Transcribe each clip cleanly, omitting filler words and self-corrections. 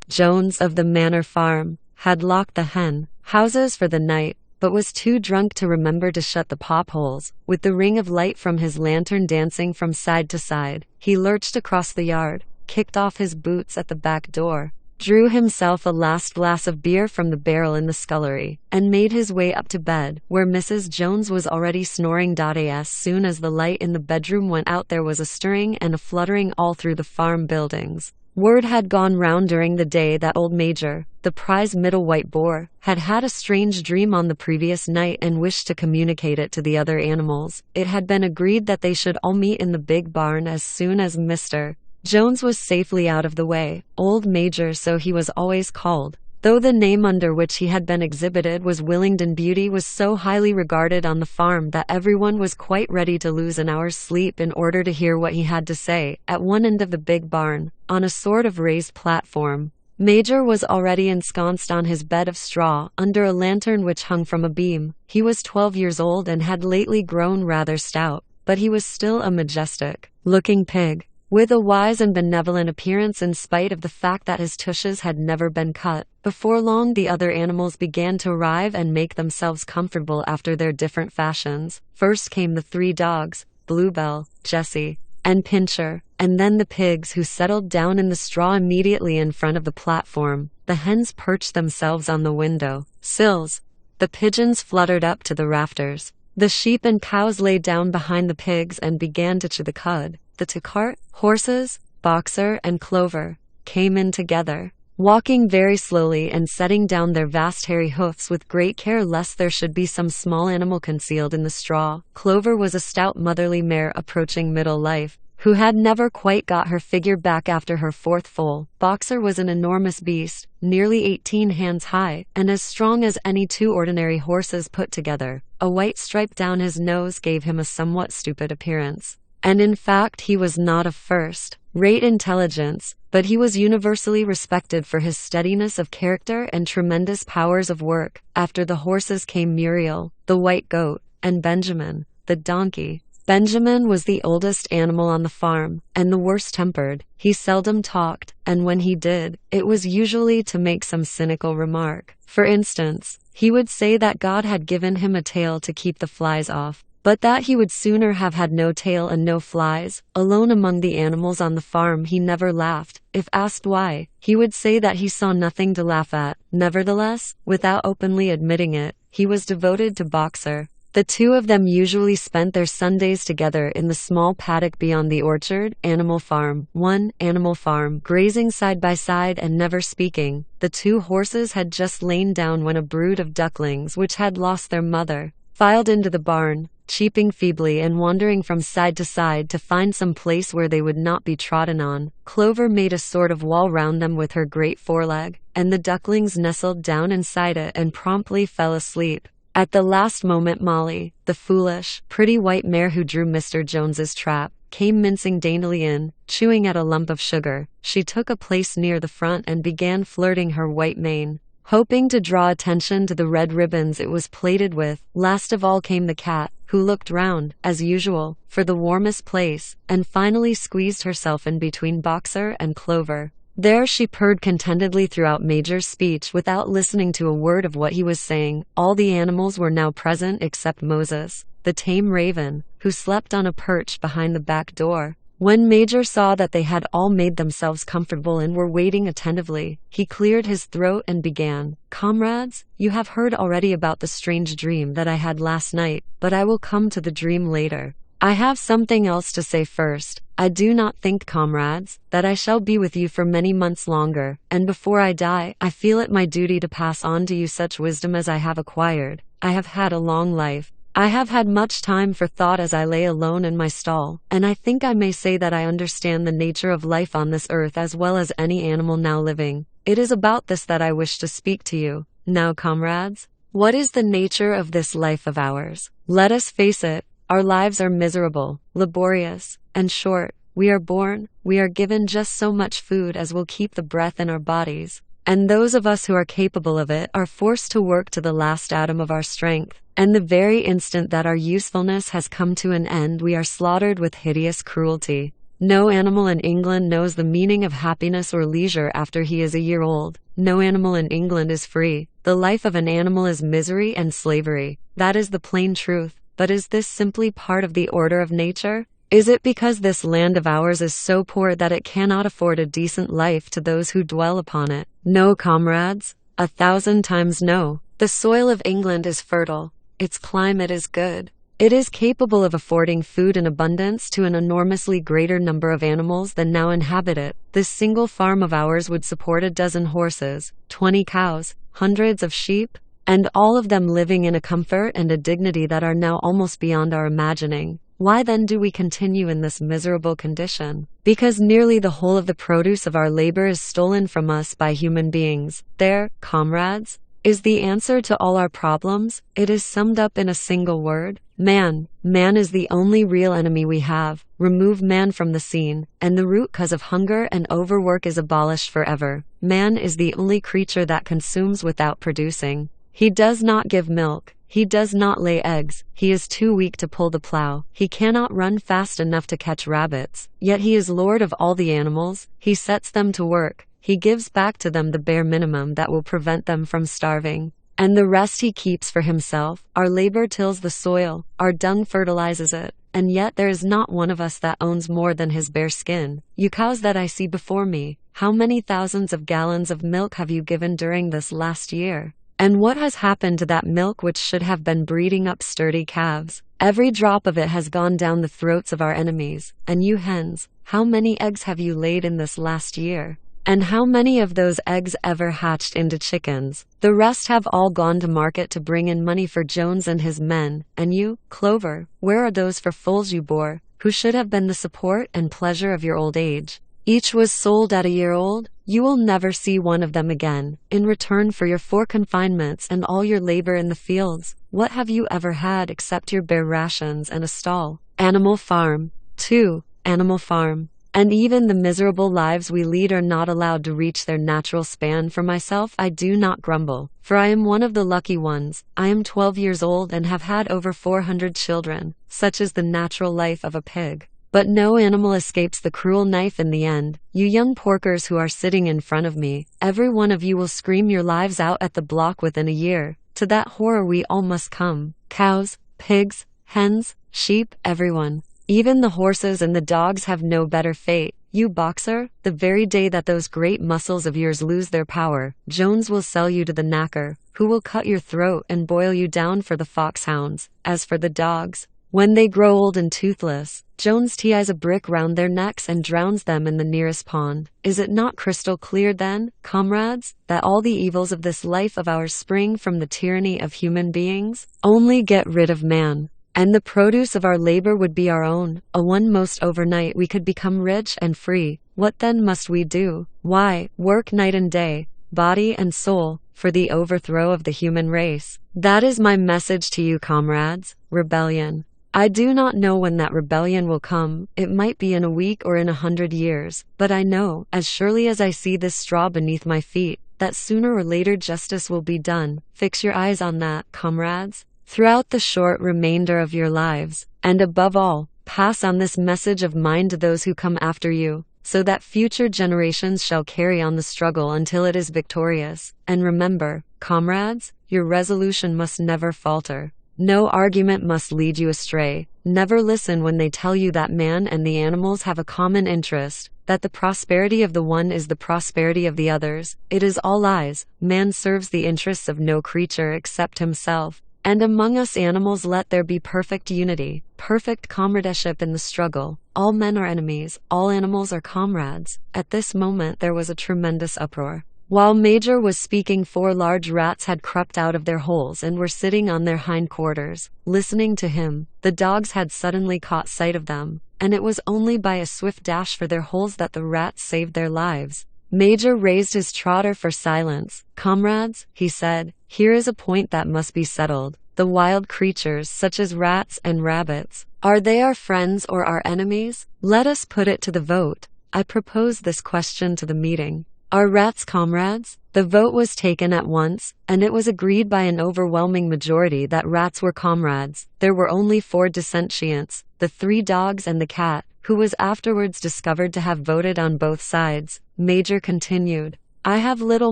Jones of the Manor Farm had locked the hen houses for the night, but was too drunk to remember to shut the potholes. With the ring of light from his lantern dancing from side to side, he lurched across the yard, kicked off his boots at the back door, drew himself a last glass of beer from the barrel in the scullery, and made his way up to bed, where Mrs. Jones was already snoring. As soon as the light in the bedroom went out, there was a stirring and a fluttering all through the farm buildings. Word had gone round during the day that old Major, the prize middle white boar, had had a strange dream on the previous night and wished to communicate it to the other animals. It had been agreed that they should all meet in the big barn as soon as Mr. Jones was safely out of the way. Old Major, so he was always called, though the name under which he had been exhibited was Willingdon Beauty, was so highly regarded on the farm that everyone was quite ready to lose an hour's sleep in order to hear what he had to say. At one end of the big barn, on a sort of raised platform, Major was already ensconced on his bed of straw, under a lantern which hung from a beam. He was 12 years old and had lately grown rather stout, but he was still a majestic-looking pig, with a wise and benevolent appearance in spite of the fact that his tushes had never been cut. Before long the other animals began to arrive and make themselves comfortable after their different fashions. First came the 3 dogs, Bluebell, Jessie, and Pincher, and then the pigs, who settled down in the straw immediately in front of the platform. The hens perched themselves on the window sills. The pigeons fluttered up to the rafters. The sheep and cows lay down behind the pigs and began to chew the cud. The cart, horses, Boxer, and Clover came in together, walking very slowly and setting down their vast hairy hoofs with great care lest there should be some small animal concealed in the straw. Clover was a stout motherly mare approaching middle life, who had never quite got her figure back after her 4th foal. Boxer was an enormous beast, nearly 18 hands high, and as strong as any 2 ordinary horses put together. A white stripe down his nose gave him a somewhat stupid appearance, and in fact he was not of first-rate intelligence, but he was universally respected for his steadiness of character and tremendous powers of work. After the horses came Muriel, the white goat, and Benjamin, the donkey. Benjamin was the oldest animal on the farm, and the worst-tempered. He seldom talked, and when he did, it was usually to make some cynical remark. For instance, he would say that God had given him a tail to keep the flies off, but that he would sooner have had no tail and no flies. Alone among the animals on the farm he never laughed. If asked why, he would say that he saw nothing to laugh at. Nevertheless, without openly admitting it, he was devoted to Boxer. The 2 of them usually spent their Sundays together in the small paddock beyond the orchard. Animal Farm 1. Animal Farm, grazing side by side and never speaking. The 2 horses had just lain down when a brood of ducklings, which had lost their mother, filed into the barn, cheeping feebly and wandering from side to side to find some place where they would not be trodden on. Clover made a sort of wall round them with her great foreleg, and the ducklings nestled down inside it and promptly fell asleep. At the last moment Molly, the foolish, pretty white mare who drew Mr. Jones's trap, came mincing daintily in, chewing at a lump of sugar. She took a place near the front and began flirting her white mane, hoping to draw attention to the red ribbons it was plaited with. Last of all came the cat, who looked round, as usual, for the warmest place, and finally squeezed herself in between Boxer and Clover. There she purred contentedly throughout Major's speech without listening to a word of what he was saying. All the animals were now present except Moses, the tame raven, who slept on a perch behind the back door. When Major saw that they had all made themselves comfortable and were waiting attentively, he cleared his throat and began. Comrades, you have heard already about the strange dream that I had last night, but I will come to the dream later. I have something else to say first. I do not think, comrades, that I shall be with you for many months longer, and before I die, I feel it my duty to pass on to you such wisdom as I have acquired. I have had a long life. I have had much time for thought as I lay alone in my stall, and I think I may say that I understand the nature of life on this earth as well as any animal now living. It is about this that I wish to speak to you. Now, comrades, what is the nature of this life of ours? Let us face it. Our lives are miserable, laborious, and short. We are born, we are given just so much food as will keep the breath in our bodies, and those of us who are capable of it are forced to work to the last atom of our strength, and the very instant that our usefulness has come to an end we are slaughtered with hideous cruelty. No animal in England knows the meaning of happiness or leisure after he is a year old. No animal in England is free. The life of an animal is misery and slavery. That is the plain truth. But is this simply part of the order of nature? Is it because this land of ours is so poor that it cannot afford a decent life to those who dwell upon it? No, comrades. 1,000 times no. The soil of England is fertile. Its climate is good. It is capable of affording food in abundance to an enormously greater number of animals than now inhabit it. This single farm of ours would support a dozen horses, 20 cows, hundreds of sheep, and all of them living in a comfort and a dignity that are now almost beyond our imagining. Why then do we continue in this miserable condition? Because nearly the whole of the produce of our labor is stolen from us by human beings. There, comrades, is the answer to all our problems. It is summed up in a single word. Man. Man is the only real enemy we have. Remove man from the scene, and the root cause of hunger and overwork is abolished forever. Man is the only creature that consumes without producing. He does not give milk. He does not lay eggs. He is too weak to pull the plow. He cannot run fast enough to catch rabbits. Yet he is lord of all the animals. He sets them to work. He gives back to them the bare minimum that will prevent them from starving. And the rest he keeps for himself. Our labor tills the soil. Our dung fertilizes it. And yet there is not one of us that owns more than his bare skin. You cows that I see before me, how many thousands of gallons of milk have you given during this last year? And what has happened to that milk which should have been breeding up sturdy calves? Every drop of it has gone down the throats of our enemies. And you hens, how many eggs have you laid in this last year? And how many of those eggs ever hatched into chickens? The rest have all gone to market to bring in money for Jones and his men. And you, Clover, where are those for foals you bore, who should have been the support and pleasure of your old age? Each was sold at a year old. You will never see one of them again. In return for your 4 confinements and all your labor in the fields, what have you ever had except your bare rations and a stall? Animal Farm. 2. Animal Farm. And even the miserable lives we lead are not allowed to reach their natural span. For myself, I do not grumble, for I am one of the lucky ones. I am 12 years old and have had over 400 children. Such is the natural life of a pig. But no animal escapes the cruel knife in the end. You young porkers who are sitting in front of me, every one of you will scream your lives out at the block within a year. To that horror we all must come. Cows, pigs, hens, sheep, everyone. Even the horses and the dogs have no better fate. You boxer, the very day that those great muscles of yours lose their power, Jones will sell you to the knacker, who will cut your throat and boil you down for the foxhounds. As for the dogs, when they grow old and toothless, Jones ties a brick round their necks and drowns them in the nearest pond. Is it not crystal clear then, comrades, that all the evils of this life of ours spring from the tyranny of human beings? Only get rid of man, and the produce of our labor would be our own. Most overnight we could become rich and free. What then must we do? Why, work night and day, body and soul, for the overthrow of the human race. That is my message to you, comrades. Rebellion. I do not know when that rebellion will come. It might be in a week or in 100 years. But I know, as surely as I see this straw beneath my feet, that sooner or later justice will be done. Fix your eyes on that, comrades, throughout the short remainder of your lives. And above all, pass on this message of mine to those who come after you, so that future generations shall carry on the struggle until it is victorious. And remember, comrades, your resolution must never falter. No argument must lead you astray. Never listen when they tell you that man and the animals have a common interest, that the prosperity of the one is the prosperity of the others. It is all lies. Man serves the interests of no creature except himself. And among us animals let there be perfect unity, perfect comradeship in the struggle. All men are enemies, all animals are comrades. At this moment there was a tremendous uproar. While Major was speaking, 4 large rats had crept out of their holes and were sitting on their hindquarters, listening to him. The dogs had suddenly caught sight of them, and it was only by a swift dash for their holes that the rats saved their lives. Major raised his trotter for silence. Comrades, he said, here is a point that must be settled. The wild creatures, such as rats and rabbits, are they our friends or our enemies? Let us put it to the vote. I propose this question to the meeting. Are rats comrades? The vote was taken at once, and it was agreed by an overwhelming majority that rats were comrades. There were only 4 dissentients, the 3 dogs and the cat, who was afterwards discovered to have voted on both sides. Major continued, I have little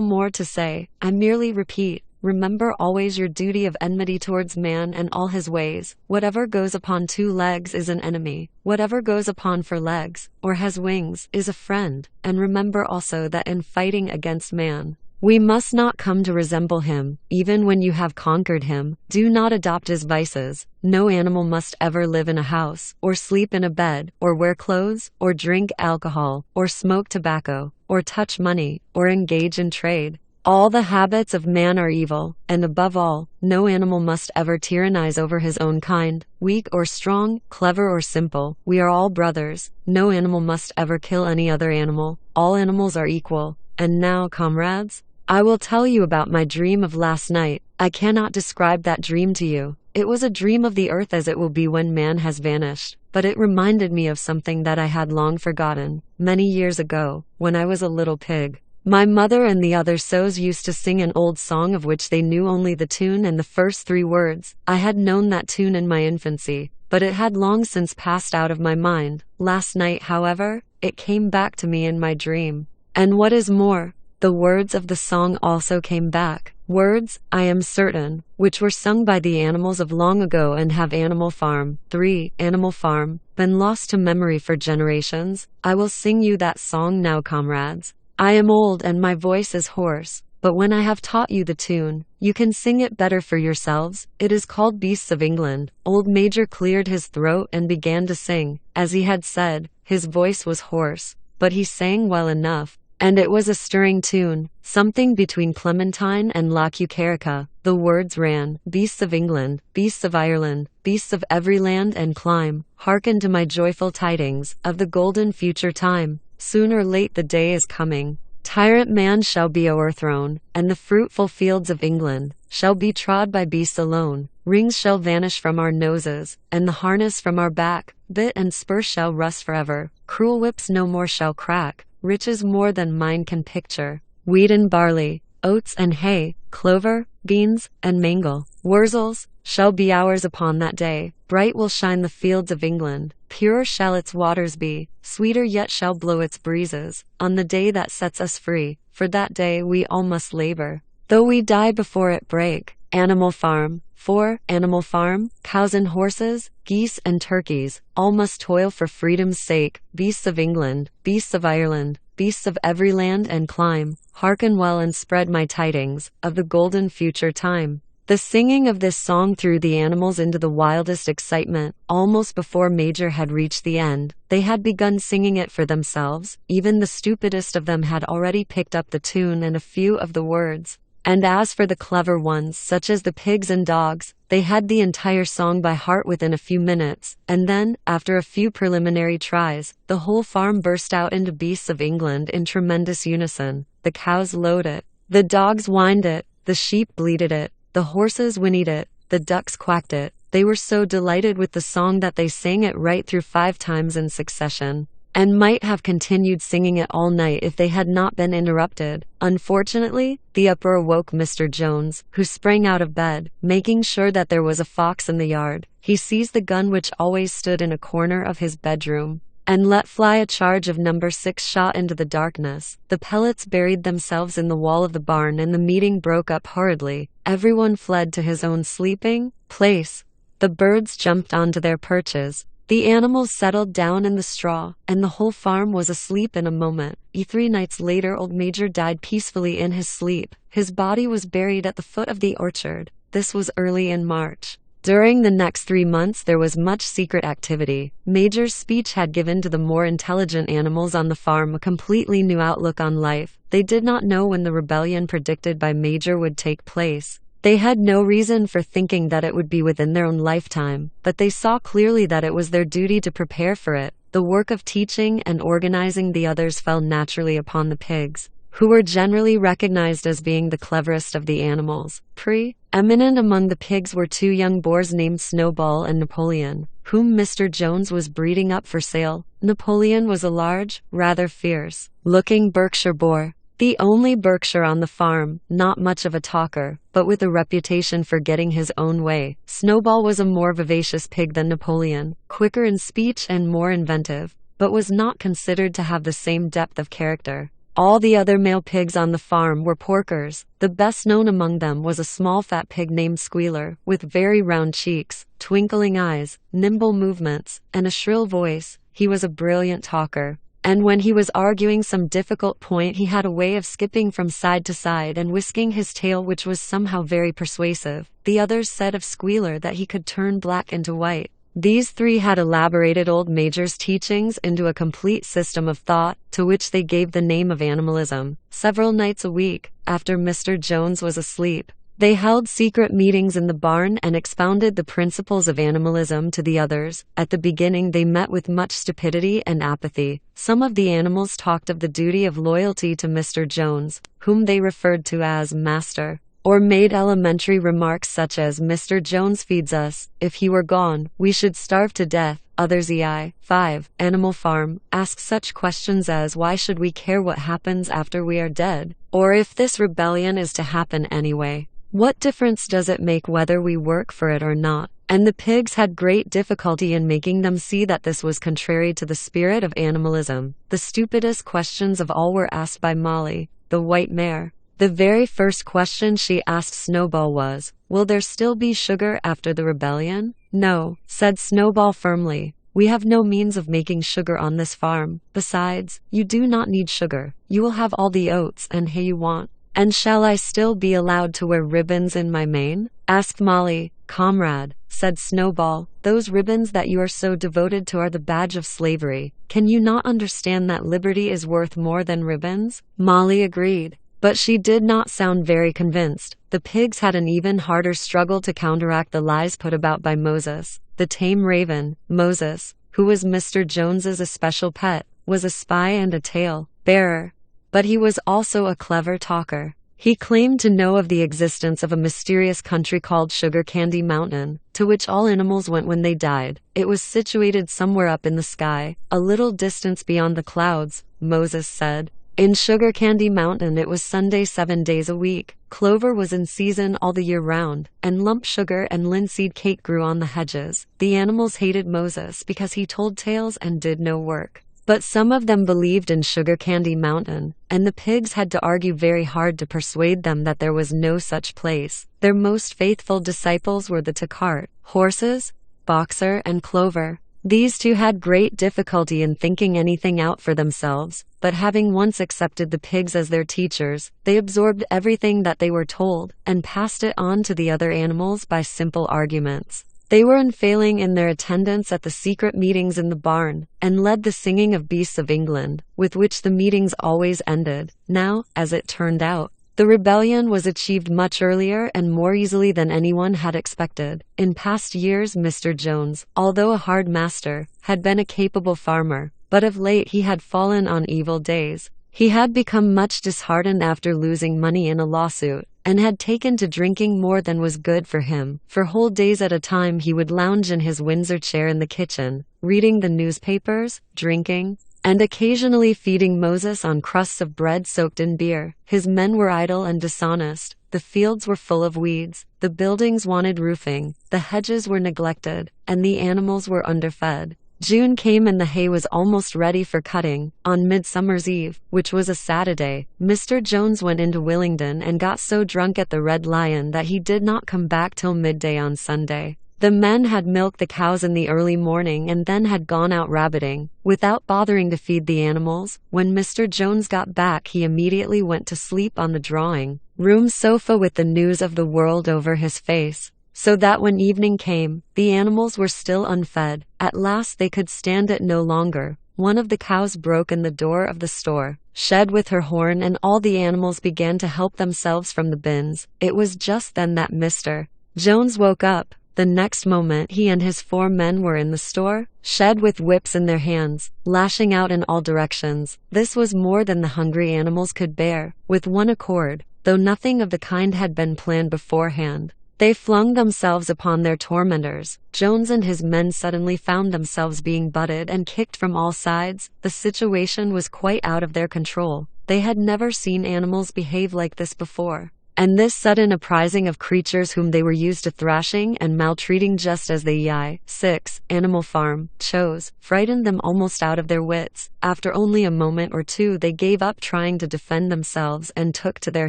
more to say, I merely repeat, remember always your duty of enmity towards man and all his ways. Whatever goes upon 2 legs is an enemy. Whatever goes upon 4 legs, or has wings, is a friend. And remember also that in fighting against man, we must not come to resemble him. Even when you have conquered him, do not adopt his vices. No animal must ever live in a house, or sleep in a bed, or wear clothes, or drink alcohol, or smoke tobacco, or touch money, or engage in trade. All the habits of man are evil, and above all, no animal must ever tyrannize over his own kind, weak or strong, clever or simple. We are all brothers. No animal must ever kill any other animal. All animals are equal. And now, comrades, I will tell you about my dream of last night. I cannot describe that dream to you. It was a dream of the earth as it will be when man has vanished, but it reminded me of something that I had long forgotten. Many years ago, when I was a little pig, my mother and the other sows used to sing an old song of which they knew only the tune and the first 3 words. I had known that tune in my infancy, but it had long since passed out of my mind. Last night, however, it came back to me in my dream. And what is more, the words of the song also came back. Words, I am certain, which were sung by the animals of long ago and have Animal Farm, 3, Animal Farm, been lost to memory for generations. I will sing you that song now, comrades. I am old and my voice is hoarse, but when I have taught you the tune, you can sing it better for yourselves. It is called Beasts of England. Old Major cleared his throat and began to sing. As he had said, his voice was hoarse, but he sang well enough, and it was a stirring tune, something between Clementine and La Cucaracha. The words ran, Beasts of England, beasts of Ireland, beasts of every land and clime, hearken to my joyful tidings of the golden future time. Soon or late the day is coming. Tyrant man shall be o'erthrown, and the fruitful fields of England shall be trod by beasts alone. Rings shall vanish from our noses, and the harness from our back. Bit and spur shall rust forever. Cruel whips no more shall crack. Riches more than mind can picture. Wheat and barley, oats and hay, clover, beans, and mangel, wurzels, shall be ours upon that day. Bright will shine the fields of England. Purer shall its waters be, sweeter yet shall blow its breezes, on the day that sets us free. For that day we all must labor, though we die before it break. Animal Farm, 4, Animal Farm, cows and horses, geese and turkeys, all must toil for freedom's sake. Beasts of England, beasts of Ireland, beasts of every land and clime, hearken well and spread my tidings of the golden future time. The singing of this song threw the animals into the wildest excitement. Almost before Major had reached the end, they had begun singing it for themselves. Even the stupidest of them had already picked up the tune and a few of the words. And as for the clever ones, such as the pigs and dogs, they had the entire song by heart within a few minutes. And then, after a few preliminary tries, the whole farm burst out into Beasts of England in tremendous unison. The cows lowed it, the dogs whined it, the sheep bleated it, the horses whinnied it, the ducks quacked it. They were so delighted with the song that they sang it right through 5 times in succession, and might have continued singing it all night if they had not been interrupted. Unfortunately, the uproar awoke Mr. Jones, who sprang out of bed, making sure that there was a fox in the yard. He seized the gun which always stood in a corner of his bedroom, and let fly a charge of number 6 shot into the darkness. The pellets buried themselves in the wall of the barn and the meeting broke up hurriedly. Everyone fled to his own sleeping place. The birds jumped onto their perches. The animals settled down in the straw, and the whole farm was asleep in a moment. 3 nights later old Major died peacefully in his sleep. His body was buried at the foot of the orchard. This was early in March. During the next 3 months there was much secret activity. Major's speech had given to the more intelligent animals on the farm a completely new outlook on life. They did not know when the rebellion predicted by Major would take place. They had no reason for thinking that it would be within their own lifetime, but they saw clearly that it was their duty to prepare for it. The work of teaching and organizing the others fell naturally upon the pigs, who were generally recognized as being the cleverest of the animals. Pre-eminent among the pigs were 2 young boars named Snowball and Napoleon, whom Mr. Jones was breeding up for sale. Napoleon was a large, rather fierce-looking Berkshire boar. The only Berkshire on the farm, not much of a talker, but with a reputation for getting his own way. Snowball was a more vivacious pig than Napoleon, quicker in speech and more inventive, but was not considered to have the same depth of character. All the other male pigs on the farm were porkers. The best known among them was a small fat pig named Squealer, with very round cheeks, twinkling eyes, nimble movements, and a shrill voice. He was a brilliant talker, and when he was arguing some difficult point he had a way of skipping from side to side and whisking his tail which was somehow very persuasive. The others said of Squealer that he could turn black into white. These three had elaborated old Major's teachings into a complete system of thought, to which they gave the name of animalism. Several nights a week, after Mr. Jones was asleep, they held secret meetings in the barn and expounded the principles of animalism to the others. At the beginning they met with much stupidity and apathy. Some of the animals talked of the duty of loyalty to Mr. Jones, whom they referred to as Master, or made elementary remarks such as, "Mr. Jones feeds us. If he were gone, we should starve to death." Others ei. 5. Animal Farm asked such questions as, "Why should we care what happens after we are dead? Or if this rebellion is to happen anyway, what difference does it make whether we work for it or not?" And the pigs had great difficulty in making them see that this was contrary to the spirit of animalism. The stupidest questions of all were asked by Molly, the white mare. The very first question she asked Snowball was, "Will there still be sugar after the rebellion?" "No," said Snowball firmly. "We have no means of making sugar on this farm. Besides, you do not need sugar. You will have all the oats and hay you want." "And shall I still be allowed to wear ribbons in my mane?" asked Molly. "Comrade," said Snowball, "those ribbons that you are so devoted to are the badge of slavery. Can you not understand that liberty is worth more than ribbons?" Molly agreed, but she did not sound very convinced. The pigs had an even harder struggle to counteract the lies put about by Moses, the tame raven. Moses, who was Mr. Jones's especial pet, was a spy and a tale bearer, but he was also a clever talker. He claimed to know of the existence of a mysterious country called Sugar Candy Mountain, to which all animals went when they died. It was situated somewhere up in the sky, a little distance beyond the clouds, Moses said. In Sugar Candy Mountain it was Sunday 7 days a week. Clover was in season all the year round, and lump sugar and linseed cake grew on the hedges. The animals hated Moses because he told tales and did no work. But some of them believed in Sugar Candy Mountain, and the pigs had to argue very hard to persuade them that there was no such place. Their most faithful disciples were the Tocart, horses, Boxer, and Clover. These two had great difficulty in thinking anything out for themselves, but having once accepted the pigs as their teachers, they absorbed everything that they were told, and passed it on to the other animals by simple arguments. They were unfailing in their attendance at the secret meetings in the barn, and led the singing of Beasts of England, with which the meetings always ended. Now, as it turned out, the rebellion was achieved much earlier and more easily than anyone had expected. In past years Mr. Jones, although a hard master, had been a capable farmer, but of late he had fallen on evil days. He had become much disheartened after losing money in a lawsuit, and had taken to drinking more than was good for him. For whole days at a time he would lounge in his Windsor chair in the kitchen, reading the newspapers, drinking, and occasionally feeding Moses on crusts of bread soaked in beer. His men were idle and dishonest, the fields were full of weeds, the buildings wanted roofing, the hedges were neglected, and the animals were underfed. June came and the hay was almost ready for cutting. On Midsummer's Eve, which was a Saturday, Mr. Jones went into Willingdon and got so drunk at the Red Lion that he did not come back till midday on Sunday. The men had milked the cows in the early morning and then had gone out rabbiting, without bothering to feed the animals. When Mr. Jones got back he immediately went to sleep on the drawing-room sofa with the news of the world over his face, so that when evening came, the animals were still unfed. At last they could stand it no longer. One of the cows broke in the door of the store shed with her horn, and all the animals began to help themselves from the bins. It was just then that Mr. Jones woke up. The next moment he and his 4 men were in the store shed with whips in their hands, lashing out in all directions. This was more than the hungry animals could bear. With one accord, though nothing of the kind had been planned beforehand, They flung themselves upon their tormentors. Jones and his men suddenly found themselves being butted and kicked from all sides. The situation was quite out of their control. They had never seen animals behave like this before. And this sudden uprising of creatures whom they were used to thrashing and maltreating just as they 6. Animal Farm chose, frightened them almost out of their wits. After only a moment or two they gave up trying to defend themselves and took to their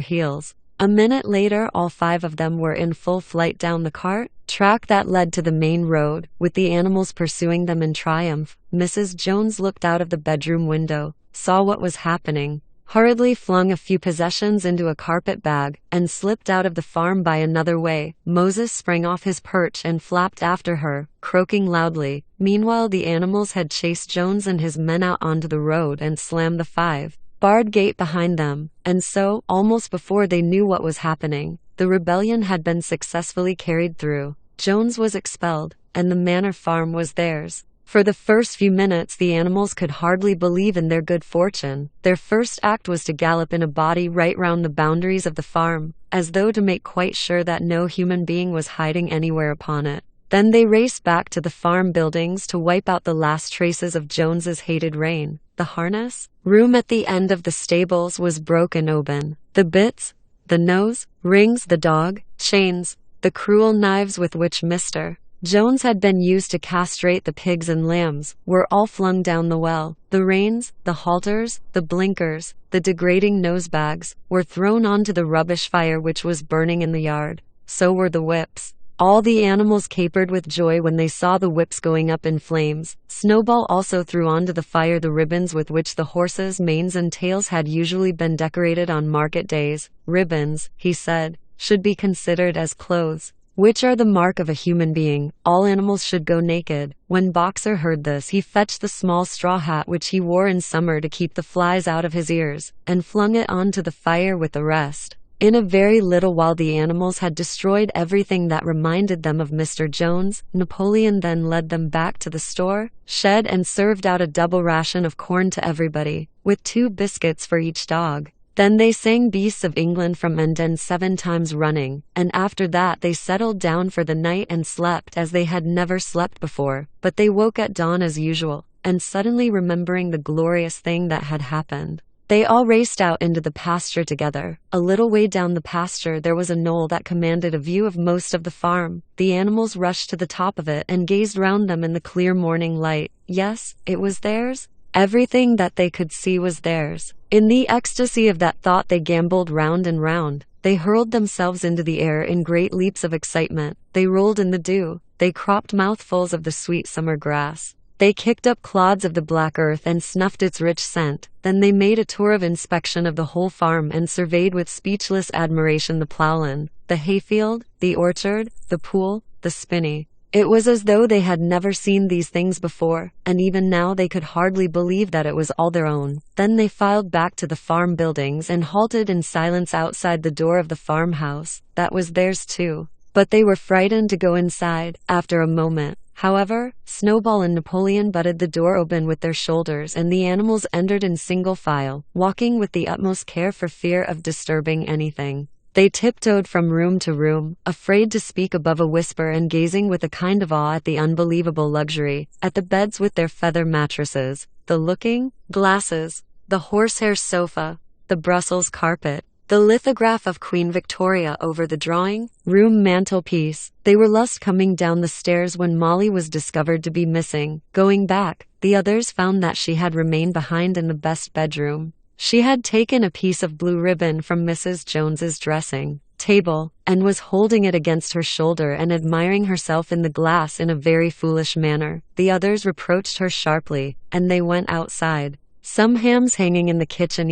heels. A minute later all 5 of them were in full flight down the cart track that led to the main road, with the animals pursuing them in triumph. Mrs. Jones looked out of the bedroom window, saw what was happening, hurriedly flung a few possessions into a carpet bag, and slipped out of the farm by another way. Moses sprang off his perch and flapped after her, croaking loudly. Meanwhile the animals had chased Jones and his men out onto the road and slammed the 5-barred gate behind them, and so, almost before they knew what was happening, the rebellion had been successfully carried through. Jones was expelled, and the manor farm was theirs. For the first few minutes the animals could hardly believe in their good fortune. Their first act was to gallop in a body right round the boundaries of the farm, as though to make quite sure that no human being was hiding anywhere upon it. Then they raced back to the farm buildings to wipe out the last traces of Jones's hated reign. The harness room at the end of the stables was broken open. The bits, the nose rings, the dog chains, the cruel knives with which Mr. Jones had been used to castrate the pigs and lambs, were all flung down the well. The reins, the halters, the blinkers, the degrading nosebags, were thrown onto the rubbish fire which was burning in the yard. So were the whips. All the animals capered with joy when they saw the whips going up in flames. Snowball also threw onto the fire the ribbons with which the horses' manes and tails had usually been decorated on market days. Ribbons, he said, should be considered as clothes, which are the mark of a human being. All animals should go naked. When Boxer heard this, he fetched the small straw hat which he wore in summer to keep the flies out of his ears, and flung it onto the fire with the rest. In a very little while the animals had destroyed everything that reminded them of Mr. Jones. Napoleon then led them back to the store, shed, and served out a double ration of corn to everybody, with 2 biscuits for each dog. Then they sang Beasts of England from Enden 7 times running, and after that they settled down for the night and slept as they had never slept before. But they woke at dawn as usual, and suddenly remembering the glorious thing that had happened, they all raced out into the pasture together. A little way down the pasture there was a knoll that commanded a view of most of the farm. The animals rushed to the top of it and gazed round them in the clear morning light. Yes, it was theirs. Everything that they could see was theirs. In the ecstasy of that thought they gamboled round and round. They hurled themselves into the air in great leaps of excitement. They rolled in the dew. They cropped mouthfuls of the sweet summer grass. They kicked up clods of the black earth and snuffed its rich scent. Then they made a tour of inspection of the whole farm and surveyed with speechless admiration the plowland, the hayfield, the orchard, the pool, the spinney. It was as though they had never seen these things before, and even now they could hardly believe that it was all their own. Then they filed back to the farm buildings and halted in silence outside the door of the farmhouse. That was theirs too. But they were frightened to go inside. After a moment, however, Snowball and Napoleon butted the door open with their shoulders, and the animals entered in single file, walking with the utmost care for fear of disturbing anything. They tiptoed from room to room, afraid to speak above a whisper and gazing with a kind of awe at the unbelievable luxury, at the beds with their feather mattresses, the looking glasses, the horsehair sofa, the Brussels carpet, the lithograph of Queen Victoria over the drawing-room mantelpiece. They were just coming down the stairs when Molly was discovered to be missing. Going back, the others found that she had remained behind in the best bedroom. She had taken a piece of blue ribbon from Mrs. Jones's dressing table, and was holding it against her shoulder and admiring herself in the glass in a very foolish manner. The others reproached her sharply, and they went outside. Some hams hanging in the kitchen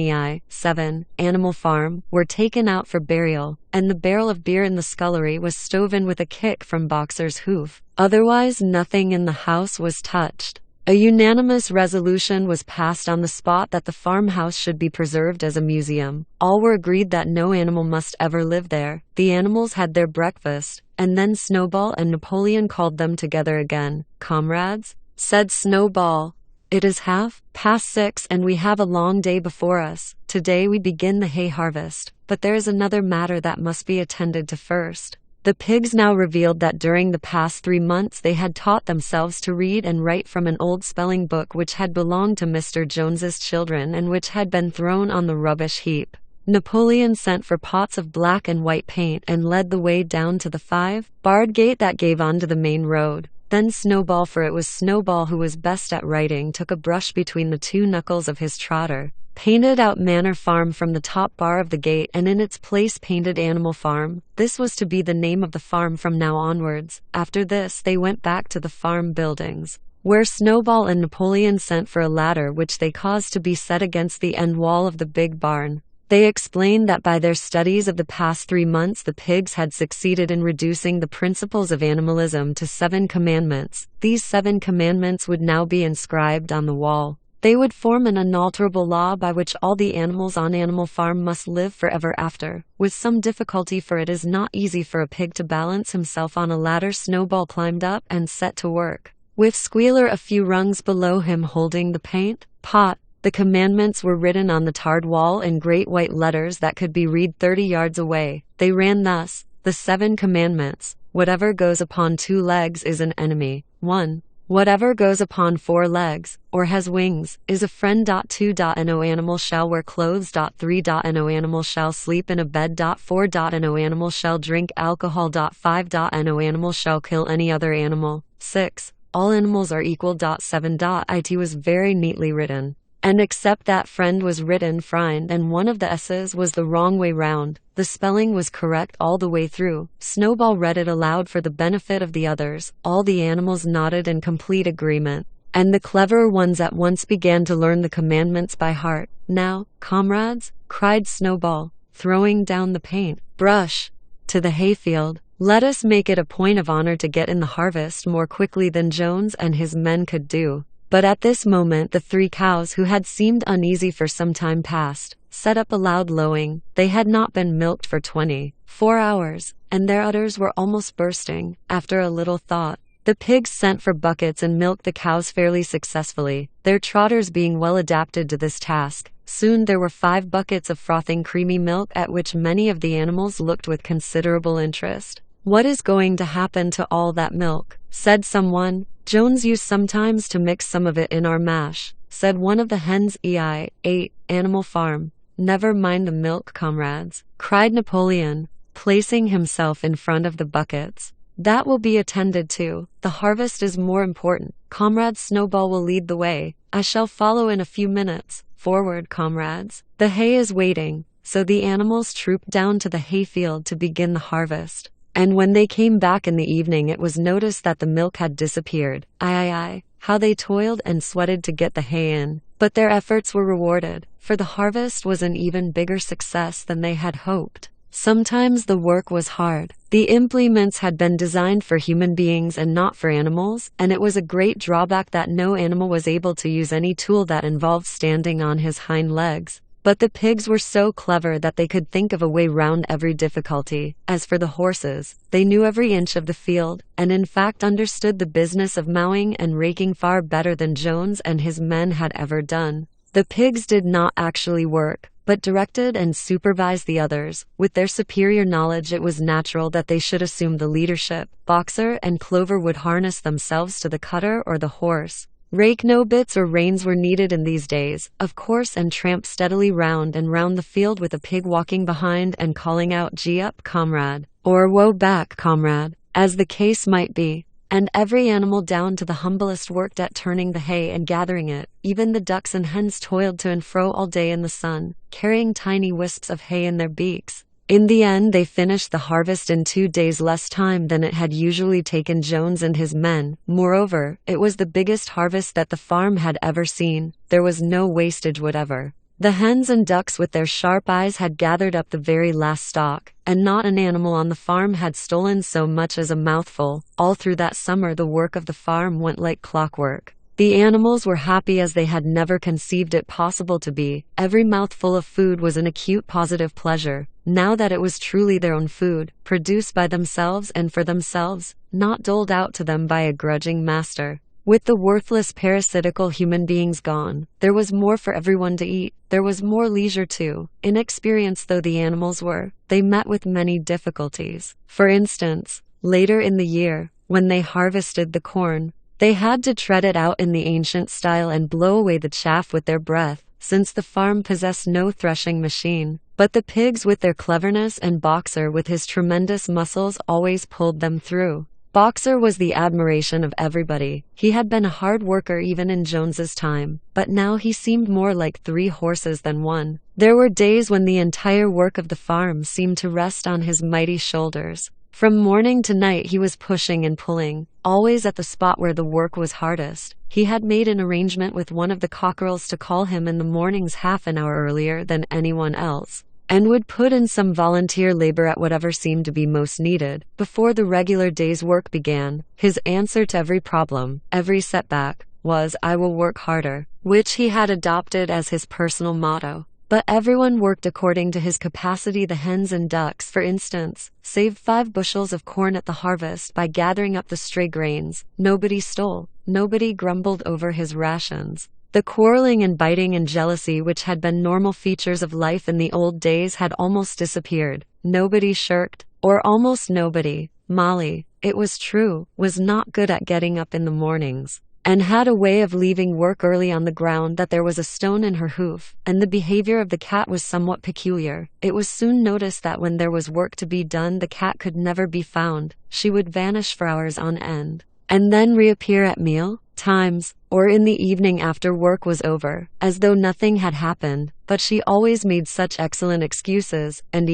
7, Animal Farm, were taken out for burial, and the barrel of beer in the scullery was stove in with a kick from Boxer's hoof. Otherwise nothing in the house was touched. A unanimous resolution was passed on the spot that the farmhouse should be preserved as a museum. All were agreed that no animal must ever live there. The animals had their breakfast, and then Snowball and Napoleon called them together again. "Comrades," said Snowball, "it is 6:30 and we have a long day before us. Today we begin the hay harvest, but there is another matter that must be attended to first. The pigs now revealed that during the past 3 months they had taught themselves to read and write from an old spelling book which had belonged to Mr. Jones's children and which had been thrown on the rubbish heap. Napoleon sent for pots of black and white paint and led the way down to the 5-barred gate that gave onto the main road. Then Snowball, for it was Snowball who was best at writing, took a brush between the 2 knuckles of his trotter, painted out Manor Farm from the top bar of the gate, and in its place painted Animal Farm. This was to be the name of the farm from now onwards. After this they went back to the farm buildings, where Snowball and Napoleon sent for a ladder which they caused to be set against the end wall of the big barn. They explained that by their studies of the past 3 months the pigs had succeeded in reducing the principles of animalism to 7 commandments. These 7 commandments would now be inscribed on the wall. They would form an unalterable law by which all the animals on Animal Farm must live forever after. With some difficulty, for it is not easy for a pig to balance himself on a ladder, Snowball climbed up and set to work, with Squealer a few rungs below him holding the paint pot. The commandments were written on the tarred wall in great white letters that could be read 30 yards away. They ran thus: the 7 commandments. Whatever goes upon 2 legs is an enemy. 1. Whatever goes upon 4 legs, or has wings, is a friend. 2. No animal shall wear clothes. 3. No animal shall sleep in a bed. 4. No animal shall drink alcohol. 5. No animal shall kill any other animal. 6. All animals are equal. 7. It was very neatly written, and except that friend was written frind and one of the S's was the wrong way round. The spelling was correct all the way through. Snowball read it aloud for the benefit of the others. All the animals nodded in complete agreement, and the cleverer ones at once began to learn the commandments by heart. Now, comrades, cried Snowball, throwing down the paint brush to the hayfield, let us make it a point of honor to get in the harvest more quickly than Jones and his men could do. But at this moment the 3 cows, who had seemed uneasy for some time past, set up a loud lowing. They had not been milked for 24 hours, and their udders were almost bursting. After a little thought, the pigs sent for buckets and milked the cows fairly successfully, their trotters being well adapted to this task. Soon there were 5 buckets of frothing creamy milk, at which many of the animals looked with considerable interest. What is going to happen to all that milk? Said someone. Jones used sometimes to mix some of it in our mash, said one of the hens. Ate Animal Farm. Never mind the milk, comrades, cried Napoleon, placing himself in front of the buckets. That will be attended to. The harvest is more important. Comrade Snowball will lead the way. I shall follow in a few minutes. Forward, comrades. The hay is waiting. So the animals trooped down to the hayfield to begin the harvest. And when they came back in the evening it was noticed that the milk had disappeared. How they toiled and sweated to get the hay in. But their efforts were rewarded, for the harvest was an even bigger success than they had hoped. Sometimes the work was hard. The implements had been designed for human beings and not for animals, and it was a great drawback that no animal was able to use any tool that involved standing on his hind legs. But the pigs were so clever that they could think of a way round every difficulty. As for the horses, they knew every inch of the field, and in fact understood the business of mowing and raking far better than Jones and his men had ever done. The pigs did not actually work, but directed and supervised the others. With their superior knowledge it was natural that they should assume the leadership. Boxer and Clover would harness themselves to the cutter or the horse. Rake no bits or reins were needed in these days, of course, and tramp steadily round and round the field with a pig walking behind and calling out, "Gee up, comrade," or "Woe back, comrade," as the case might be. And every animal down to the humblest worked at turning the hay and gathering it. Even the ducks and hens toiled to and fro all day in the sun, carrying tiny wisps of hay in their beaks. In the end they finished the harvest in 2 days less time than it had usually taken Jones and his men. Moreover, it was the biggest harvest that the farm had ever seen. There was no wastage whatever. The hens and ducks with their sharp eyes had gathered up the very last stalk, and not an animal on the farm had stolen so much as a mouthful. All through that summer the work of the farm went like clockwork. The animals were happy as they had never conceived it possible to be. Every mouthful of food was an acute positive pleasure, now that it was truly their own food, produced by themselves and for themselves, not doled out to them by a grudging master. With the worthless parasitical human beings gone, there was more for everyone to eat. There was more leisure too. Inexperienced though the animals were, they met with many difficulties. For instance, later in the year, when they harvested the corn, they had to tread it out in the ancient style and blow away the chaff with their breath, since the farm possessed no threshing machine. But the pigs with their cleverness and Boxer with his tremendous muscles always pulled them through. Boxer was the admiration of everybody. He had been a hard worker even in Jones's time, but now he seemed more like 3 horses than one. There were days when the entire work of the farm seemed to rest on his mighty shoulders. From morning to night he was pushing and pulling, always at the spot where the work was hardest. He had made an arrangement with one of the cockerels to call him in the mornings half an hour earlier than anyone else, and would put in some volunteer labor at whatever seemed to be most needed. Before the regular day's work began, his answer to every problem, every setback, was, "I will work harder," which he had adopted as his personal motto. But everyone worked according to his capacity. The hens and ducks, for instance, saved 5 bushels of corn at the harvest by gathering up the stray grains. Nobody stole. Nobody grumbled over his rations. The quarreling and biting and jealousy which had been normal features of life in the old days had almost disappeared. Nobody shirked, or almost nobody. Molly, it was true, was not good at getting up in the mornings, and had a way of leaving work early on the ground that there was a stone in her hoof, and the behavior of the cat was somewhat peculiar. It was soon noticed that when there was work to be done the cat could never be found. She would vanish for hours on end, and then reappear at meal times, or in the evening after work was over, as though nothing had happened. But she always made such excellent excuses, and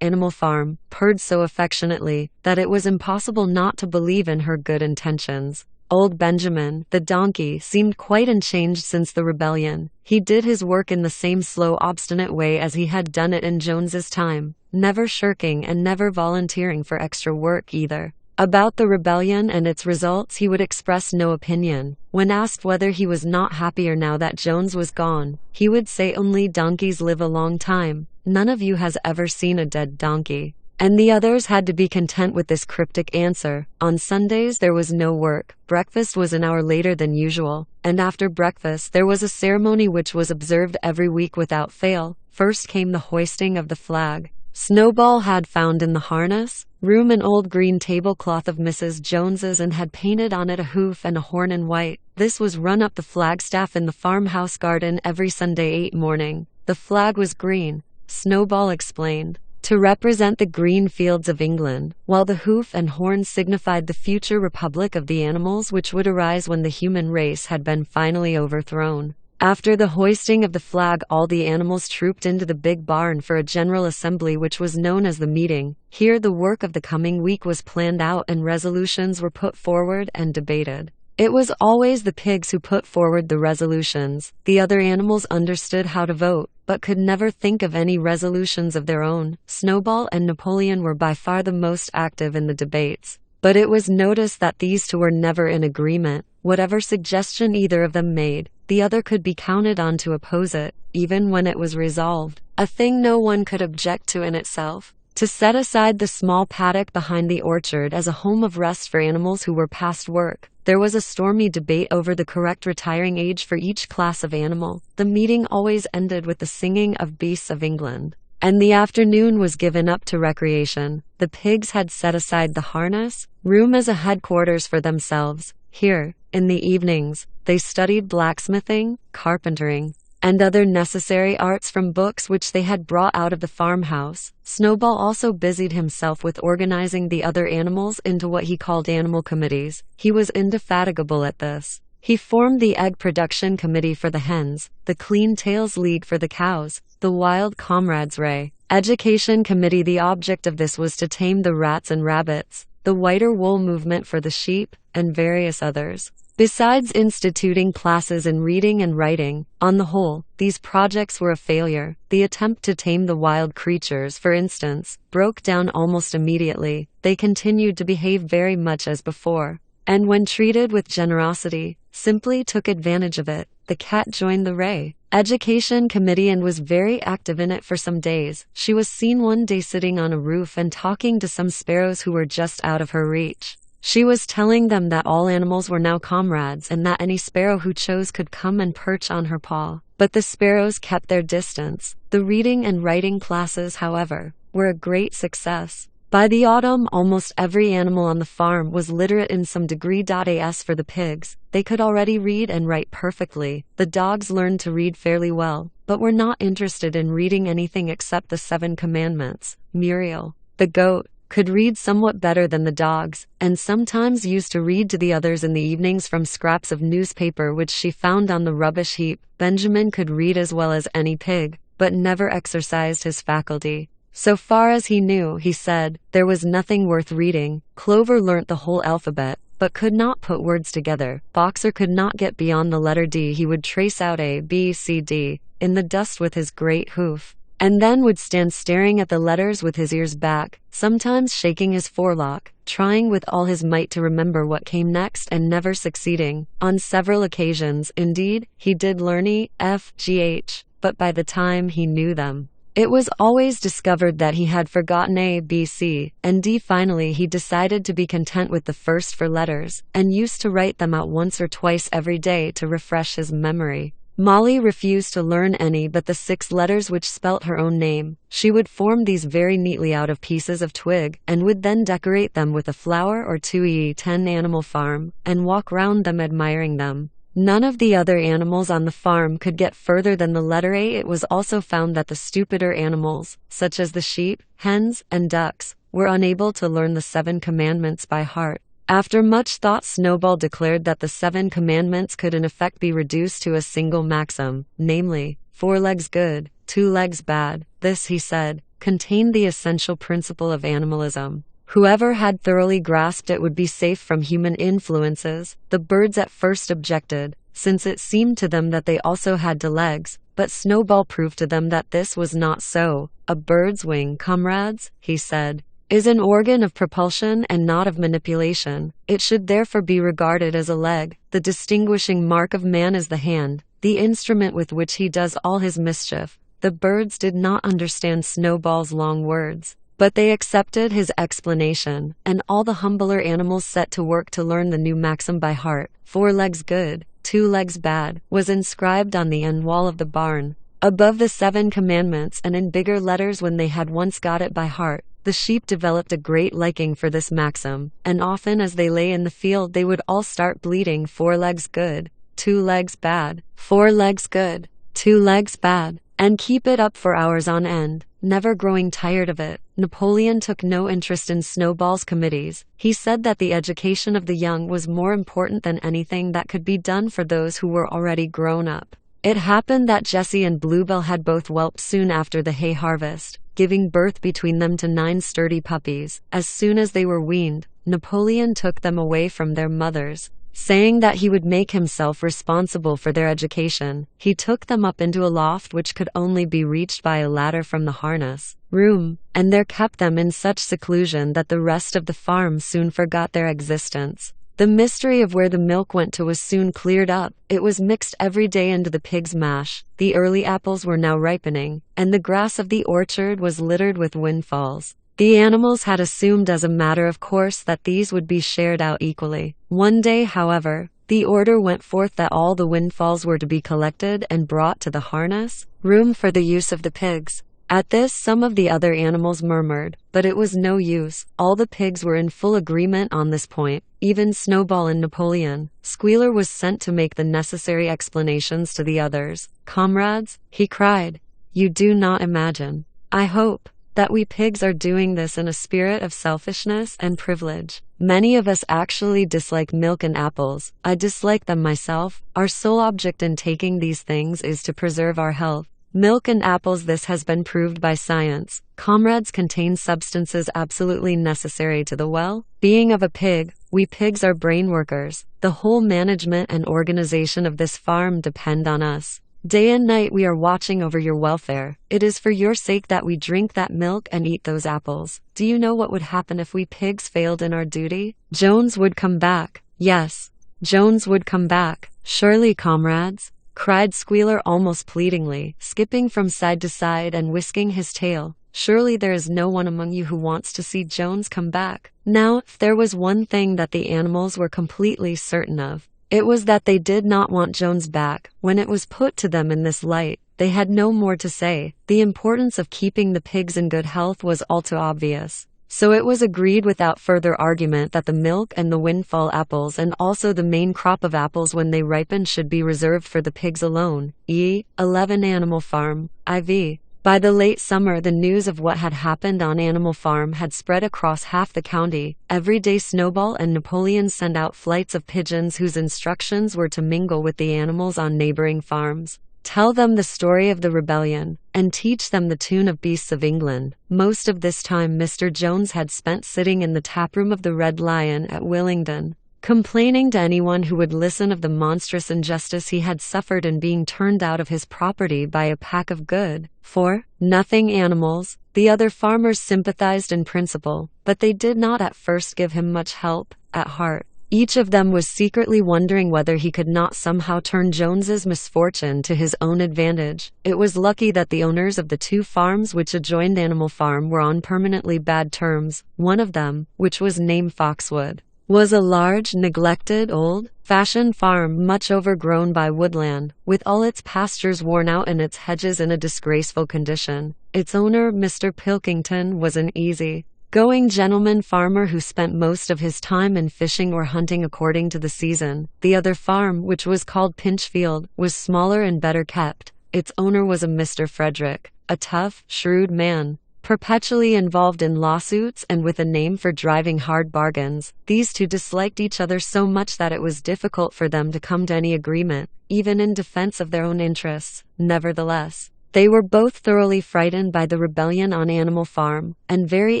Animal Farm purred so affectionately, that it was impossible not to believe in her good intentions. Old Benjamin, the donkey, seemed quite unchanged since the rebellion. He did his work in the same slow, obstinate way as he had done it in Jones's time, never shirking and never volunteering for extra work either. About the rebellion and its results he would express no opinion. When asked whether he was not happier now that Jones was gone, he would say only, "Donkeys live a long time. None of you has ever seen a dead donkey." And the others had to be content with this cryptic answer. On Sundays there was no work. Breakfast was an hour later than usual, and after breakfast there was a ceremony which was observed every week without fail. First came the hoisting of the flag. Snowball had found in the harness room an old green tablecloth of Mrs. Jones's and had painted on it a hoof and a horn in white. This was run up the flagstaff in the farmhouse garden every Sunday morning. The flag was green, Snowball explained, to represent the green fields of England, while the hoof and horn signified the future republic of the animals which would arise when the human race had been finally overthrown. After the hoisting of the flag all the animals trooped into the big barn for a general assembly which was known as the meeting. Here the work of the coming week was planned out and resolutions were put forward and debated. It was always the pigs who put forward the resolutions. The other animals understood how to vote, but could never think of any resolutions of their own. Snowball and Napoleon were by far the most active in the debates, but it was noticed that these two were never in agreement. Whatever suggestion either of them made, the other could be counted on to oppose it, even when it was resolved, a thing no one could object to in itself, to set aside the small paddock behind the orchard as a home of rest for animals who were past work. There was a stormy debate over the correct retiring age for each class of animal. The meeting always ended with the singing of Beasts of England, and the afternoon was given up to recreation. The pigs had set aside the harness room as a headquarters for themselves. Here, in the evenings, they studied blacksmithing, carpentering, and other necessary arts from books which they had brought out of the farmhouse. Snowball also busied himself with organizing the other animals into what he called animal committees. He was indefatigable at this. He formed the Egg Production Committee for the hens, the Clean Tails League for the cows, the Wild Comrades Ray Education Committee. The object of this was to tame the rats and rabbits, the Whiter Wool Movement for the sheep, and various others. Besides instituting classes in reading and writing, on the whole, these projects were a failure. The attempt to tame the wild creatures, for instance, broke down almost immediately. They continued to behave very much as before, and when treated with generosity, simply took advantage of it. The cat joined the Ray Education Committee and was very active in it for some days. She was seen one day sitting on a roof and talking to some sparrows who were just out of her reach. She was telling them that all animals were now comrades and that any sparrow who chose could come and perch on her paw. But the sparrows kept their distance. The reading and writing classes, however, were a great success. By the autumn, almost every animal on the farm was literate in some degree. As for the pigs, they could already read and write perfectly. The dogs learned to read fairly well, but were not interested in reading anything except the 7 Commandments. Muriel, the goat, could read somewhat better than the dogs, and sometimes used to read to the others in the evenings from scraps of newspaper which she found on the rubbish heap. Benjamin could read as well as any pig, but never exercised his faculty. So far as he knew, he said, there was nothing worth reading. Clover learnt the whole alphabet, but could not put words together. Boxer could not get beyond the letter D. He would trace out A, B, C, D in the dust with his great hoof, and then would stand staring at the letters with his ears back, sometimes shaking his forelock, trying with all his might to remember what came next and never succeeding. On several occasions, indeed, he did learn E, F, G, H, but by the time he knew them, it was always discovered that he had forgotten A, B, C, and D. Finally, he decided to be content with the first 4 letters, and used to write them out once or twice every day to refresh his memory. Molly refused to learn any but the 6 letters which spelt her own name. She would form these very neatly out of pieces of twig, and would then decorate them with a flower or 2 10 Animal Farm, and walk round them admiring them. None of the other animals on the farm could get further than the letter A. It was also found that the stupider animals, such as the sheep, hens, and ducks, were unable to learn the 7 Commandments by heart. After much thought, Snowball declared that the 7 Commandments could in effect be reduced to a single maxim, namely, 4 legs good, 2 legs bad. This, he said, contained the essential principle of animalism. Whoever had thoroughly grasped it would be safe from human influences. The birds at first objected, since it seemed to them that they also had 2 legs, but Snowball proved to them that this was not so. A bird's wing, comrades, he said, is an organ of propulsion and not of manipulation. It should therefore be regarded as a leg. The distinguishing mark of man is the hand, the instrument with which he does all his mischief. The birds did not understand Snowball's long words, but they accepted his explanation, and all the humbler animals set to work to learn the new maxim by heart. 4 legs good, 2 legs bad, was inscribed on the end wall of the barn, above the 7 Commandments, and in bigger letters. When they had once got it by heart, the sheep developed a great liking for this maxim, and often as they lay in the field they would all start bleating 4 legs good, 2 legs bad, 4 legs good, 2 legs bad, and keep it up for hours on end, never growing tired of it. Napoleon took no interest in Snowball's committees. He said that the education of the young was more important than anything that could be done for those who were already grown up. It happened that Jessie and Bluebell had both whelped soon after the hay harvest, giving birth between them to 9 sturdy puppies. As soon as they were weaned, Napoleon took them away from their mothers, saying that he would make himself responsible for their education. He took them up into a loft which could only be reached by a ladder from the harness room, and there kept them in such seclusion that the rest of the farm soon forgot their existence. The mystery of where the milk went to was soon cleared up. It was mixed every day into the pig's mash. The early apples were now ripening, and the grass of the orchard was littered with windfalls. The animals had assumed as a matter of course that these would be shared out equally. One day, however, the order went forth that all the windfalls were to be collected and brought to the harness room for the use of the pigs. At this some of the other animals murmured, but it was no use. All the pigs were in full agreement on this point, even Snowball and Napoleon. Squealer was sent to make the necessary explanations to the others. "Comrades," he cried, "you do not imagine, I hope, that we pigs are doing this in a spirit of selfishness and privilege. Many of us actually dislike milk and apples. I dislike them myself. Our sole object in taking these things is to preserve our health. Milk and apples, this has been proved by science, comrades, contain substances absolutely necessary to the well-being of a pig. We pigs are brain workers. The whole management and organization of this farm depend on us. Day and night we are watching over your welfare. It is for your sake that we drink that milk and eat those apples. Do you know what would happen if we pigs failed in our duty? Jones would come back. Yes, Jones would come back. Surely, comrades," cried Squealer almost pleadingly, skipping from side to side and whisking his tail. "Surely there is no one among you who wants to see Jones come back." Now, if there was one thing that the animals were completely certain of, it was that they did not want Jones back. When it was put to them in this light, they had no more to say. The importance of keeping the pigs in good health was all too obvious. So it was agreed without further argument that the milk and the windfall apples and also the main crop of apples when they ripened should be reserved for the pigs alone. 11 Animal Farm, IV. By the late summer, the news of what had happened on Animal Farm had spread across half the county. Every day Snowball and Napoleon sent out flights of pigeons whose instructions were to mingle with the animals on neighboring farms, tell them the story of the rebellion, and teach them the tune of Beasts of England. Most of this time Mr. Jones had spent sitting in the taproom of the Red Lion at Willingdon, complaining to anyone who would listen of the monstrous injustice he had suffered in being turned out of his property by a pack of good for nothing animals. The other farmers sympathized in principle, but they did not at first give him much help. At heart, each of them was secretly wondering whether he could not somehow turn Jones's misfortune to his own advantage. It was lucky that the owners of the two farms which adjoined Animal Farm were on permanently bad terms. One of them, which was named Foxwood, was a large, neglected, old-fashioned farm much overgrown by woodland, with all its pastures worn out and its hedges in a disgraceful condition. Its owner, Mr. Pilkington, was an easy-going gentleman farmer who spent most of his time in fishing or hunting according to the season. The other farm, which was called Pinchfield, was smaller and better kept. Its owner was a Mr. Frederick, a tough, shrewd man, perpetually involved in lawsuits and with a name for driving hard bargains. These two disliked each other so much that it was difficult for them to come to any agreement, even in defense of their own interests. Nevertheless, they were both thoroughly frightened by the rebellion on Animal Farm, and very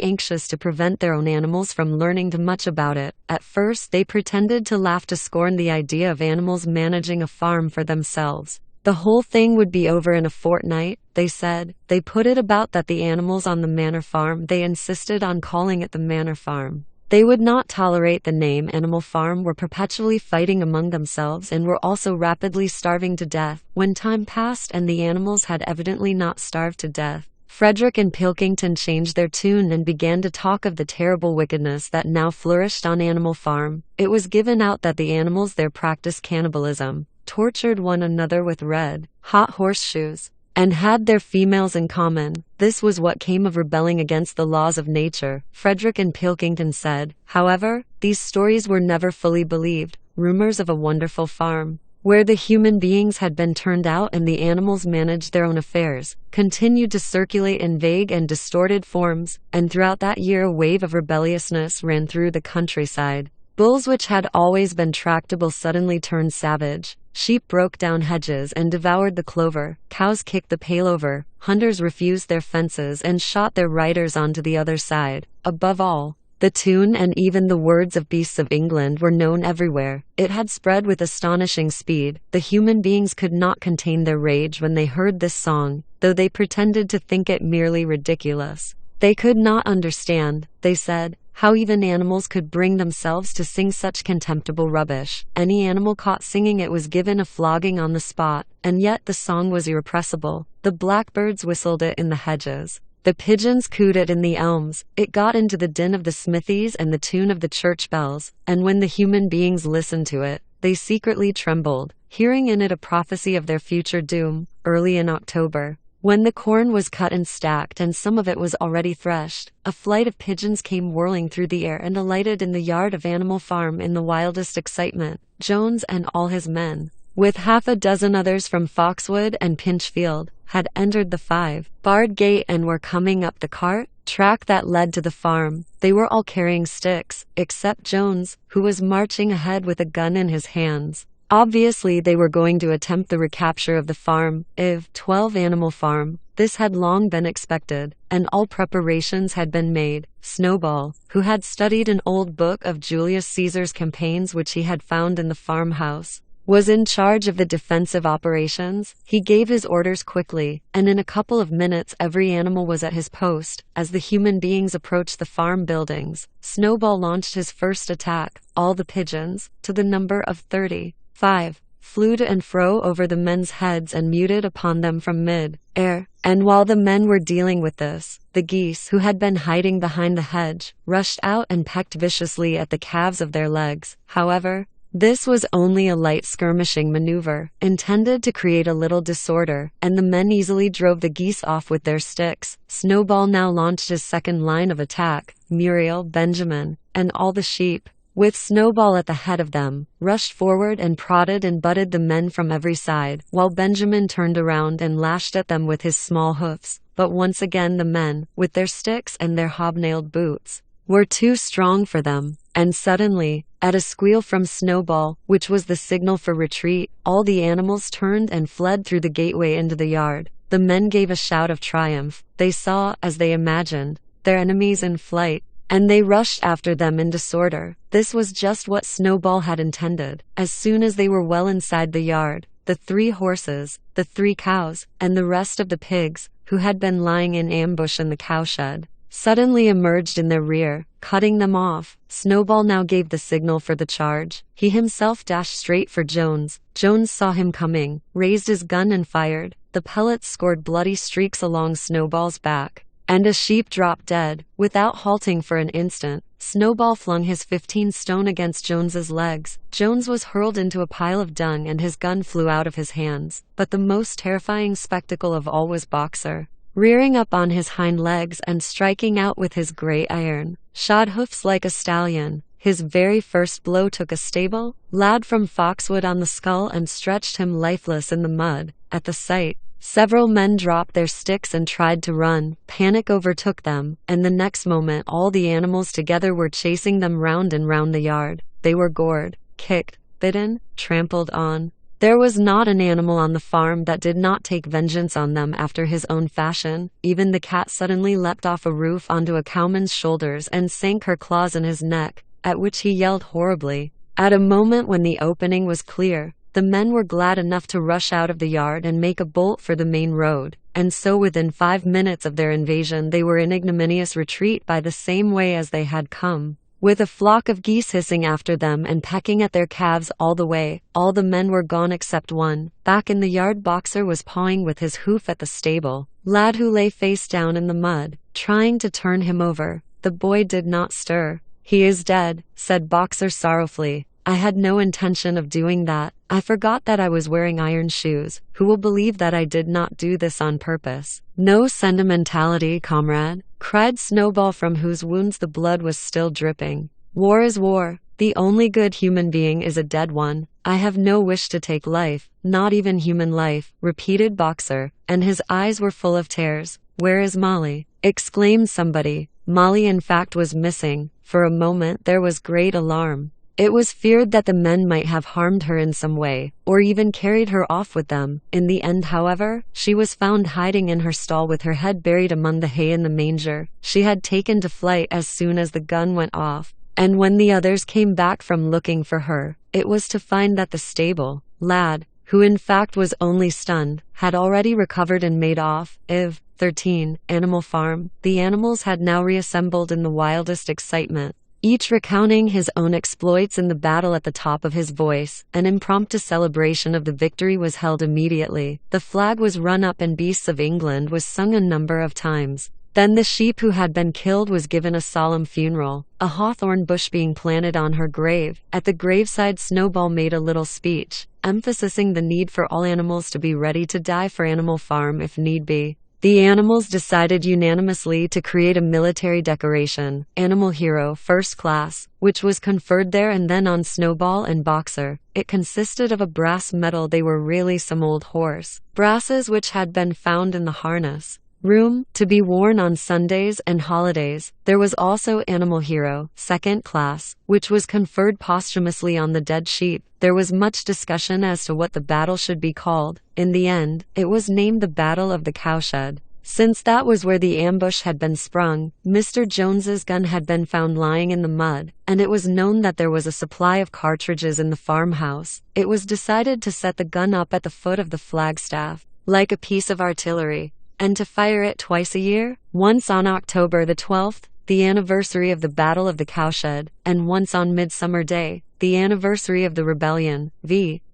anxious to prevent their own animals from learning too much about it. At first they pretended to laugh to scorn the idea of animals managing a farm for themselves. The whole thing would be over in a fortnight, they said. They put it about that the animals on the Manor Farm, they insisted on calling it the Manor Farm. They would not tolerate the name Animal Farm, were perpetually fighting among themselves and were also rapidly starving to death. When time passed and the animals had evidently not starved to death, Frederick and Pilkington changed their tune and began to talk of the terrible wickedness that now flourished on Animal Farm. It was given out that the animals there practiced cannibalism, tortured one another with red-hot horseshoes, and had their females in common. This was what came of rebelling against the laws of nature, Frederick and Pilkington said. However, these stories were never fully believed. Rumors of a wonderful farm, where the human beings had been turned out and the animals managed their own affairs, continued to circulate in vague and distorted forms, and throughout that year a wave of rebelliousness ran through the countryside. Bulls which had always been tractable suddenly turned savage. Sheep broke down hedges and devoured the clover. Cows kicked the pail over. Hunters refused their fences and shot their riders onto the other side. Above all, the tune and even the words of Beasts of England were known everywhere. It had spread with astonishing speed. The human beings could not contain their rage when they heard this song, though they pretended to think it merely ridiculous. They could not understand, they said, how even animals could bring themselves to sing such contemptible rubbish. Any animal caught singing it was given a flogging on the spot, and yet the song was irrepressible. The blackbirds whistled it in the hedges. The pigeons cooed it in the elms. It got into the din of the smithies and the tune of the church bells, and when the human beings listened to it, they secretly trembled, hearing in it a prophecy of their future doom. Early in October, when the corn was cut and stacked and some of it was already threshed, a flight of pigeons came whirling through the air and alighted in the yard of Animal Farm in the wildest excitement. Jones and all his men, with half a dozen others from Foxwood and Pinchfield, had entered the 5-barred gate and were coming up the cart track that led to the farm. They were all carrying sticks, except Jones, who was marching ahead with a gun in his hands. Obviously they were going to attempt the recapture of the farm, 12 Animal Farm. This had long been expected, and all preparations had been made. Snowball, who had studied an old book of Julius Caesar's campaigns which he had found in the farmhouse, was in charge of the defensive operations. He gave his orders quickly, and in a couple of minutes every animal was at his post. As the human beings approached the farm buildings, Snowball launched his first attack. All the pigeons, to the number of 35, flew to and fro over the men's heads and muted upon them from mid-air. And while the men were dealing with this, the geese, who had been hiding behind the hedge, rushed out and pecked viciously at the calves of their legs. However, this was only a light skirmishing maneuver, intended to create a little disorder, and the men easily drove the geese off with their sticks. Snowball now launched his second line of attack. Muriel, Benjamin, and all the sheep, with Snowball at the head of them, rushed forward and prodded and butted the men from every side, while Benjamin turned around and lashed at them with his small hoofs. But once again the men, with their sticks and their hobnailed boots, were too strong for them, and suddenly, at a squeal from Snowball, which was the signal for retreat, all the animals turned and fled through the gateway into the yard. The men gave a shout of triumph. They saw, as they imagined, their enemies in flight, and they rushed after them in disorder. This was just what Snowball had intended. As soon as they were well inside the yard, the 3 horses, the 3 cows, and the rest of the pigs, who had been lying in ambush in the cowshed, suddenly emerged in their rear, cutting them off. Snowball now gave the signal for the charge. He himself dashed straight for Jones. Jones saw him coming, raised his gun and fired. The pellets scored bloody streaks along Snowball's back, and a sheep dropped dead. Without halting for an instant, Snowball flung his 15-stone against Jones's legs. Jones was hurled into a pile of dung and his gun flew out of his hands. But the most terrifying spectacle of all was Boxer, rearing up on his hind legs and striking out with his great iron-shod hoofs like a stallion. His very first blow took a stable lad from Foxwood on the skull and stretched him lifeless in the mud. At the sight, several men dropped their sticks and tried to run. Panic overtook them, and the next moment all the animals together were chasing them round and round the yard. They were gored, kicked, bitten, trampled on. There was not an animal on the farm that did not take vengeance on them after his own fashion. Even the cat suddenly leapt off a roof onto a cowman's shoulders and sank her claws in his neck, at which he yelled horribly. At a moment when the opening was clear, the men were glad enough to rush out of the yard and make a bolt for the main road, and so within 5 minutes of their invasion they were in ignominious retreat by the same way as they had come, with a flock of geese hissing after them and pecking at their calves all the way. All the men were gone except one. Back in the yard, Boxer was pawing with his hoof at the stable lad who lay face down in the mud, trying to turn him over. The boy did not stir. "He is dead," said Boxer sorrowfully. "I had no intention of doing that. I forgot that I was wearing iron shoes. Who will believe that I did not do this on purpose?" "No sentimentality, comrade," cried Snowball, from whose wounds the blood was still dripping. "War is war. The only good human being is a dead one. I have no wish to take life, not even human life," repeated Boxer, and his eyes were full of tears. "Where is Molly?" exclaimed somebody. Molly in fact was missing. For a moment there was great alarm. It was feared that the men might have harmed her in some way, or even carried her off with them. In the end, however, she was found hiding in her stall with her head buried among the hay in the manger. She had taken to flight as soon as the gun went off, and when the others came back from looking for her, it was to find that the stable lad, who in fact was only stunned, had already recovered and made off. Iv. 13. Animal Farm. The animals had now reassembled in the wildest excitement, each recounting his own exploits in the battle at the top of his voice. An impromptu celebration of the victory was held immediately. The flag was run up and Beasts of England was sung a number of times. Then the sheep who had been killed was given a solemn funeral, a hawthorn bush being planted on her grave. At the graveside, Snowball made a little speech, emphasizing the need for all animals to be ready to die for Animal Farm if need be. The animals decided unanimously to create a military decoration, Animal Hero First Class, which was conferred there and then on Snowball and Boxer. It consisted of a brass medal. They were really some old horse brasses which had been found in the harness room, to be worn on Sundays and holidays. There was also Animal Hero Second Class, which was conferred posthumously on the dead sheep. There was much discussion as to what the battle should be called. In the end, it was named the Battle of the Cowshed, since that was where the ambush had been sprung. Mr. Jones's gun had been found lying in the mud, and it was known that there was a supply of cartridges in the farmhouse. It was decided to set the gun up at the foot of the flagstaff, like a piece of artillery, and to fire it twice a year, once on October the 12th the anniversary of the Battle of the Cowshed, and once on Midsummer Day, the anniversary of the rebellion.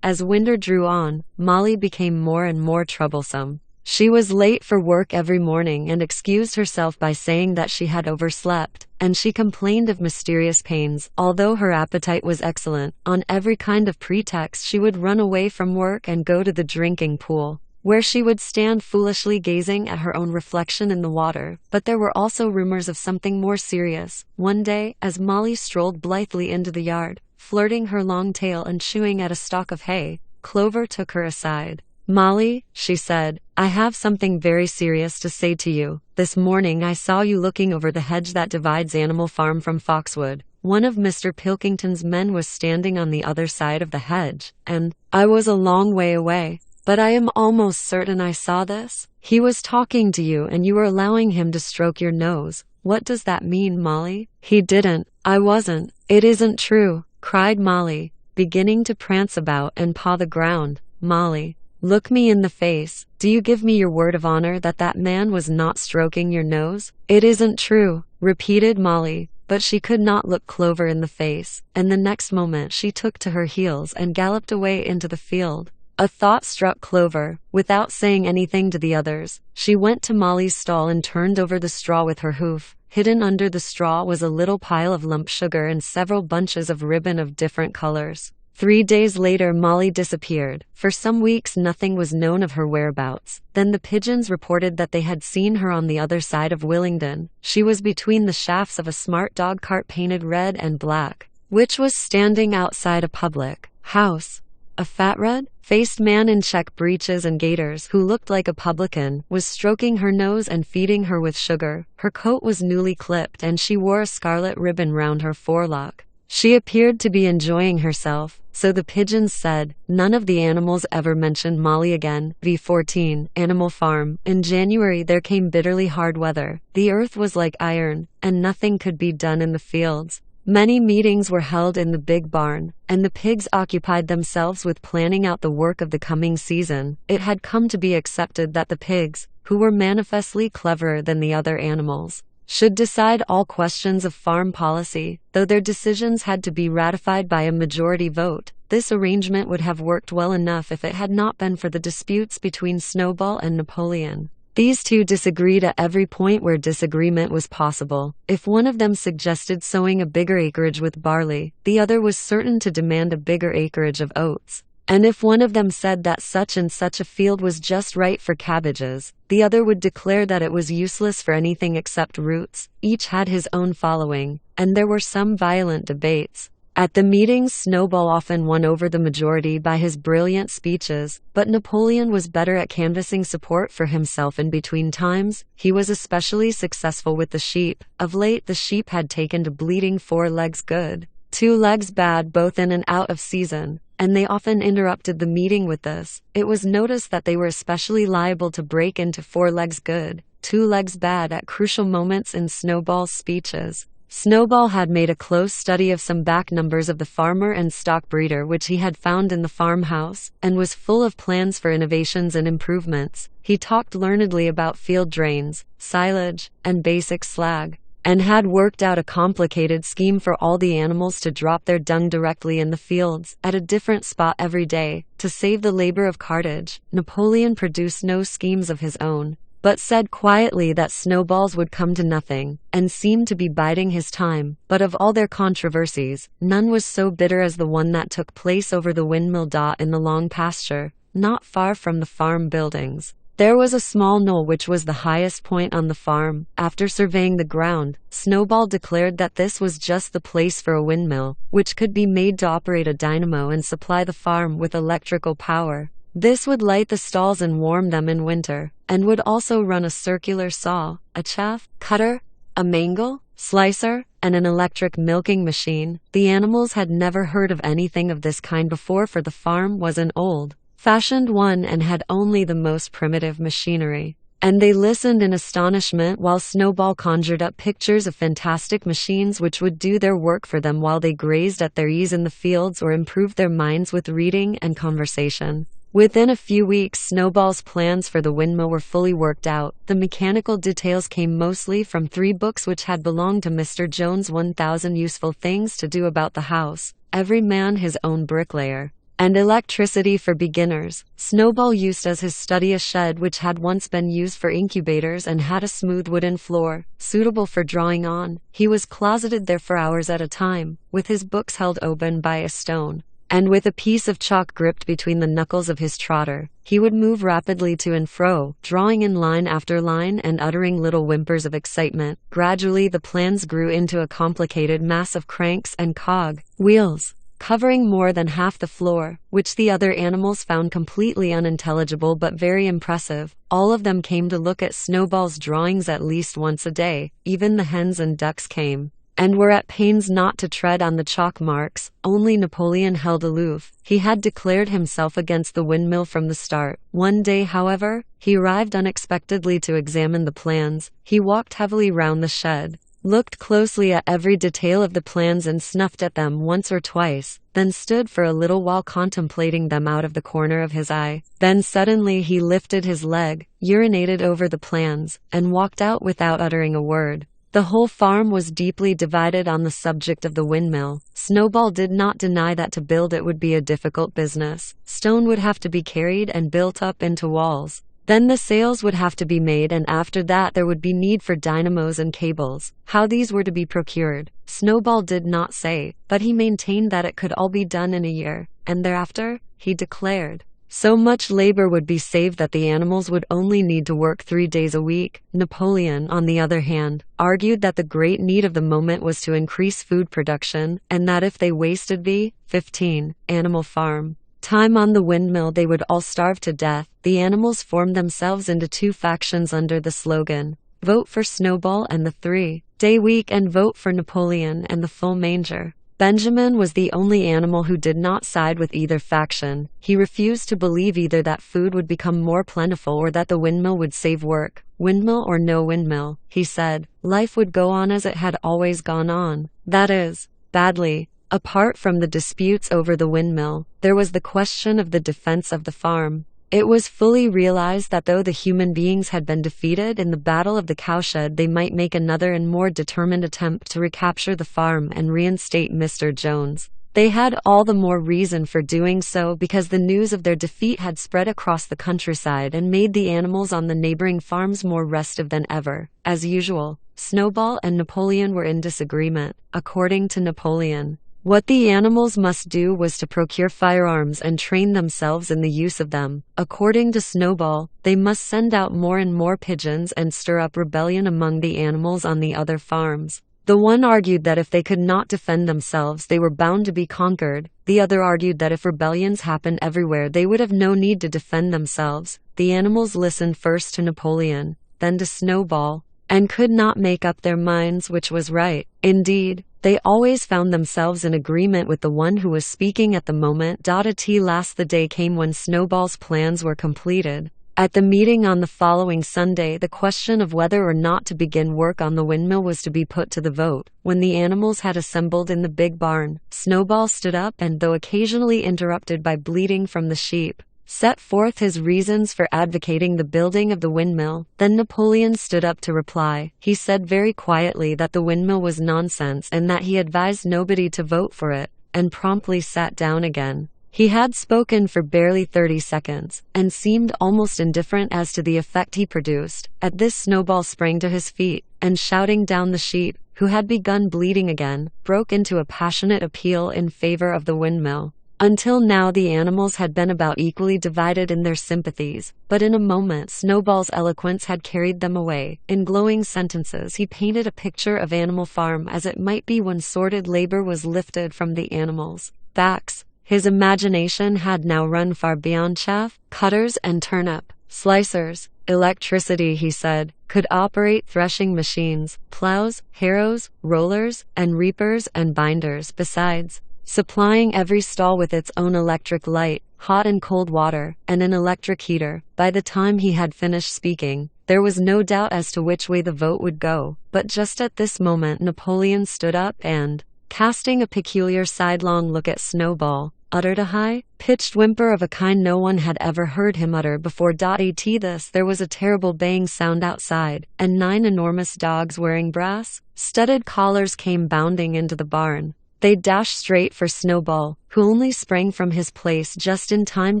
As winter drew on, Molly became more and more troublesome. She was late for work every morning and excused herself by saying that she had overslept, and she complained of mysterious pains. Although her appetite was excellent, on every kind of pretext she would run away from work and go to the drinking pool, where she would stand foolishly gazing at her own reflection in the water. But there were also rumors of something more serious. One day, as Molly strolled blithely into the yard, flirting her long tail and chewing at a stalk of hay, Clover took her aside. "Molly," she said, "I have something very serious to say to you. This morning I saw you looking over the hedge that divides Animal Farm from Foxwood. One of Mr. Pilkington's men was standing on the other side of the hedge, and I was a long way away, but I am almost certain I saw this. He was talking to you and you were allowing him to stroke your nose. What does that mean, Molly?" "He didn't. I wasn't. It isn't true," cried Molly, beginning to prance about and paw the ground. "Molly, look me in the face. Do you give me your word of honor that that man was not stroking your nose?" "It isn't true," repeated Molly, but she could not look Clover in the face, and the next moment she took to her heels and galloped away into the field. A thought struck Clover. Without saying anything to the others, she went to Molly's stall and turned over the straw with her hoof. Hidden under the straw was a little pile of lump sugar and several bunches of ribbon of different colors. 3 days later Molly disappeared. For some weeks nothing was known of her whereabouts. Then the pigeons reported that they had seen her on the other side of Willingdon. She was between the shafts of a smart dog cart painted red and black, which was standing outside a public house. A fat red-faced man in check breeches and gaiters, who looked like a publican, was stroking her nose and feeding her with sugar. Her coat was newly clipped and she wore a scarlet ribbon round her forelock. She appeared to be enjoying herself, so the pigeons said. None of the animals ever mentioned Molly again. 14. Animal Farm. In January there came bitterly hard weather. The earth was like iron, and nothing could be done in the fields. Many meetings were held in the big barn, and the pigs occupied themselves with planning out the work of the coming season. It had come to be accepted that the pigs, who were manifestly cleverer than the other animals, should decide all questions of farm policy, though their decisions had to be ratified by a majority vote. This arrangement would have worked well enough if it had not been for the disputes between Snowball and Napoleon. These two disagreed at every point where disagreement was possible. If one of them suggested sowing a bigger acreage with barley, the other was certain to demand a bigger acreage of oats. And if one of them said that such and such a field was just right for cabbages, the other would declare that it was useless for anything except roots. Each had his own following, and there were some violent debates. At the meetings Snowball often won over the majority by his brilliant speeches, but Napoleon was better at canvassing support for himself in between times. He was especially successful with the sheep. Of late the sheep had taken to bleating 4 legs good, 2 legs bad both in and out of season, and they often interrupted the meeting with this. It was noticed that they were especially liable to break into 4 legs good, 2 legs bad at crucial moments in Snowball's speeches. Snowball had made a close study of some back numbers of the farmer and stock breeder which he had found in the farmhouse, and was full of plans for innovations and improvements. He talked learnedly about field drains, silage, and basic slag, and had worked out a complicated scheme for all the animals to drop their dung directly in the fields, at a different spot every day, to save the labor of cartage. Napoleon produced no schemes of his own, but said quietly that Snowball's would come to nothing, and seemed to be biding his time. But of all their controversies, none was so bitter as the one that took place over the windmill dot in the long pasture, not far from the farm buildings. There was a small knoll which was the highest point on the farm. After surveying the ground, Snowball declared that this was just the place for a windmill, which could be made to operate a dynamo and supply the farm with electrical power. This would light the stalls and warm them in winter, and would also run a circular saw, a chaff cutter, a mangle slicer, and an electric milking machine. The animals had never heard of anything of this kind before, for the farm was an old-fashioned one and had only the most primitive machinery. And they listened in astonishment while Snowball conjured up pictures of fantastic machines which would do their work for them while they grazed at their ease in the fields or improved their minds with reading and conversation. Within a few weeks, Snowball's plans for the windmill were fully worked out. The mechanical details came mostly from 3 books which had belonged to Mr. Jones' 1,000 Useful Things to Do About the House, Every Man His Own Bricklayer, and Electricity for Beginners. Snowball used as his study a shed which had once been used for incubators and had a smooth wooden floor, suitable for drawing on. He was closeted there for hours at a time, with his books held open by a stone, and with a piece of chalk gripped between the knuckles of his trotter. He would move rapidly to and fro, drawing in line after line and uttering little whimpers of excitement. Gradually the plans grew into a complicated mass of cranks and cog wheels, covering more than half the floor, which the other animals found completely unintelligible but very impressive. All of them came to look at Snowball's drawings at least once a day. Even the hens and ducks came, and were at pains not to tread on the chalk marks. Only Napoleon held aloof. He had declared himself against the windmill from the start. One day, however, he arrived unexpectedly to examine the plans. He walked heavily round the shed, looked closely at every detail of the plans and snuffed at them once or twice, then stood for a little while contemplating them out of the corner of his eye. Then suddenly he lifted his leg, urinated over the plans, and walked out without uttering a word. The whole farm was deeply divided on the subject of the windmill. Snowball did not deny that to build it would be a difficult business. Stone would have to be carried and built up into walls. Then the sails would have to be made, and after that there would be need for dynamos and cables. How these were to be procured, Snowball did not say, but he maintained that it could all be done in a year, and thereafter, he declared, so much labor would be saved that the animals would only need to work 3 days a week. Napoleon, on the other hand, argued that the great need of the moment was to increase food production, and that if they wasted the 15 animal farm time on the windmill they would all starve to death. The animals formed themselves into 2 factions under the slogan, "Vote for Snowball and the 3-day week," and "Vote for Napoleon and the full manger." Benjamin was the only animal who did not side with either faction. He refused to believe either that food would become more plentiful or that the windmill would save work. Windmill or no windmill, he said, life would go on as it had always gone on. That is, badly. Apart from the disputes over the windmill, there was the question of the defense of the farm. It was fully realized that though the human beings had been defeated in the Battle of the Cowshed, they might make another and more determined attempt to recapture the farm and reinstate Mr. Jones. They had all the more reason for doing so because the news of their defeat had spread across the countryside and made the animals on the neighboring farms more restive than ever. As usual, Snowball and Napoleon were in disagreement. According to Napoleon, what the animals must do was to procure firearms and train themselves in the use of them. According to Snowball, they must send out more and more pigeons and stir up rebellion among the animals on the other farms. The one argued that if they could not defend themselves they were bound to be conquered. The other argued that if rebellions happened everywhere they would have no need to defend themselves. The animals listened first to Napoleon, then to Snowball, and could not make up their minds which was right. Indeed, they always found themselves in agreement with the one who was speaking at the moment. At last the day came when Snowball's plans were completed. At the meeting on the following Sunday, the question of whether or not to begin work on the windmill was to be put to the vote. When the animals had assembled in the big barn, Snowball stood up and, though occasionally interrupted by bleating from the sheep, set forth his reasons for advocating the building of the windmill. Then Napoleon stood up to reply. He said very quietly that the windmill was nonsense and that he advised nobody to vote for it, and promptly sat down again. He had spoken for barely 30 seconds, and seemed almost indifferent as to the effect he produced. At this Snowball sprang to his feet, and shouting down the sheep, who had begun bleating again, broke into a passionate appeal in favor of the windmill. Until now the animals had been about equally divided in their sympathies, but in a moment Snowball's eloquence had carried them away. In glowing sentences he painted a picture of Animal Farm as it might be when sordid labor was lifted from the animals' backs. His imagination had now run far beyond chaff cutters and turnip slicers. Electricity, he said, could operate threshing machines, plows, harrows, rollers, and reapers and binders, besides supplying every stall with its own electric light, hot and cold water, and an electric heater. By the time he had finished speaking, there was no doubt as to which way the vote would go, but just at this moment Napoleon stood up and, casting a peculiar sidelong look at Snowball, uttered a high-pitched whimper of a kind no one had ever heard him utter before. At this, there was a terrible baying sound outside, and 9 enormous dogs wearing brass-studded collars came bounding into the barn. They dashed straight for Snowball, who only sprang from his place just in time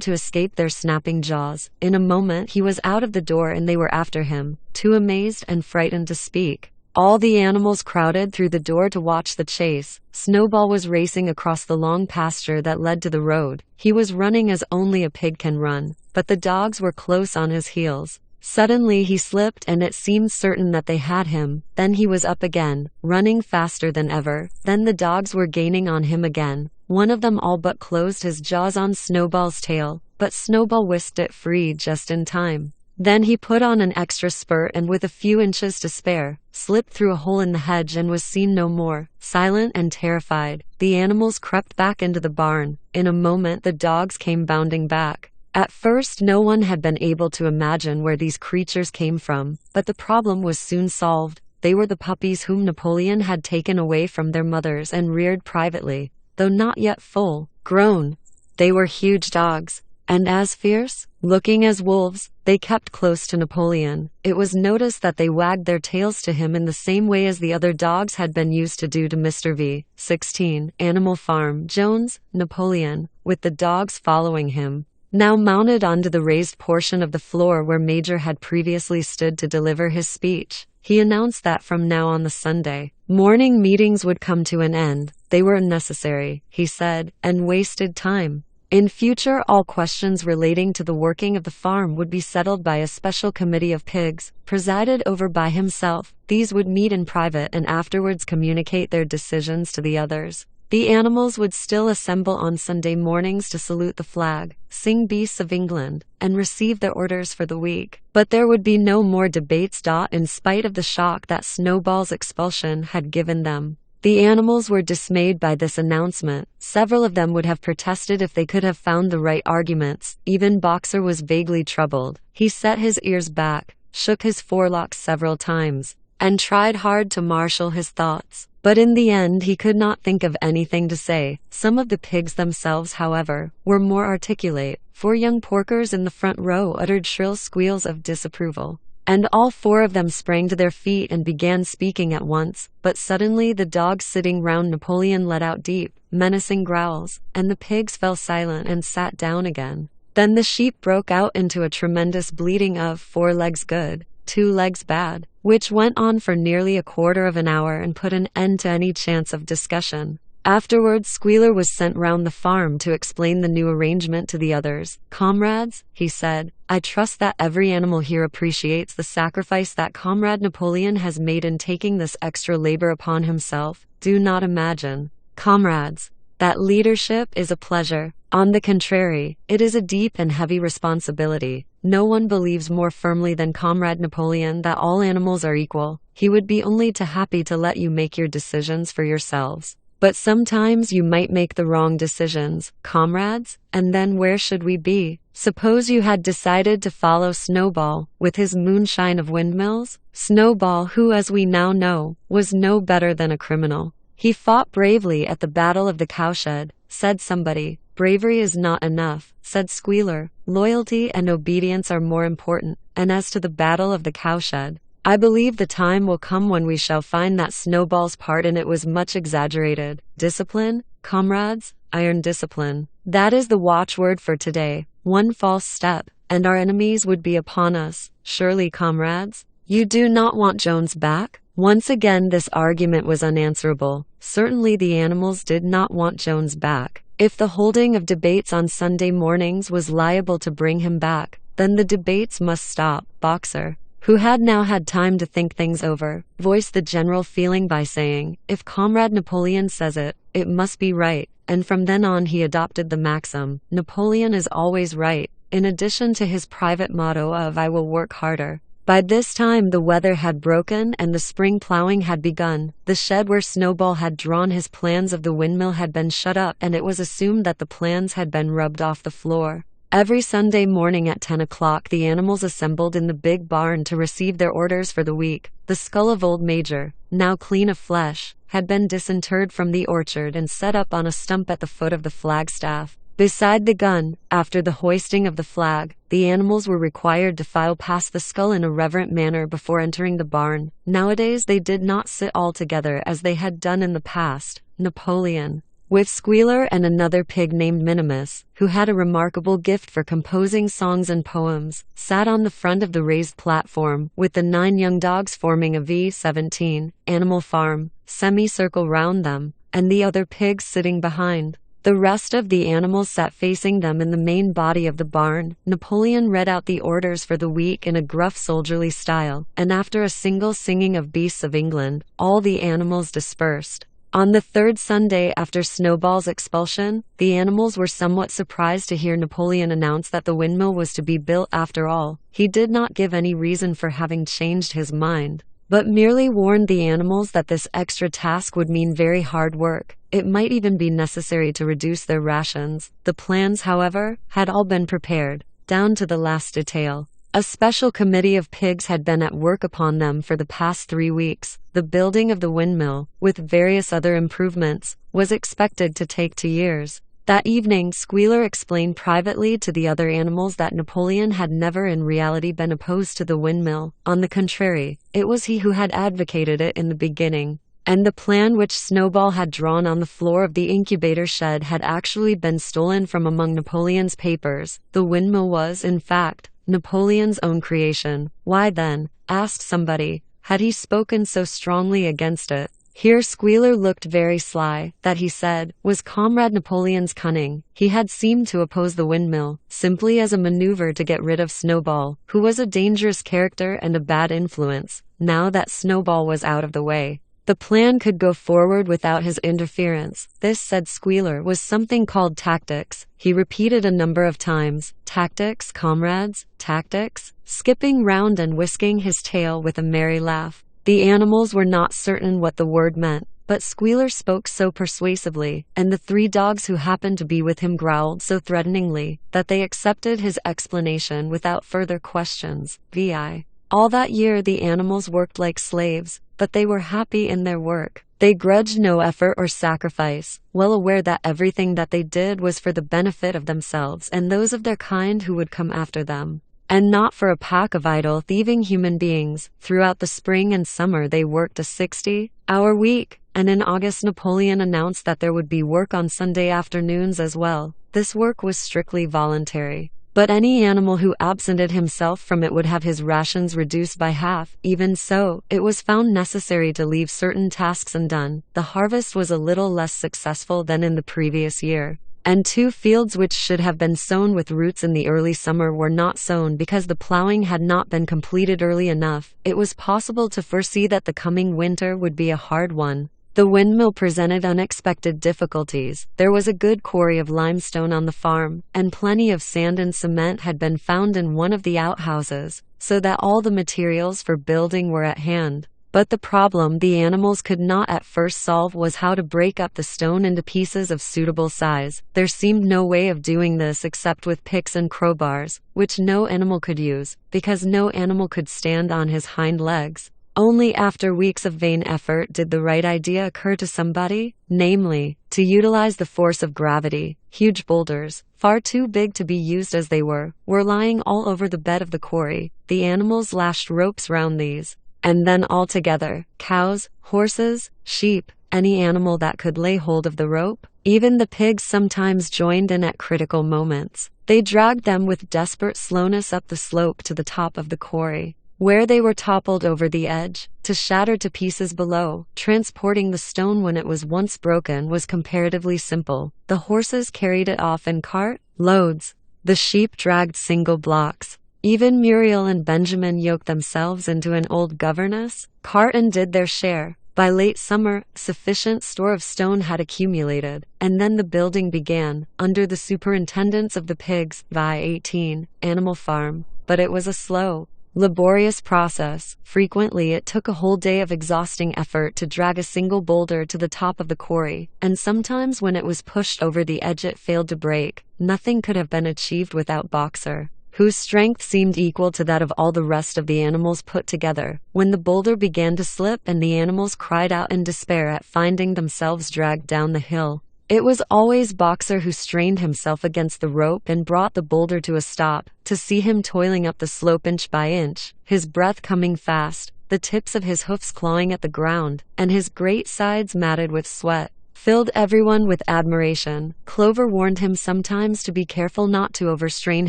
to escape their snapping jaws. In a moment he was out of the door and they were after him, too amazed and frightened to speak. All the animals crowded through the door to watch the chase. Snowball was racing across the long pasture that led to the road. He was running as only a pig can run, but the dogs were close on his heels. Suddenly he slipped and it seemed certain that they had him. Then he was up again, running faster than ever. Then the dogs were gaining on him again. One of them all but closed his jaws on Snowball's tail, but Snowball whisked it free just in time. Then he put on an extra spurt and with a few inches to spare, slipped through a hole in the hedge and was seen no more. Silent and terrified, the animals crept back into the barn. In a moment the dogs came bounding back. At first no one had been able to imagine where these creatures came from, but the problem was soon solved. They were the puppies whom Napoleon had taken away from their mothers and reared privately. Though not yet full grown, they were huge dogs, and as fierce looking as wolves. They kept close to Napoleon. It was noticed that they wagged their tails to him in the same way as the other dogs had been used to do to Mr. V. 16. Animal Farm. Jones, Napoleon, with the dogs following him, now mounted onto the raised portion of the floor where Major had previously stood to deliver his speech. He announced that from now on the Sunday morning meetings would come to an end. They were unnecessary, he said, and wasted time. In future, all questions relating to the working of the farm would be settled by a special committee of pigs, presided over by himself. These would meet in private and afterwards communicate their decisions to the others. The animals would still assemble on Sunday mornings to salute the flag, sing Beasts of England, and receive their orders for the week. But there would be no more debates. In spite of the shock that Snowball's expulsion had given them, the animals were dismayed by this announcement. Several of them would have protested if they could have found the right arguments. Even Boxer was vaguely troubled. He set his ears back, shook his forelocks several times, and tried hard to marshal his thoughts. But in the end he could not think of anything to say. Some of the pigs themselves, however, were more articulate. 4 young porkers in the front row uttered shrill squeals of disapproval, and all 4 of them sprang to their feet and began speaking at once. But suddenly the dogs sitting round Napoleon let out deep, menacing growls, and the pigs fell silent and sat down again. Then the sheep broke out into a tremendous bleating of 4 legs good, 2 legs bad, which went on for nearly a quarter of an hour and put an end to any chance of discussion. Afterwards Squealer was sent round the farm to explain the new arrangement to the others. "Comrades," he said, "I trust that every animal here appreciates the sacrifice that Comrade Napoleon has made in taking this extra labor upon himself. Do not imagine, comrades, that leadership is a pleasure. On the contrary, it is a deep and heavy responsibility. No one believes more firmly than Comrade Napoleon that all animals are equal. He would be only too happy to let you make your decisions for yourselves. But sometimes you might make the wrong decisions, comrades, and then where should we be? Suppose you had decided to follow Snowball, with his moonshine of windmills? Snowball, who as we now know, was no better than a criminal. He fought bravely at the Battle of the Cowshed," said somebody. "Bravery is not enough," said Squealer. "Loyalty and obedience are more important. And as to the Battle of the Cowshed, I believe the time will come when we shall find that Snowball's part in it was much exaggerated. Discipline, comrades, iron discipline. That is the watchword for today. One false step, and our enemies would be upon us. Surely, comrades, you do not want Jones back?" Once again this argument was unanswerable. Certainly the animals did not want Jones back. If the holding of debates on Sunday mornings was liable to bring him back, then the debates must stop. Boxer, who had now had time to think things over, voiced the general feeling by saying, "If Comrade Napoleon says it, it must be right," and from then on he adopted the maxim, "Napoleon is always right," in addition to his private motto of "I will work harder." By this time the weather had broken and the spring plowing had begun. The shed where Snowball had drawn his plans of the windmill had been shut up, and it was assumed that the plans had been rubbed off the floor. Every Sunday morning at 10 o'clock the animals assembled in the big barn to receive their orders for the week. The skull of old Major, now clean of flesh, had been disinterred from the orchard and set up on a stump at the foot of the flagstaff. Beside the gun, after the hoisting of the flag, the animals were required to file past the skull in a reverent manner before entering the barn. Nowadays they did not sit all together as they had done in the past. Napoleon, with Squealer and another pig named Minimus, who had a remarkable gift for composing songs and poems, sat on the front of the raised platform, with the 9 young dogs forming a V-17 animal farm semicircle round them, and the other pigs sitting behind. The rest of the animals sat facing them in the main body of the barn. Napoleon read out the orders for the week in a gruff soldierly style, and after a single singing of Beasts of England, all the animals dispersed. On the 3rd Sunday after Snowball's expulsion, the animals were somewhat surprised to hear Napoleon announce that the windmill was to be built after all. He did not give any reason for having changed his mind, but merely warned the animals that this extra task would mean very hard work. It might even be necessary to reduce their rations. The plans, however, had all been prepared, down to the last detail. A special committee of pigs had been at work upon them for the past 3 weeks. The building of the windmill, with various other improvements, was expected to take 2 years. That evening, Squealer explained privately to the other animals that Napoleon had never in reality been opposed to the windmill. On the contrary, it was he who had advocated it in the beginning. And the plan which Snowball had drawn on the floor of the incubator shed had actually been stolen from among Napoleon's papers. The windmill was, in fact, Napoleon's own creation. Why then, asked somebody, had he spoken so strongly against it? Here Squealer looked very sly. That, he said, was Comrade Napoleon's cunning. He had seemed to oppose the windmill, simply as a maneuver to get rid of Snowball, who was a dangerous character and a bad influence. Now that Snowball was out of the way, the plan could go forward without his interference. This, said Squealer, was something called tactics. He repeated a number of times, "Tactics, comrades, tactics," skipping round and whisking his tail with a merry laugh. The animals were not certain what the word meant, but Squealer spoke so persuasively, and the 3 dogs who happened to be with him growled so threateningly, that they accepted his explanation without further questions. Vi. All that year the animals worked like slaves, but they were happy in their work. They grudged no effort or sacrifice, well aware that everything that they did was for the benefit of themselves and those of their kind who would come after them, and not for a pack of idle, thieving human beings. Throughout the spring and summer they worked a 60-hour week, and in August Napoleon announced that there would be work on Sunday afternoons as well. This work was strictly voluntary, but any animal who absented himself from it would have his rations reduced by half. Even so, it was found necessary to leave certain tasks undone. The harvest was a little less successful than in the previous year, and 2 fields which should have been sown with roots in the early summer were not sown because the plowing had not been completed early enough. It was possible to foresee that the coming winter would be a hard one. The windmill presented unexpected difficulties. There was a good quarry of limestone on the farm, and plenty of sand and cement had been found in one of the outhouses, so that all the materials for building were at hand. But the problem the animals could not at first solve was how to break up the stone into pieces of suitable size. There seemed no way of doing this except with picks and crowbars, which no animal could use, because no animal could stand on his hind legs. Only after weeks of vain effort did the right idea occur to somebody, namely, to utilize the force of gravity. Huge boulders, far too big to be used as they were lying all over the bed of the quarry. The animals lashed ropes round these, and then all together, cows, horses, sheep, any animal that could lay hold of the rope. Even the pigs sometimes joined in at critical moments. They dragged them with desperate slowness up the slope to the top of the quarry, where they were toppled over the edge, to shatter to pieces below. Transporting the stone when it was once broken was comparatively simple. The horses carried it off in cart loads. The sheep dragged single blocks. Even Muriel and Benjamin yoked themselves into an old governess cart and did their share. By late summer, sufficient store of stone had accumulated, and then the building began, under the superintendence of the pigs, Vi-18 animal farm. But it was a slow, laborious process. Frequently it took a whole day of exhausting effort to drag a single boulder to the top of the quarry, and sometimes when it was pushed over the edge it failed to break. Nothing could have been achieved without Boxer, whose strength seemed equal to that of all the rest of the animals put together. When the boulder began to slip and the animals cried out in despair at finding themselves dragged down the hill, It was always Boxer who strained himself against the rope and brought the boulder to a stop, to see him toiling up the slope inch by inch, his breath coming fast, the tips of his hoofs clawing at the ground, and his great sides matted with sweat, filled everyone with admiration. Clover warned him sometimes to be careful not to overstrain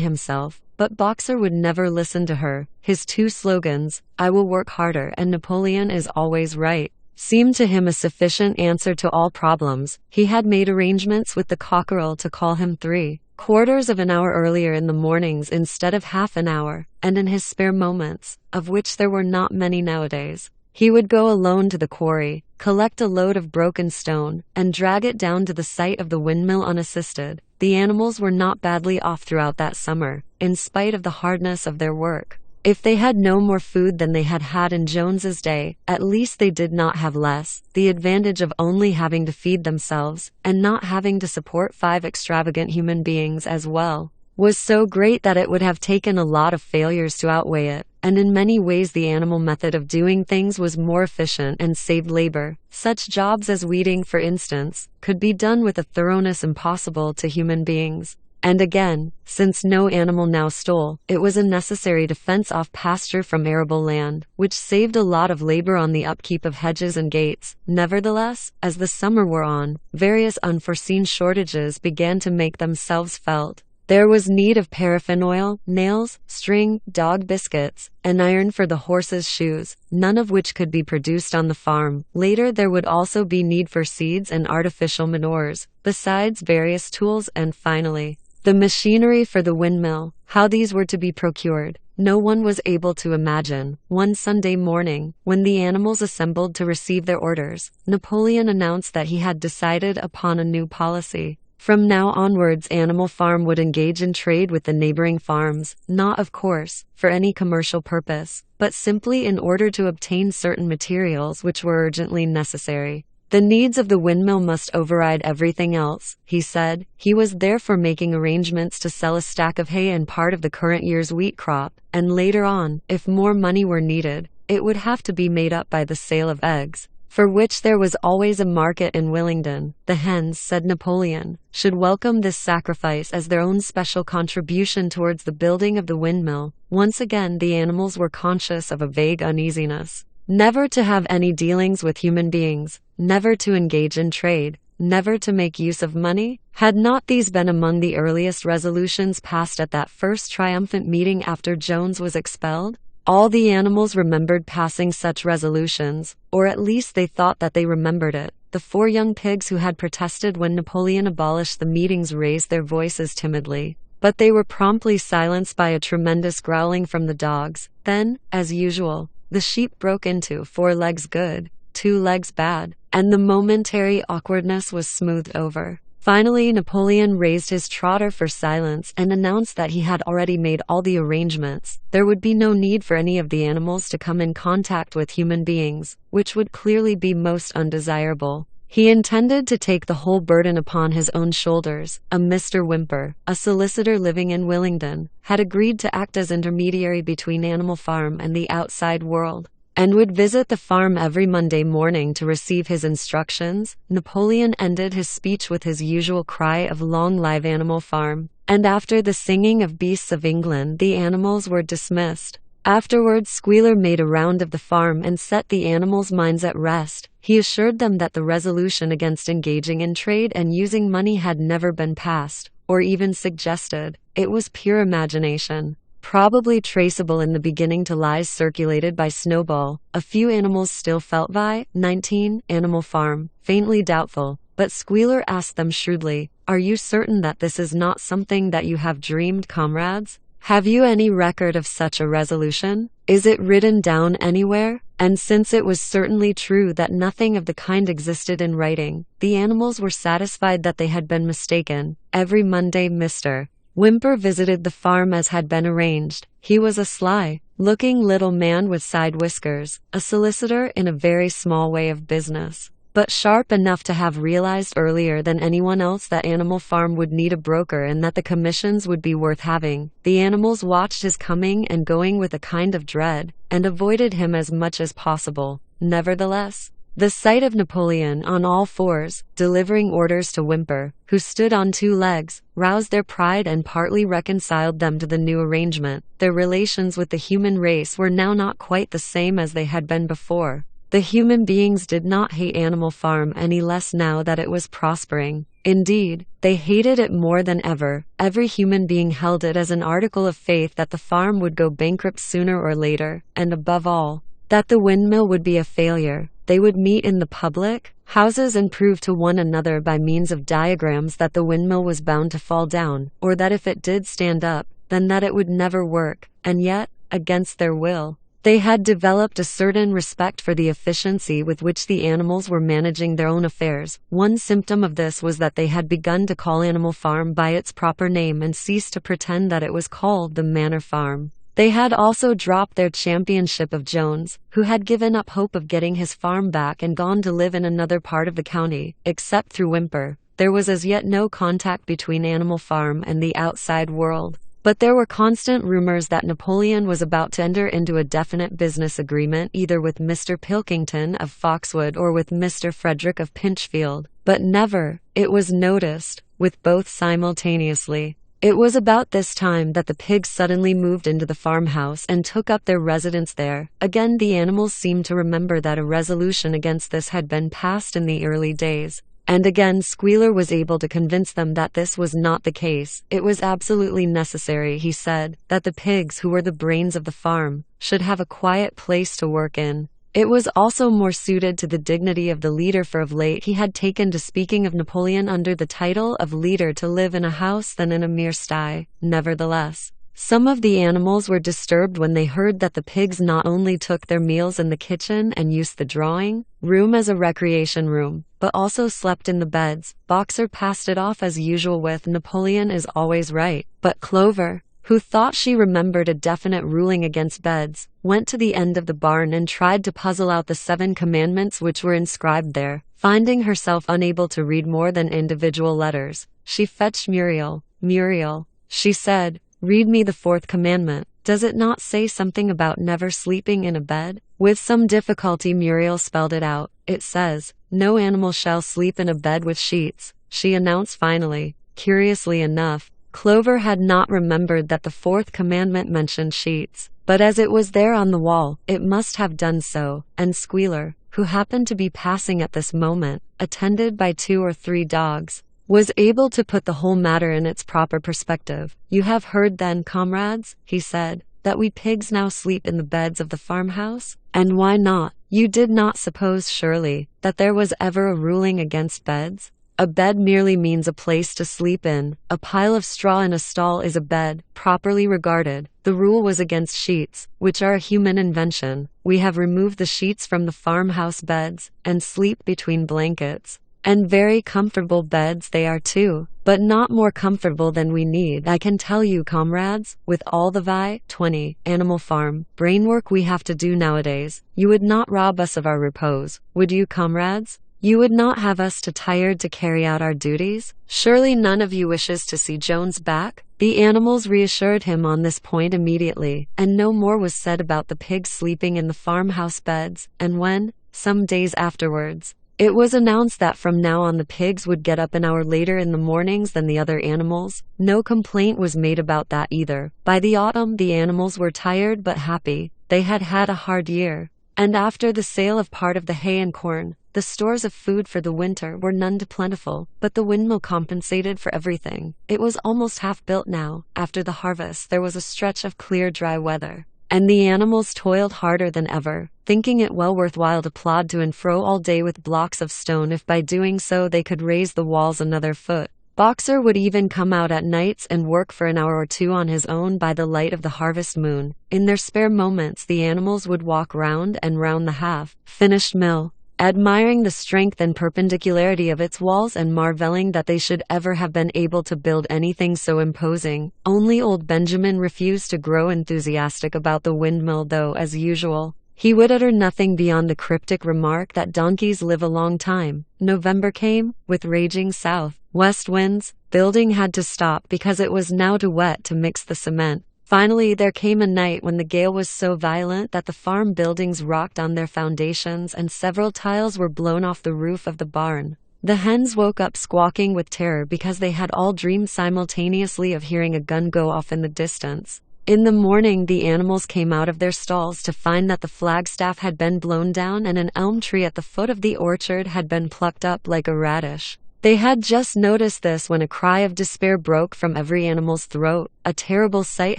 himself, but Boxer would never listen to her. His two slogans, "I will work harder" and "Napoleon is always right," seemed to him a sufficient answer to all problems. He had made arrangements with the cockerel to call him 3/4 of an hour earlier in the mornings instead of half an hour, and in his spare moments, of which there were not many nowadays, he would go alone to the quarry, collect a load of broken stone, and drag it down to the site of the windmill unassisted. The animals were not badly off throughout that summer, in spite of the hardness of their work. If they had no more food than they had had in Jones's day, at least they did not have less. The advantage of only having to feed themselves, and not having to support 5 extravagant human beings as well, was so great that it would have taken a lot of failures to outweigh it, and in many ways the animal method of doing things was more efficient and saved labor. Such jobs as weeding, for instance, could be done with a thoroughness impossible to human beings. And again, since no animal now stole, it was unnecessary to fence off pasture from arable land, which saved a lot of labor on the upkeep of hedges and gates. Nevertheless, as the summer wore on, various unforeseen shortages began to make themselves felt. There was need of paraffin oil, nails, string, dog biscuits, and iron for the horses' shoes, none of which could be produced on the farm. Later there would also be need for seeds and artificial manures, besides various tools, and finally, the machinery for the windmill. How these were to be procured, no one was able to imagine. One Sunday morning, when the animals assembled to receive their orders, Napoleon announced that he had decided upon a new policy. From now onwards, Animal Farm would engage in trade with the neighboring farms, not, of course, for any commercial purpose, but simply in order to obtain certain materials which were urgently necessary. The needs of the windmill must override everything else, he said. He was therefore making arrangements to sell a stack of hay and part of the current year's wheat crop, and later on, if more money were needed, it would have to be made up by the sale of eggs, for which there was always a market in Willingdon. The hens, said Napoleon, should welcome this sacrifice as their own special contribution towards the building of the windmill. Once again the animals were conscious of a vague uneasiness. Never to have any dealings with human beings, never to engage in trade, never to make use of money. Had not these been among the earliest resolutions passed at that first triumphant meeting after Jones was expelled? All the animals remembered passing such resolutions, or at least they thought that they remembered it. The 4 young pigs who had protested when Napoleon abolished the meetings raised their voices timidly, but they were promptly silenced by a tremendous growling from the dogs. Then, as usual, the sheep broke into 4 legs good, 2 legs bad, and the momentary awkwardness was smoothed over. Finally, Napoleon raised his trotter for silence and announced that he had already made all the arrangements. There would be no need for any of the animals to come in contact with human beings, which would clearly be most undesirable. He intended to take the whole burden upon his own shoulders. A Mr. Whymper, a solicitor living in Willingdon, had agreed to act as intermediary between Animal Farm and the outside world, and would visit the farm every Monday morning to receive his instructions. Napoleon ended his speech with his usual cry of "Long live Animal Farm," and after the singing of Beasts of England the animals were dismissed. Afterwards Squealer made a round of the farm and set the animals' minds at rest. He assured them that the resolution against engaging in trade and using money had never been passed, or even suggested. It was pure imagination, probably traceable in the beginning to lies circulated by Snowball. A few animals still felt vi. 19, Animal Farm, faintly doubtful, but Squealer asked them shrewdly, "Are you certain that this is not something that you have dreamed, comrades? Have you any record of such a resolution? Is it written down anywhere?" And since it was certainly true that nothing of the kind existed in writing, the animals were satisfied that they had been mistaken. Every Monday Mr. Whymper visited the farm as had been arranged. He was a sly-looking little man with side whiskers, a solicitor in a very small way of business, but sharp enough to have realized earlier than anyone else that Animal Farm would need a broker and that the commissions would be worth having. The animals watched his coming and going with a kind of dread, and avoided him as much as possible. Nevertheless, The sight of Napoleon on all fours, delivering orders to Whymper, who stood on two legs, roused their pride and partly reconciled them to the new arrangement. Their relations with the human race were now not quite the same as they had been before. The human beings did not hate Animal Farm any less now that it was prospering. Indeed, they hated it more than ever. Every human being held it as an article of faith that the farm would go bankrupt sooner or later, and above all, that the windmill would be a failure. They would meet in the public houses and prove to one another by means of diagrams that the windmill was bound to fall down, or that if it did stand up, then that it would never work. And yet, against their will, they had developed a certain respect for the efficiency with which the animals were managing their own affairs. One symptom of this was that they had begun to call Animal Farm by its proper name and ceased to pretend that it was called the Manor Farm. They had also dropped their championship of Jones, who had given up hope of getting his farm back and gone to live in another part of the county. Except through Whymper, there was as yet no contact between Animal Farm and the outside world. But there were constant rumors that Napoleon was about to enter into a definite business agreement either with Mr. Pilkington of Foxwood or with Mr. Frederick of Pinchfield. But never, it was noticed, with both simultaneously. It was about this time that the pigs suddenly moved into the farmhouse and took up their residence there. Again, the animals seemed to remember that a resolution against this had been passed in the early days. And again Squealer was able to convince them that this was not the case. It was absolutely necessary, he said, that the pigs, who were the brains of the farm, should have a quiet place to work in. It was also more suited to the dignity of the leader, for of late he had taken to speaking of Napoleon under the title of leader to live in a house than in a mere sty. Nevertheless, some of the animals were disturbed when they heard that the pigs not only took their meals in the kitchen and used the drawing room as a recreation room, but also slept in the beds. Boxer passed it off as usual with "Napoleon is always right," but Clover, who thought she remembered a definite ruling against beds, went to the end of the barn and tried to puzzle out the 7 commandments which were inscribed there. Finding herself unable to read more than individual letters, she fetched Muriel. "Muriel," she said, "read me the 4th commandment. Does it not say something about never sleeping in a bed?" With some difficulty Muriel spelled it out. "It says, 'No animal shall sleep in a bed with sheets,'" she announced finally. Curiously enough, Clover had not remembered that the 4th commandment mentioned sheets, but as it was there on the wall, it must have done so, and Squealer, who happened to be passing at this moment, attended by 2 or 3 dogs, was able to put the whole matter in its proper perspective. "You have heard then, comrades," he said, "that we pigs now sleep in the beds of the farmhouse? And why not? You did not suppose, surely, that there was ever a ruling against beds? A bed merely means a place to sleep in. A pile of straw in a stall is a bed, properly regarded. The rule was against sheets, which are a human invention. We have removed the sheets from the farmhouse beds, and sleep between blankets. And very comfortable beds they are too, but not more comfortable than we need, I can tell you, comrades, with all the 20 Animal Farm brainwork we have to do nowadays. You would not rob us of our repose, would you, comrades? You would not have us too tired to carry out our duties? Surely none of you wishes to see Jones back?" The animals reassured him on this point immediately, and no more was said about the pigs sleeping in the farmhouse beds. And when, some days afterwards, it was announced that from now on the pigs would get up an hour later in the mornings than the other animals, no complaint was made about that either. By the autumn the animals were tired but happy. They had had a hard year, and after the sale of part of the hay and corn, the stores of food for the winter were none too plentiful, but the windmill compensated for everything. It was almost half built now. After the harvest there was a stretch of clear dry weather, and the animals toiled harder than ever, thinking it well worthwhile to plod to and fro all day with blocks of stone if by doing so they could raise the walls another foot. Boxer would even come out at nights and work for an hour or 2 on his own by the light of the harvest moon. In their spare moments the animals would walk round and round the half-finished mill, admiring the strength and perpendicularity of its walls and marveling that they should ever have been able to build anything so imposing. Only old Benjamin refused to grow enthusiastic about the windmill, though, as usual, he would utter nothing beyond the cryptic remark that donkeys live a long time. November came, with raging south-west winds. Building had to stop because it was now too wet to mix the cement. Finally, there came a night when the gale was so violent that the farm buildings rocked on their foundations and several tiles were blown off the roof of the barn. The hens woke up squawking with terror because they had all dreamed simultaneously of hearing a gun go off in the distance. In the morning, the animals came out of their stalls to find that the flagstaff had been blown down and an elm tree at the foot of the orchard had been plucked up like a radish. They had just noticed this when a cry of despair broke from every animal's throat. A terrible sight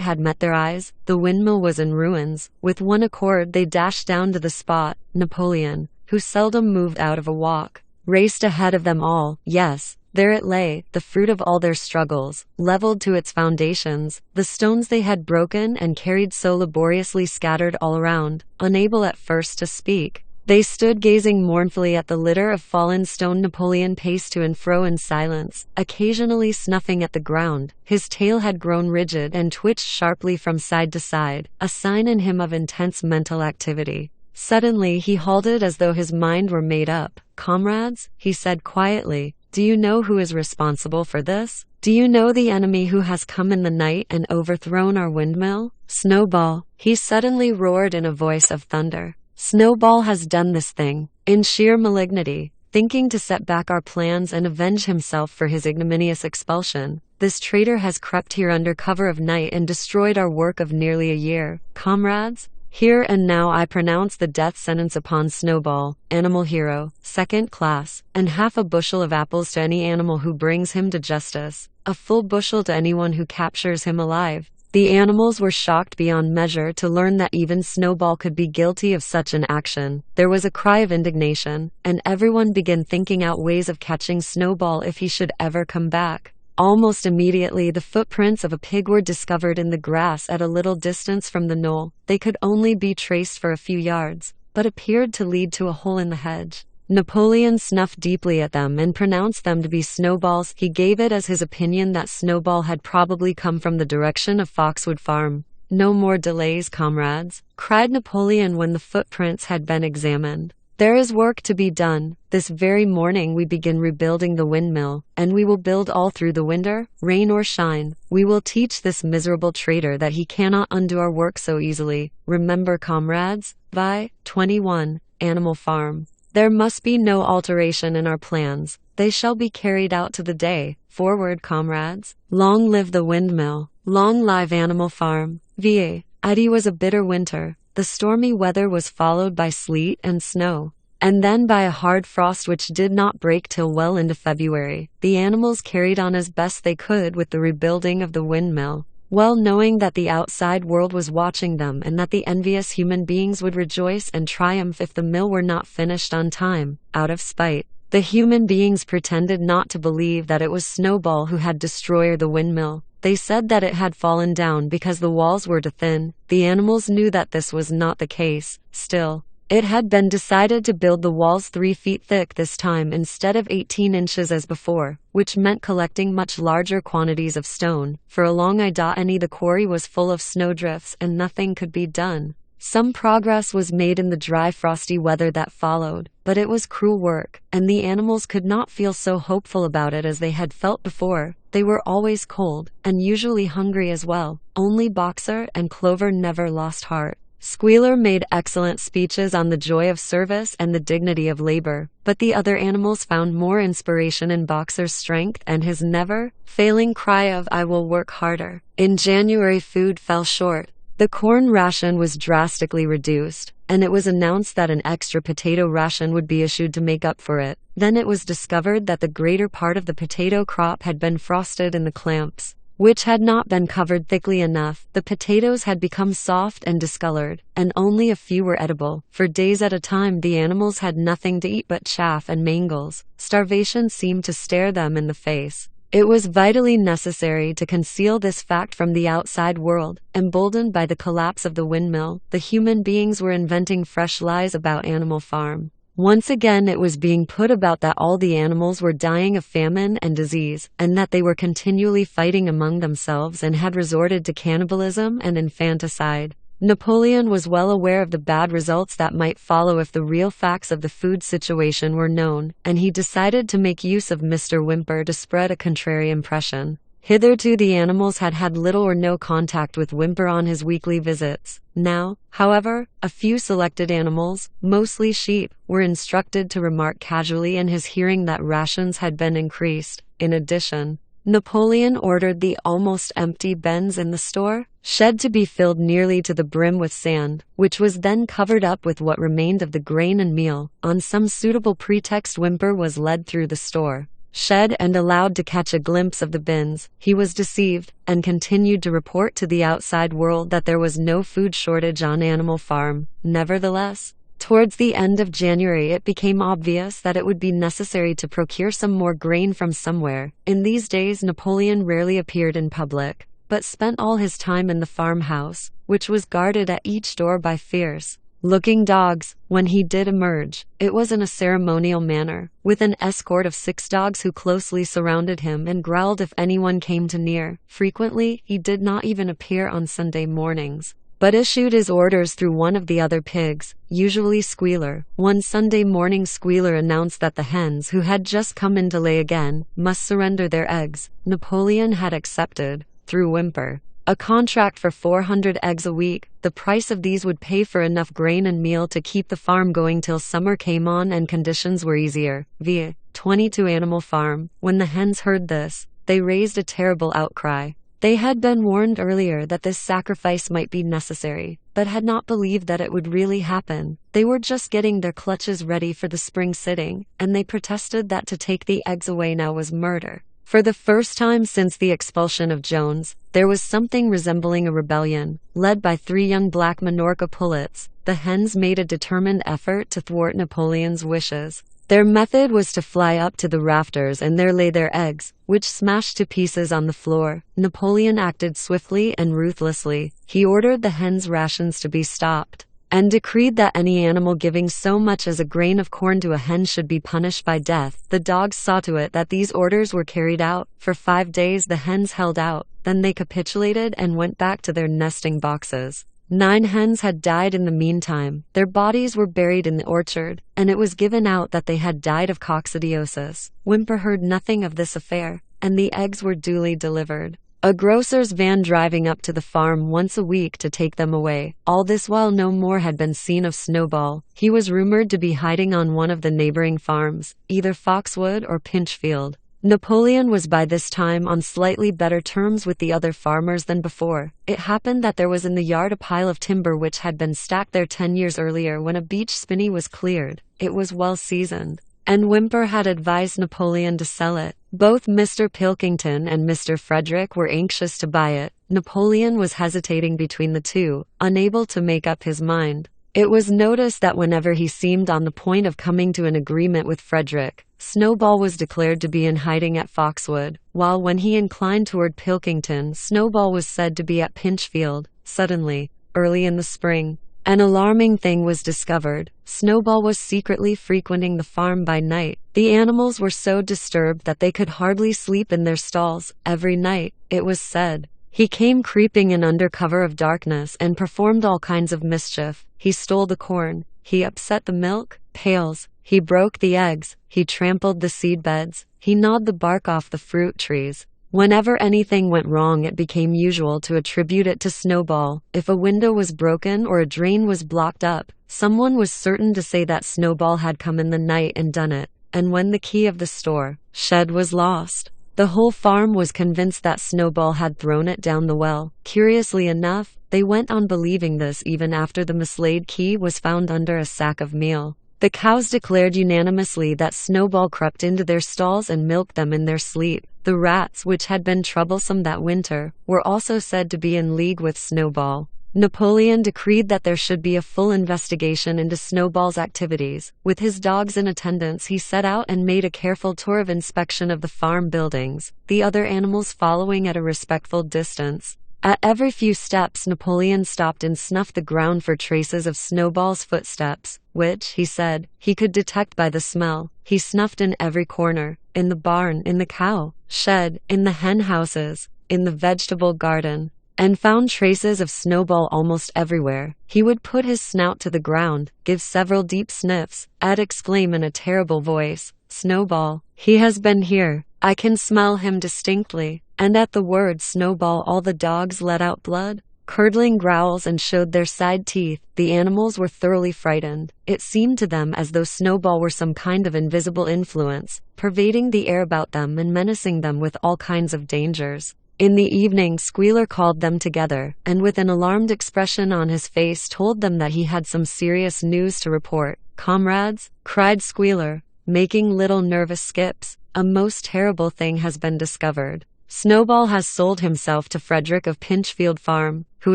had met their eyes. The windmill was in ruins. With one accord, they dashed down to the spot. Napoleon, who seldom moved out of a walk, raced ahead of them all. Yes, there it lay, the fruit of all their struggles, leveled to its foundations, the stones they had broken and carried so laboriously scattered all around. Unable at first to speak, they stood gazing mournfully at the litter of fallen stone. Napoleon paced to and fro in silence, occasionally snuffing at the ground. His tail had grown rigid and twitched sharply from side to side, a sign in him of intense mental activity. Suddenly he halted as though his mind were made up. "Comrades," he said quietly, "do you know who is responsible for this? Do you know the enemy who has come in the night and overthrown our windmill? Snowball," he suddenly roared in a voice of thunder. "Snowball has done this thing, in sheer malignity, thinking to set back our plans and avenge himself for his ignominious expulsion. This traitor has crept here under cover of night and destroyed our work of nearly a year. Comrades, here and now I pronounce the death sentence upon Snowball, animal hero, second class, and half a bushel of apples to any animal who brings him to justice, a full bushel to anyone who captures him alive." The animals were shocked beyond measure to learn that even Snowball could be guilty of such an action. There was a cry of indignation, and everyone began thinking out ways of catching Snowball if he should ever come back. Almost immediately, the footprints of a pig were discovered in the grass at a little distance from the knoll. They could only be traced for a few yards, but appeared to lead to a hole in the hedge. Napoleon snuffed deeply at them and pronounced them to be Snowball's. He gave it as his opinion that Snowball had probably come from the direction of Foxwood Farm. "No more delays, comrades," cried Napoleon when the footprints had been examined. "There is work to be done. This very morning we begin rebuilding the windmill, and we will build all through the winter, rain or shine. We will teach this miserable traitor that he cannot undo our work so easily. Remember, comrades, Vi. 21, Animal Farm. There must be no alteration in our plans. They shall be carried out to the day. Forward, comrades. Long live the windmill. Long live Animal Farm." Va. It was a bitter winter. The stormy weather was followed by sleet and snow, and then by a hard frost which did not break till well into February. The animals carried on as best they could with the rebuilding of the windmill, well knowing that the outside world was watching them and that the envious human beings would rejoice and triumph if the mill were not finished on time. Out of spite, the human beings pretended not to believe that it was Snowball who had destroyed the windmill. They said that it had fallen down because the walls were too thin. The animals knew that this was not the case. Still, it had been decided to build the walls 3 feet thick this time instead of 18 inches as before, which meant collecting much larger quantities of stone. For a long time the quarry was full of snowdrifts and nothing could be done. Some progress was made in the dry frosty weather that followed, but it was cruel work, and the animals could not feel so hopeful about it as they had felt before. They were always cold, and usually hungry as well. Only Boxer and Clover never lost heart. Squealer made excellent speeches on the joy of service and the dignity of labor, but the other animals found more inspiration in Boxer's strength and his never-failing cry of "I will work harder." In January, food fell short. The corn ration was drastically reduced, and it was announced that an extra potato ration would be issued to make up for it. Then it was discovered that the greater part of the potato crop had been frosted in the clamps, which had not been covered thickly enough. The potatoes had become soft and discolored, and only a few were edible. For days at a time the animals had nothing to eat but chaff and mangles. Starvation seemed to stare them in the face. It was vitally necessary to conceal this fact from the outside world. Emboldened by the collapse of the windmill, the human beings were inventing fresh lies about Animal Farm. Once again it was being put about that all the animals were dying of famine and disease, and that they were continually fighting among themselves and had resorted to cannibalism and infanticide. Napoleon was well aware of the bad results that might follow if the real facts of the food situation were known, and he decided to make use of Mr. Whymper to spread a contrary impression. Hitherto the animals had had little or no contact with Whymper on his weekly visits. Now, however, a few selected animals, mostly sheep, were instructed to remark casually in his hearing that rations had been increased. In addition, Napoleon ordered the almost empty bins in the store shed to be filled nearly to the brim with sand, which was then covered up with what remained of the grain and meal. On some suitable pretext, Whymper was led through the store shed and allowed to catch a glimpse of the bins. He was deceived, and continued to report to the outside world that there was no food shortage on Animal Farm. Nevertheless, towards the end of January it became obvious that it would be necessary to procure some more grain from somewhere. In these days Napoleon rarely appeared in public, but spent all his time in the farmhouse, which was guarded at each door by fierce-looking dogs. When he did emerge, it was in a ceremonial manner, with an escort of 6 dogs who closely surrounded him and growled if anyone came too near. Frequently, he did not even appear on Sunday mornings, but issued his orders through one of the other pigs, usually Squealer. One Sunday morning Squealer announced that the hens who had just come in to lay again must surrender their eggs. Napoleon had accepted, through Whymper, a contract for 400 eggs a week. The price of these would pay for enough grain and meal to keep the farm going till summer came on and conditions were easier. Via 22 Animal Farm. When the hens heard this, they raised a terrible outcry. They had been warned earlier that this sacrifice might be necessary, but had not believed that it would really happen. They were just getting their clutches ready for the spring sitting, and they protested that to take the eggs away now was murder. For the first time since the expulsion of Jones, there was something resembling a rebellion. Led by 3 young black Minorca pullets, the hens made a determined effort to thwart Napoleon's wishes. Their method was to fly up to the rafters and there lay their eggs, which smashed to pieces on the floor. Napoleon acted swiftly and ruthlessly. He ordered the hens' rations to be stopped, and decreed that any animal giving so much as a grain of corn to a hen should be punished by death. The dogs saw to it that these orders were carried out. For 5 days the hens held out, then they capitulated and went back to their nesting boxes. 9 hens had died in the meantime. Their bodies were buried in the orchard, and it was given out that they had died of coccidiosis. Whymper heard nothing of this affair, and the eggs were duly delivered, a grocer's van driving up to the farm once a week to take them away. All this while no more had been seen of Snowball. He was rumored to be hiding on one of the neighboring farms, either Foxwood or Pinchfield. Napoleon was by this time on slightly better terms with the other farmers than before. It happened that there was in the yard a pile of timber which had been stacked there 10 years earlier when a beech spinney was cleared. It was well seasoned, and Whymper had advised Napoleon to sell it. Both Mr. Pilkington and Mr. Frederick were anxious to buy it. Napoleon was hesitating between the two, unable to make up his mind. It was noticed that whenever he seemed on the point of coming to an agreement with Frederick, Snowball was declared to be in hiding at Foxwood, while when he inclined toward Pilkington, Snowball was said to be at Pinchfield. Suddenly, early in the spring, an alarming thing was discovered. Snowball was secretly frequenting the farm by night. The animals were so disturbed that they could hardly sleep in their stalls. Every night, it was said, he came creeping in under cover of darkness and performed all kinds of mischief. He stole the corn, he upset the milk pails, he broke the eggs, he trampled the seed beds, he gnawed the bark off the fruit trees. Whenever anything went wrong, it became usual to attribute it to Snowball. If a window was broken or a drain was blocked up, someone was certain to say that Snowball had come in the night and done it. And when the key of the store shed was lost, the whole farm was convinced that Snowball had thrown it down the well. Curiously enough, they went on believing this even after the mislaid key was found under a sack of meal. The cows declared unanimously that Snowball crept into their stalls and milked them in their sleep. The rats, which had been troublesome that winter, were also said to be in league with Snowball. Napoleon decreed that there should be a full investigation into Snowball's activities. With his dogs in attendance, he set out and made a careful tour of inspection of the farm buildings, the other animals following at a respectful distance. At every few steps, Napoleon stopped and snuffed the ground for traces of Snowball's footsteps, which, he said, he could detect by the smell. He snuffed in every corner, in the barn, in the cow shed, in the hen houses, in the vegetable garden, and found traces of Snowball almost everywhere. He would put his snout to the ground, give several deep sniffs, and exclaim in a terrible voice, "Snowball, he has been here. I can smell him distinctly." And at the word Snowball, all the dogs let out blood, curdling growls, and showed their side teeth. The animals were thoroughly frightened. It seemed to them as though Snowball were some kind of invisible influence, pervading the air about them and menacing them with all kinds of dangers. In the evening, Squealer called them together, and with an alarmed expression on his face told them that he had some serious news to report. "Comrades," cried Squealer, making little nervous skips, "a most terrible thing has been discovered. Snowball has sold himself to Frederick of Pinchfield Farm, who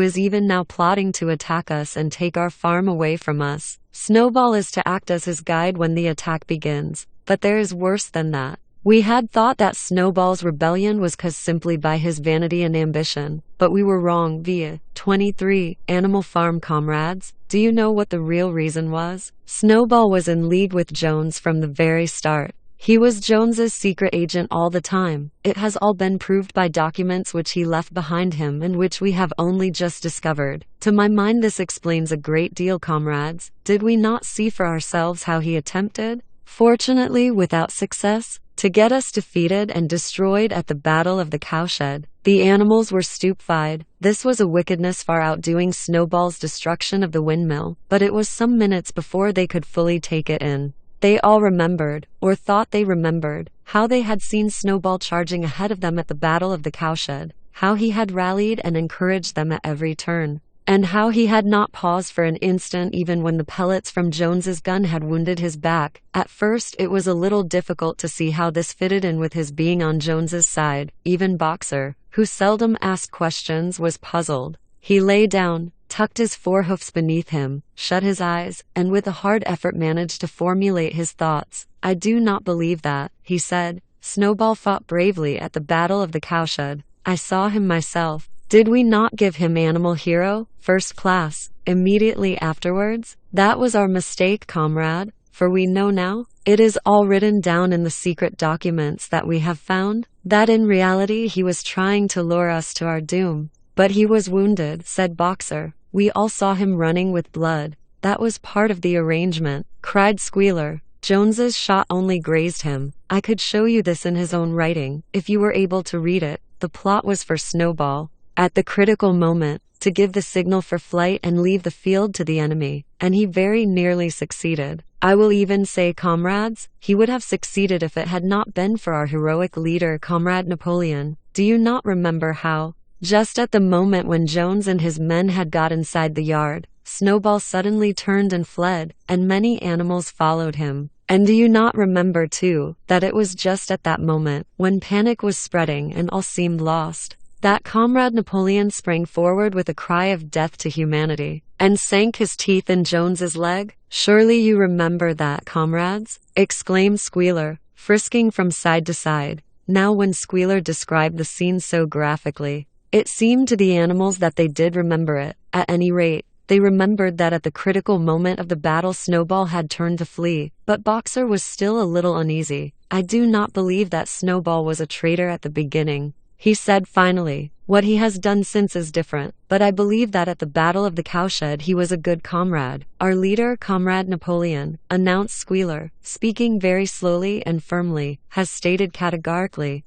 is even now plotting to attack us and take our farm away from us. Snowball is to act as his guide when the attack begins, but there is worse than that. We had thought that Snowball's rebellion was caused simply by his vanity and ambition, but we were wrong. Via 23, Animal Farm comrades, do you know what the real reason was? Snowball was in league with Jones from the very start. He was Jones's secret agent all the time. It has all been proved by documents which he left behind him and which we have only just discovered. To my mind this explains a great deal, comrades. Did we not see for ourselves how he attempted, fortunately without success, to get us defeated and destroyed at the Battle of the Cowshed? The animals were stupefied. This was a wickedness far outdoing Snowball's destruction of the windmill, but it was some minutes before they could fully take it in. They all remembered, or thought they remembered, how they had seen Snowball charging ahead of them at the Battle of the Cowshed, how he had rallied and encouraged them at every turn, and how he had not paused for an instant even when the pellets from Jones's gun had wounded his back. At first it was a little difficult to see how this fitted in with his being on Jones's side. Even Boxer, who seldom asked questions, was puzzled. He lay down, tucked his forehoofs beneath him, shut his eyes, and with a hard effort managed to formulate his thoughts. "I do not believe that," he said. "Snowball fought bravely at the Battle of the Cowshed. I saw him myself. Did we not give him Animal Hero, First Class, immediately afterwards? That was our mistake, comrade, for we know now, it is all written down in the secret documents that we have found, that in reality he was trying to lure us to our doom." "But he was wounded," said Boxer. "We all saw him running with blood." "That was part of the arrangement," cried Squealer. "Jones's shot only grazed him. I could show you this in his own writing, if you were able to read it. The plot was for Snowball, at the critical moment, to give the signal for flight and leave the field to the enemy, and he very nearly succeeded. I will even say, comrades, he would have succeeded if it had not been for our heroic leader, Comrade Napoleon. Do you not remember how, just at the moment when Jones and his men had got inside the yard, Snowball suddenly turned and fled, and many animals followed him? And do you not remember, too, that it was just at that moment, when panic was spreading and all seemed lost, that Comrade Napoleon sprang forward with a cry of death to humanity, and sank his teeth in Jones's leg? Surely you remember that, comrades?" exclaimed Squealer, frisking from side to side. Now when Squealer described the scene so graphically, it seemed to the animals that they did remember it. At any rate, they remembered that at the critical moment of the battle Snowball had turned to flee, but Boxer was still a little uneasy. "I do not believe that Snowball was a traitor at the beginning," he said finally. "What he has done since is different, but I believe that at the Battle of the Cowshed he was a good comrade. Our leader, Comrade Napoleon," announced Squealer, speaking very slowly and firmly, "has stated categorically,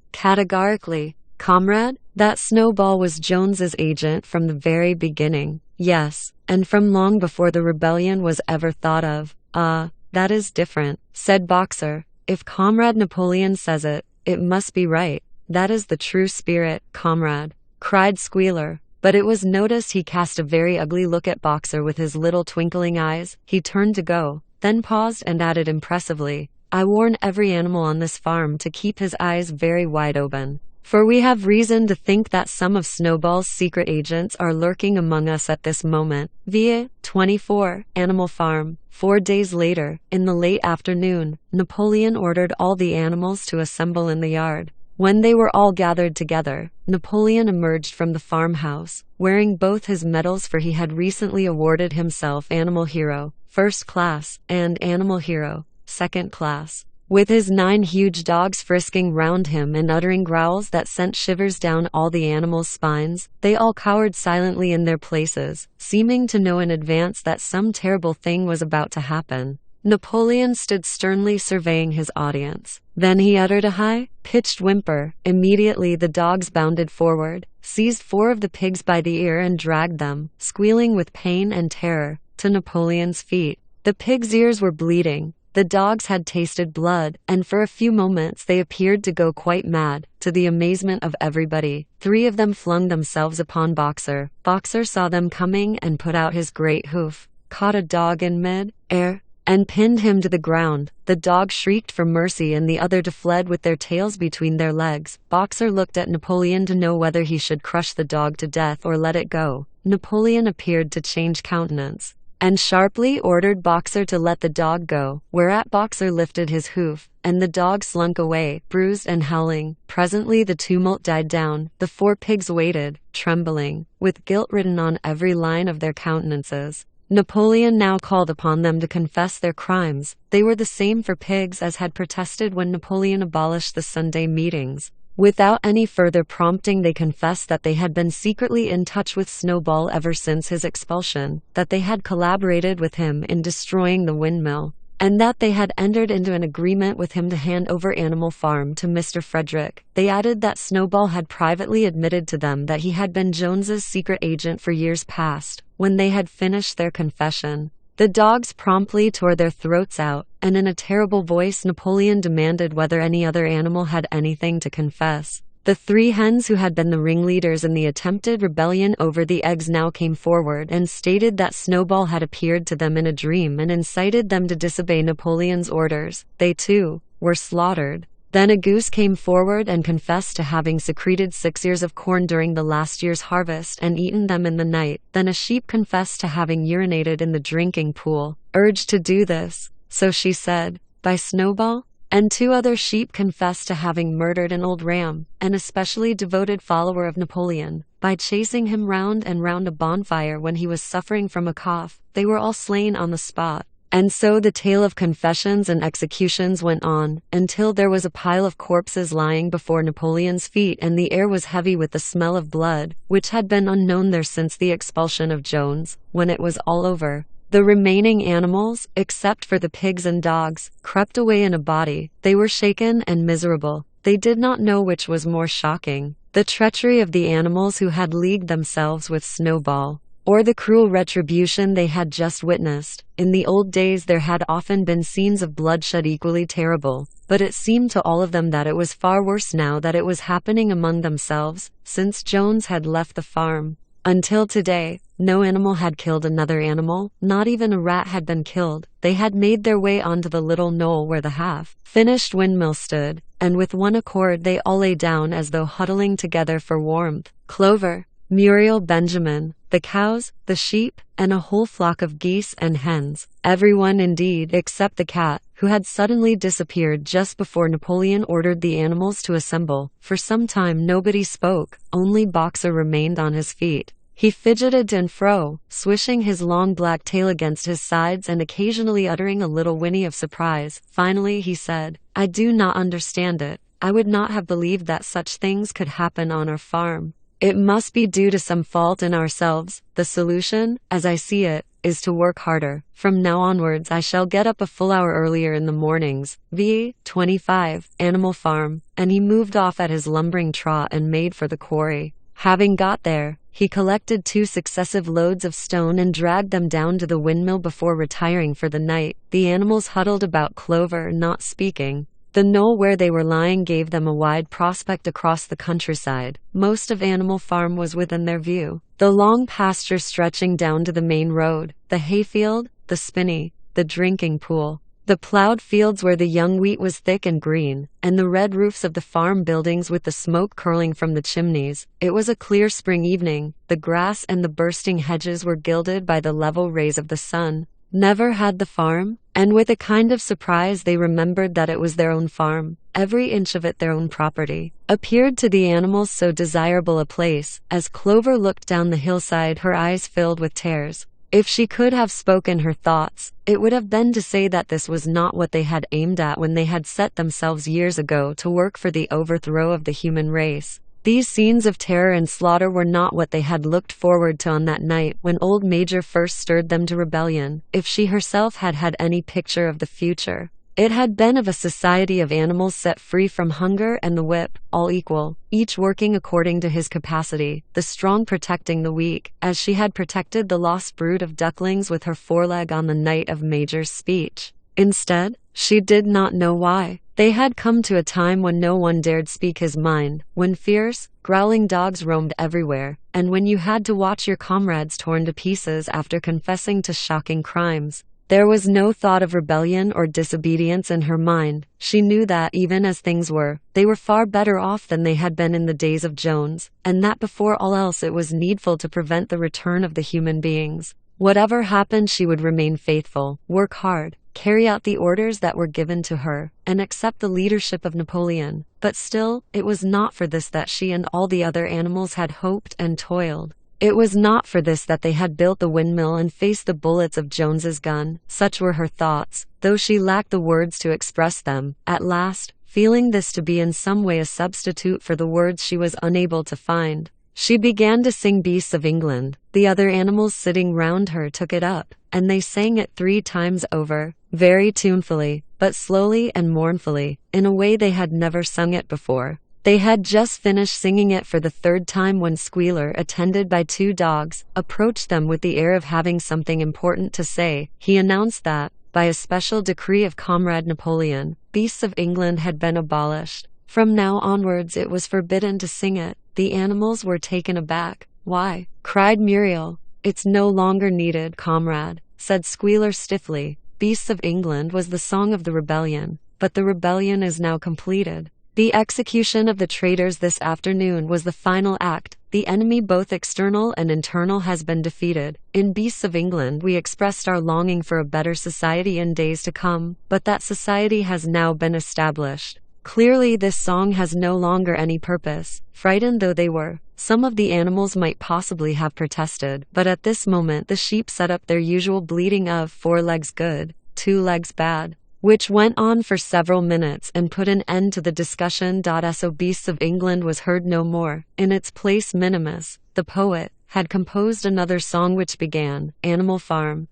comrade, that Snowball was Jones's agent from the very beginning. Yes, and from long before the rebellion was ever thought of." "Ah, that is different," said Boxer. "If Comrade Napoleon says it, it must be right. That is the true spirit, comrade," cried Squealer. But it was noticed he cast a very ugly look at Boxer with his little twinkling eyes. He turned to go, then paused and added impressively, "I warn every animal on this farm to keep his eyes very wide open, for we have reason to think that some of Snowball's secret agents are lurking among us at this moment." Via 24, Animal Farm. 4 days later, in the late afternoon, Napoleon ordered all the animals to assemble in the yard. When they were all gathered together, Napoleon emerged from the farmhouse, wearing both his medals, for he had recently awarded himself Animal Hero, First Class, and Animal Hero, Second Class. With his 9 huge dogs frisking round him and uttering growls that sent shivers down all the animals' spines, they all cowered silently in their places, seeming to know in advance that some terrible thing was about to happen. Napoleon stood sternly surveying his audience. Then he uttered a high-pitched whimper. Immediately the dogs bounded forward, seized 4 of the pigs by the ear and dragged them, squealing with pain and terror, to Napoleon's feet. The pigs' ears were bleeding. The dogs had tasted blood, and for a few moments they appeared to go quite mad. To the amazement of everybody, 3 of them flung themselves upon Boxer. Boxer saw them coming and put out his great hoof, caught a dog in mid-air, and pinned him to the ground. The dog shrieked for mercy and the other fled with their tails between their legs. Boxer looked at Napoleon to know whether he should crush the dog to death or let it go. Napoleon appeared to change countenance, and sharply ordered Boxer to let the dog go, whereat Boxer lifted his hoof, and the dog slunk away, bruised and howling. Presently the tumult died down. The 4 pigs waited, trembling, with guilt written on every line of their countenances. Napoleon now called upon them to confess their crimes. They were the same for pigs as had protested when Napoleon abolished the Sunday meetings. Without any further prompting, they confessed that they had been secretly in touch with Snowball ever since his expulsion, that they had collaborated with him in destroying the windmill, and that they had entered into an agreement with him to hand over Animal Farm to Mr. Frederick. They added that Snowball had privately admitted to them that he had been Jones's secret agent for years past. When they had finished their confession, the dogs promptly tore their throats out, and in a terrible voice Napoleon demanded whether any other animal had anything to confess. The 3 hens who had been the ringleaders in the attempted rebellion over the eggs now came forward and stated that Snowball had appeared to them in a dream and incited them to disobey Napoleon's orders. They too were slaughtered. Then a goose came forward and confessed to having secreted 6 ears of corn during the last year's harvest and eaten them in the night. Then a sheep confessed to having urinated in the drinking pool, urged to do this, so she said, by Snowball. And 2 other sheep confessed to having murdered an old ram, an especially devoted follower of Napoleon, by chasing him round and round a bonfire when he was suffering from a cough. They were all slain on the spot. And so the tale of confessions and executions went on, until there was a pile of corpses lying before Napoleon's feet and the air was heavy with the smell of blood, which had been unknown there since the expulsion of Jones. When it was all over, the remaining animals, except for the pigs and dogs, crept away in a body. They were shaken and miserable. They did not know which was more shocking, the treachery of the animals who had leagued themselves with Snowball, or the cruel retribution they had just witnessed. In the old days there had often been scenes of bloodshed equally terrible, but it seemed to all of them that it was far worse now that it was happening among themselves, since Jones had left the farm. Until today, no animal had killed another animal, not even a rat had been killed. They had made their way onto the little knoll where the half-finished windmill stood, and with one accord they all lay down as though huddling together for warmth. Clover, Muriel, Benjamin, the cows, the sheep, and a whole flock of geese and hens. Everyone indeed except the cat, who had suddenly disappeared just before Napoleon ordered the animals to assemble. For some time nobody spoke, only Boxer remained on his feet. He fidgeted to and fro, swishing his long black tail against his sides and occasionally uttering a little whinny of surprise. Finally he said, "I do not understand it. I would not have believed that such things could happen on our farm. It must be due to some fault in ourselves. The solution, as I see it, is to work harder. From now onwards I shall get up a full hour earlier in the mornings. V. 25, Animal Farm." And he moved off at his lumbering trot and made for the quarry. Having got there, he collected 2 successive loads of stone and dragged them down to the windmill before retiring for the night. The animals huddled about Clover, not speaking. The knoll where they were lying gave them a wide prospect across the countryside. Most of Animal Farm was within their view. The long pasture stretching down to the main road, the hayfield, the spinney, the drinking pool, the plowed fields where the young wheat was thick and green, and the red roofs of the farm buildings with the smoke curling from the chimneys. It was a clear spring evening. The grass and the bursting hedges were gilded by the level rays of the sun. Never had the farm, and with a kind of surprise they remembered that it was their own farm, every inch of it their own property, appeared to the animals so desirable a place. As Clover looked down the hillside her eyes filled with tears. If she could have spoken her thoughts, it would have been to say that this was not what they had aimed at when they had set themselves years ago to work for the overthrow of the human race. These scenes of terror and slaughter were not what they had looked forward to on that night when old Major first stirred them to rebellion. If she herself had had any picture of the future, it had been of a society of animals set free from hunger and the whip, all equal, each working according to his capacity, the strong protecting the weak, as she had protected the lost brood of ducklings with her foreleg on the night of Major's speech. Instead, she did not know why, they had come to a time when no one dared speak his mind, when fierce, growling dogs roamed everywhere, and when you had to watch your comrades torn to pieces after confessing to shocking crimes. There was no thought of rebellion or disobedience in her mind. She knew that, even as things were, they were far better off than they had been in the days of Jones, and that before all else it was needful to prevent the return of the human beings. Whatever happened, she would remain faithful, work hard, carry out the orders that were given to her, and accept the leadership of Napoleon. But still, it was not for this that she and all the other animals had hoped and toiled. It was not for this that they had built the windmill and faced the bullets of Jones's gun. Such were her thoughts, though she lacked the words to express them. At last, feeling this to be in some way a substitute for the words she was unable to find, she began to sing Beasts of England. The other animals sitting round her took it up, and they sang it 3 times over, very tunefully, but slowly and mournfully, in a way they had never sung it before. They had just finished singing it for the 3rd time when Squealer, attended by 2 dogs, approached them with the air of having something important to say. He announced that, by a special decree of Comrade Napoleon, Beasts of England had been abolished. From now onwards it was forbidden to sing it. The animals were taken aback. "Why?" cried Muriel. "It's no longer needed, comrade," said Squealer stiffly. "Beasts of England was the song of the rebellion, but the rebellion is now completed. The execution of the traitors this afternoon was the final act. The enemy, both external and internal, has been defeated. In Beasts of England we expressed our longing for a better society in days to come, but that society has now been established. Clearly this song has no longer any purpose." Frightened though they were, some of the animals might possibly have protested, but at this moment the sheep set up their usual bleating of 4 legs good, 2 legs bad, which went on for several minutes and put an end to the discussion. So Beasts of England was heard no more. In its place Minimus, the poet, had composed another song which began, Animal Farm,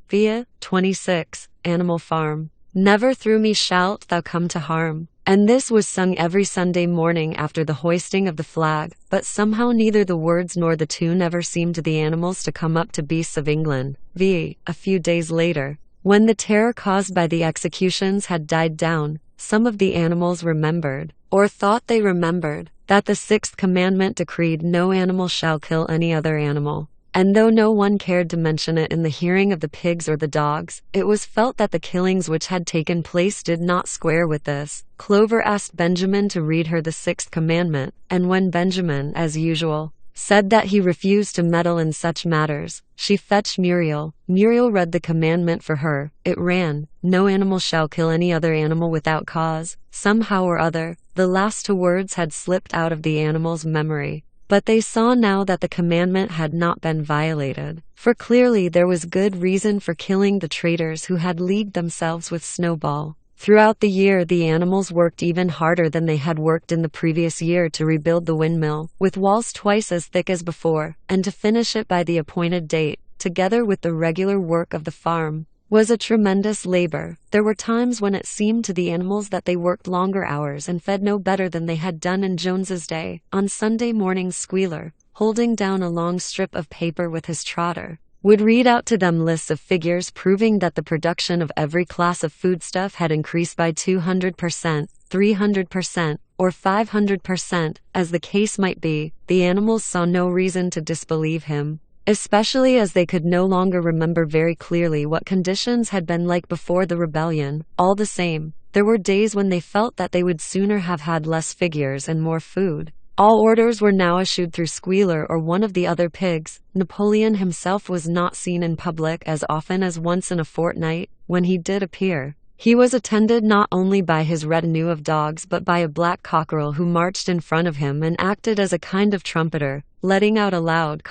via 26, Animal Farm. Never through me shalt thou come to harm. And this was sung every Sunday morning after the hoisting of the flag, but somehow neither the words nor the tune ever seemed to the animals to come up to Beasts of England. A few days later, when the terror caused by the executions had died down, some of the animals remembered, or thought they remembered, that the 6th commandment decreed no animal shall kill any other animal. And though no one cared to mention it in the hearing of the pigs or the dogs, it was felt that the killings which had taken place did not square with this. Clover asked Benjamin to read her the 6th commandment, and when Benjamin, as usual, said that he refused to meddle in such matters, she fetched Muriel. Muriel read the commandment for her. It ran, "No animal shall kill any other animal without cause." Somehow or other, the last 2 words had slipped out of the animals' memory. But they saw now that the commandment had not been violated, for clearly there was good reason for killing the traitors who had leagued themselves with Snowball. Throughout the year the animals worked even harder than they had worked in the previous year to rebuild the windmill, with walls twice as thick as before, and to finish it by the appointed date, together with the regular work of the farm, was a tremendous labor. There were times when it seemed to the animals that they worked longer hours and fed no better than they had done in Jones's day. On Sunday mornings Squealer, holding down a long strip of paper with his trotter, would read out to them lists of figures proving that the production of every class of foodstuff had increased by 200%, 300%, or 500%, as the case might be. The animals saw no reason to disbelieve him, especially as they could no longer remember very clearly what conditions had been like before the rebellion. All the same, there were days when they felt that they would sooner have had less figures and more food. All orders were now issued through Squealer or one of the other pigs. Napoleon himself was not seen in public as often as once in a fortnight. When he did appear, he was attended not only by his retinue of dogs but by a black cockerel who marched in front of him and acted as a kind of trumpeter, letting out a loud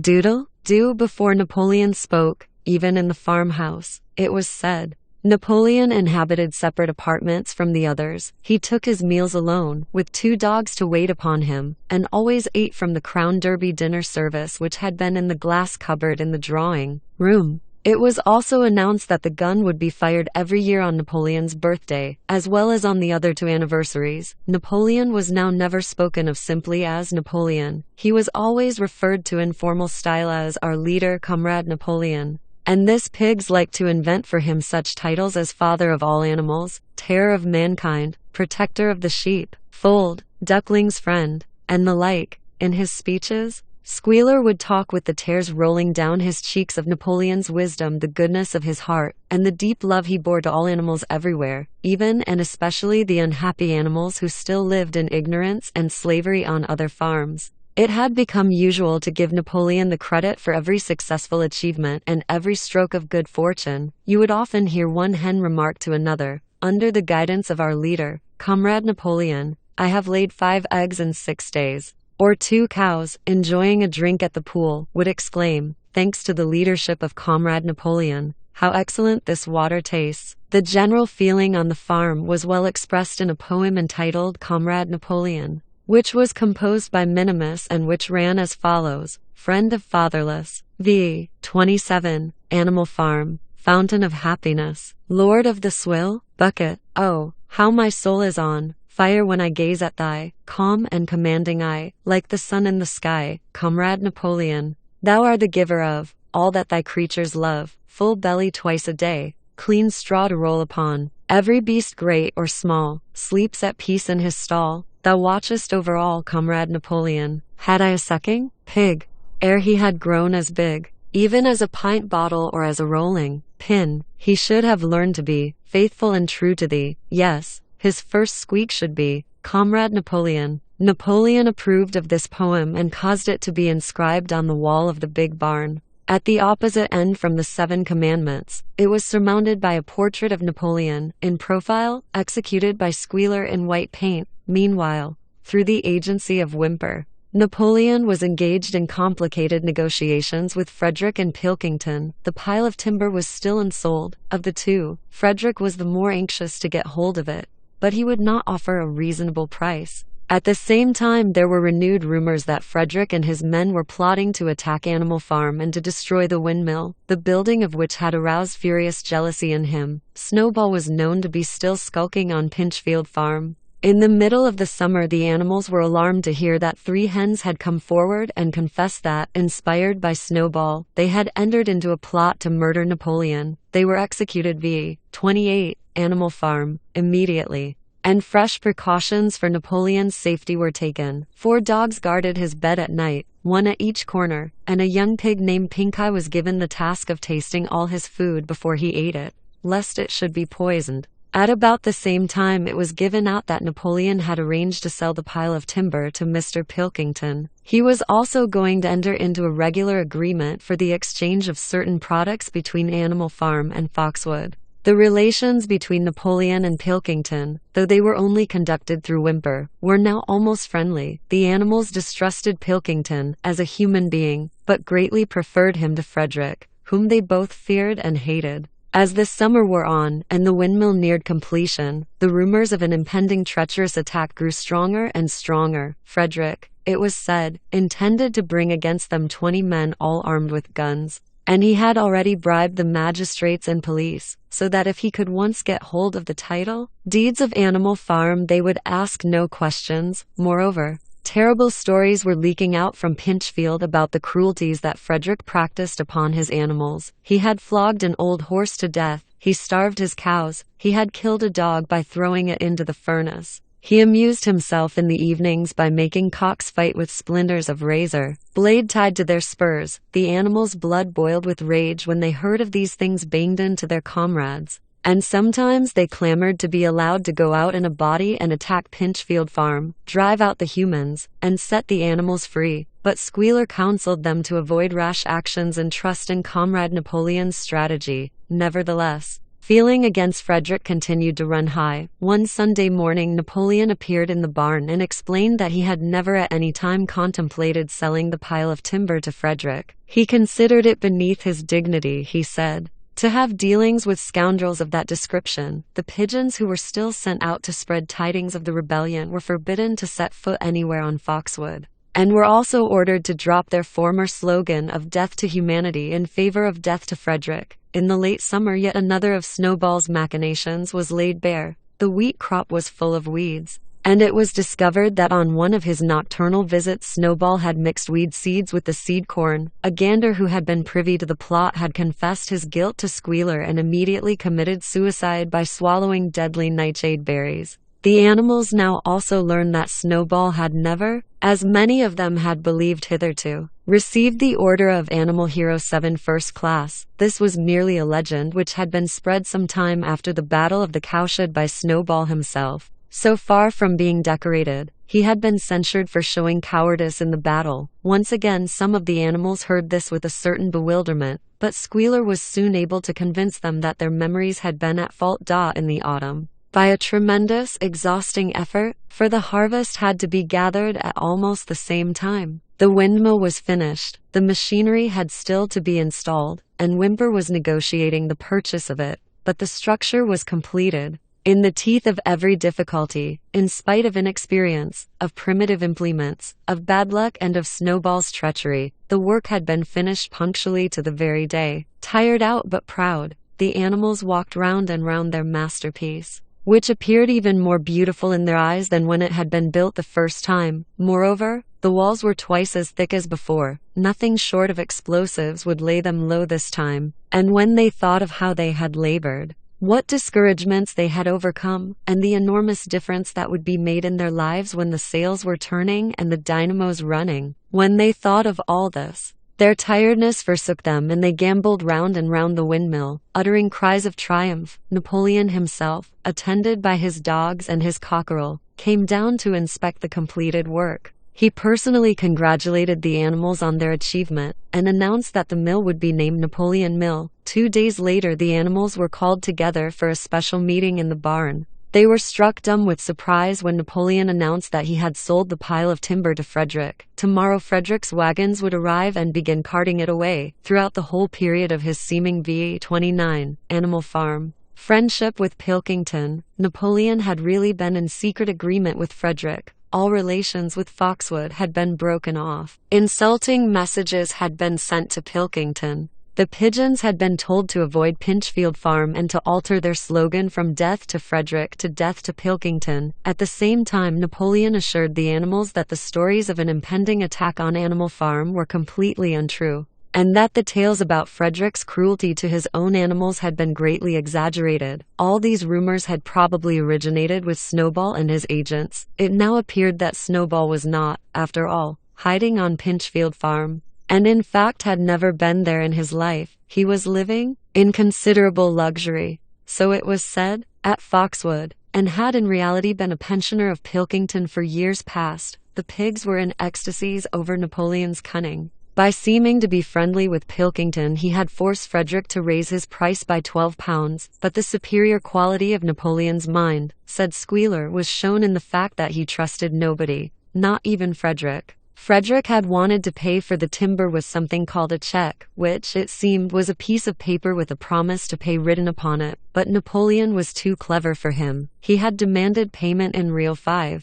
doodle, do before Napoleon spoke. Even in the farmhouse, it was said, Napoleon inhabited separate apartments from the others. He took his meals alone, with 2 dogs to wait upon him, and always ate from the Crown Derby dinner service which had been in the glass cupboard in the drawing room. It was also announced that the gun would be fired every year on Napoleon's birthday, as well as on the other 2 anniversaries. Napoleon was now never spoken of simply as Napoleon. He was always referred to in formal style as our leader, Comrade Napoleon. And this pigs like to invent for him such titles as father of all animals, terror of mankind, protector of the sheep, fold, duckling's friend, and the like. In his speeches, Squealer would talk with the tears rolling down his cheeks of Napoleon's wisdom, the goodness of his heart, and the deep love he bore to all animals everywhere, even and especially the unhappy animals who still lived in ignorance and slavery on other farms. It had become usual to give Napoleon the credit for every successful achievement and every stroke of good fortune. You would often hear one hen remark to another, "Under the guidance of our leader, Comrade Napoleon, I have laid 5 eggs in 6 days." Or 2 cows, enjoying a drink at the pool, would exclaim, "Thanks to the leadership of Comrade Napoleon, how excellent this water tastes." The general feeling on the farm was well expressed in a poem entitled Comrade Napoleon, which was composed by Minimus and which ran as follows: Friend of fatherless, v. 27, Animal Farm, Fountain of happiness, Lord of the swill, bucket, oh, how my soul is on fire when I gaze at thy calm and commanding eye, like the sun in the sky, Comrade Napoleon. Thou art the giver of all that thy creatures love, full belly twice a day, clean straw to roll upon. Every beast great or small sleeps at peace in his stall. Thou watchest over all, Comrade Napoleon. Had I a sucking pig, ere he had grown as big, even as a pint bottle or as a rolling pin, he should have learned to be faithful and true to thee. Yes, his first squeak should be, Comrade Napoleon. Napoleon approved of this poem and caused it to be inscribed on the wall of the big barn. At the opposite end from the 7 commandments, it was surmounted by a portrait of Napoleon, in profile, executed by Squealer in white paint. Meanwhile, through the agency of Whymper, Napoleon was engaged in complicated negotiations with Frederick and Pilkington. The pile of timber was still unsold. Of the 2, Frederick was the more anxious to get hold of it, but he would not offer a reasonable price. At the same time, there were renewed rumors that Frederick and his men were plotting to attack Animal Farm and to destroy the windmill, the building of which had aroused furious jealousy in him. Snowball was known to be still skulking on Pinchfield Farm. In the middle of the summer, the animals were alarmed to hear that 3 hens had come forward and confessed that, inspired by Snowball, they had entered into a plot to murder Napoleon. They were executed v. 28, Animal Farm, immediately, and fresh precautions for Napoleon's safety were taken. 4 dogs guarded his bed at night, 1 at each corner, and a young pig named Pink Eye was given the task of tasting all his food before he ate it, lest it should be poisoned. At about the same time, it was given out that Napoleon had arranged to sell the pile of timber to Mr. Pilkington. He was also going to enter into a regular agreement for the exchange of certain products between Animal Farm and Foxwood. The relations between Napoleon and Pilkington, though they were only conducted through Whymper, were now almost friendly. The animals distrusted Pilkington as a human being, but greatly preferred him to Frederick, whom they both feared and hated. As the summer wore on, and the windmill neared completion, the rumors of an impending treacherous attack grew stronger and stronger. Frederick, it was said, intended to bring against them 20 men all armed with guns, and he had already bribed the magistrates and police, so that if he could once get hold of the title deeds of Animal Farm, they would ask no questions. Moreover, terrible stories were leaking out from Pinchfield about the cruelties that Frederick practiced upon his animals. He had flogged an old horse to death, he starved his cows, he had killed a dog by throwing it into the furnace. He amused himself in the evenings by making cocks fight with splinters of razor blade tied to their spurs. The animals' blood boiled with rage when they heard of these things banged into their comrades, and sometimes they clamored to be allowed to go out in a body and attack Pinchfield Farm, drive out the humans, and set the animals free. But Squealer counseled them to avoid rash actions and trust in Comrade Napoleon's strategy. Nevertheless, feeling against Frederick continued to run high. One Sunday morning, Napoleon appeared in the barn and explained that he had never at any time contemplated selling the pile of timber to Frederick. He considered it beneath his dignity, he said, To have dealings with scoundrels of that description, the pigeons who were still sent out to spread tidings of the rebellion were forbidden to set foot anywhere on Foxwood, and were also ordered to drop their former slogan of death to humanity in favor of death to Frederick. In the late summer, yet another of Snowball's machinations was laid bare. The wheat crop was full of weeds, and it was discovered that on one of his nocturnal visits Snowball had mixed weed seeds with the seed corn. A gander who had been privy to the plot had confessed his guilt to Squealer and immediately committed suicide by swallowing deadly nightshade berries. The animals now also learned that Snowball had never, as many of them had believed hitherto, received the Order of Animal Hero 7 First Class. This was merely a legend which had been spread some time after the Battle of the Cowshed by Snowball himself. So far from being decorated, he had been censured for showing cowardice in the battle. Once again, some of the animals heard this with a certain bewilderment, but Squealer was soon able to convince them that their memories had been at fault in the autumn, by a tremendous, exhausting effort, for the harvest had to be gathered at almost the same time. The windmill was finished, the machinery had still to be installed, and Whymper was negotiating the purchase of it, but the structure was completed. In the teeth of every difficulty, in spite of inexperience, of primitive implements, of bad luck and of Snowball's treachery, the work had been finished punctually to the very day. Tired out but proud, the animals walked round and round their masterpiece, which appeared even more beautiful in their eyes than when it had been built the first time. Moreover, the walls were twice as thick as before. Nothing short of explosives would lay them low this time, and when they thought of how they had labored, what discouragements they had overcome, and the enormous difference that would be made in their lives when the sails were turning and the dynamos running, when they thought of all this, their tiredness forsook them and they gamboled round and round the windmill, uttering cries of triumph. Napoleon himself, attended by his dogs and his cockerel, came down to inspect the completed work. He personally congratulated the animals on their achievement, and announced that the mill would be named Napoleon Mill. 2 days later the animals were called together for a special meeting in the barn. They were struck dumb with surprise when Napoleon announced that he had sold the pile of timber to Frederick. Tomorrow Frederick's wagons would arrive and begin carting it away. Throughout the whole period of his seeming V29 Animal Farm friendship with Pilkington, Napoleon had really been in secret agreement with Frederick. All relations with Foxwood had been broken off. Insulting messages had been sent to Pilkington. The pigeons had been told to avoid Pinchfield Farm and to alter their slogan from death to Frederick to death to Pilkington. At the same time, Napoleon assured the animals that the stories of an impending attack on Animal Farm were completely untrue, and that the tales about Frederick's cruelty to his own animals had been greatly exaggerated. All these rumors had probably originated with Snowball and his agents. It now appeared that Snowball was not, after all, hiding on Pinchfield Farm, and in fact had never been there in his life. He was living, in considerable luxury, so it was said, at Foxwood, and had in reality been a pensioner of Pilkington for years past. The pigs were in ecstasies over Napoleon's cunning. By seeming to be friendly with Pilkington he had forced Frederick to raise his price by £12, but the superior quality of Napoleon's mind, said Squealer, was shown in the fact that he trusted nobody, not even Frederick. Frederick had wanted to pay for the timber with something called a check, which, it seemed, was a piece of paper with a promise to pay written upon it, but Napoleon was too clever for him. He had demanded payment in real £5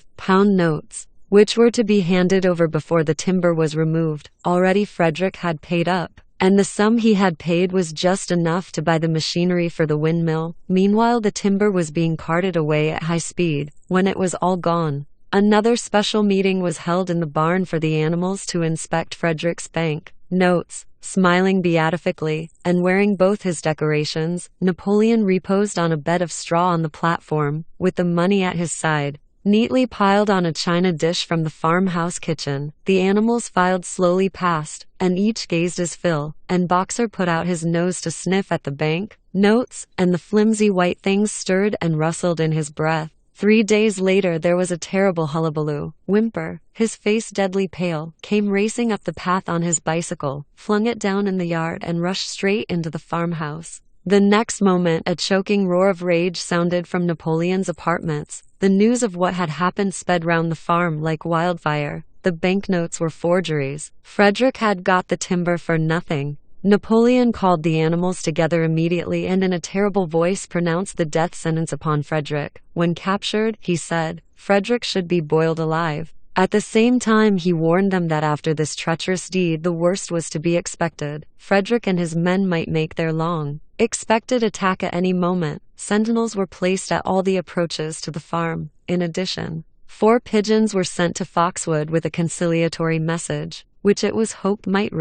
notes, which were to be handed over before the timber was removed. Already Frederick had paid up, and the sum he had paid was just enough to buy the machinery for the windmill. Meanwhile the timber was being carted away at high speed. When it was all gone, another special meeting was held in the barn for the animals to inspect Frederick's bank notes. Smiling beatifically, and wearing both his decorations, Napoleon reposed on a bed of straw on the platform, with the money at his side, neatly piled on a china dish from the farmhouse kitchen. The animals filed slowly past, and each gazed his fill, and Boxer put out his nose to sniff at the bank notes, and the flimsy white things stirred and rustled in his breath. 3 days later there was a terrible hullabaloo. Whymper, his face deadly pale, came racing up the path on his bicycle, flung it down in the yard and rushed straight into the farmhouse. The next moment a choking roar of rage sounded from Napoleon's apartments. The news of what had happened sped round the farm like wildfire. The banknotes were forgeries. Frederick had got the timber for nothing. Napoleon called the animals together immediately and in a terrible voice pronounced the death sentence upon Frederick. When captured, he said, Frederick should be boiled alive. At the same time, he warned them that after this treacherous deed, the worst was to be expected. Frederick and his men might make their long-expected attack at any moment. Sentinels were placed at all the approaches to the farm. In addition, 4 pigeons were sent to Foxwood with a conciliatory message, which it was hoped might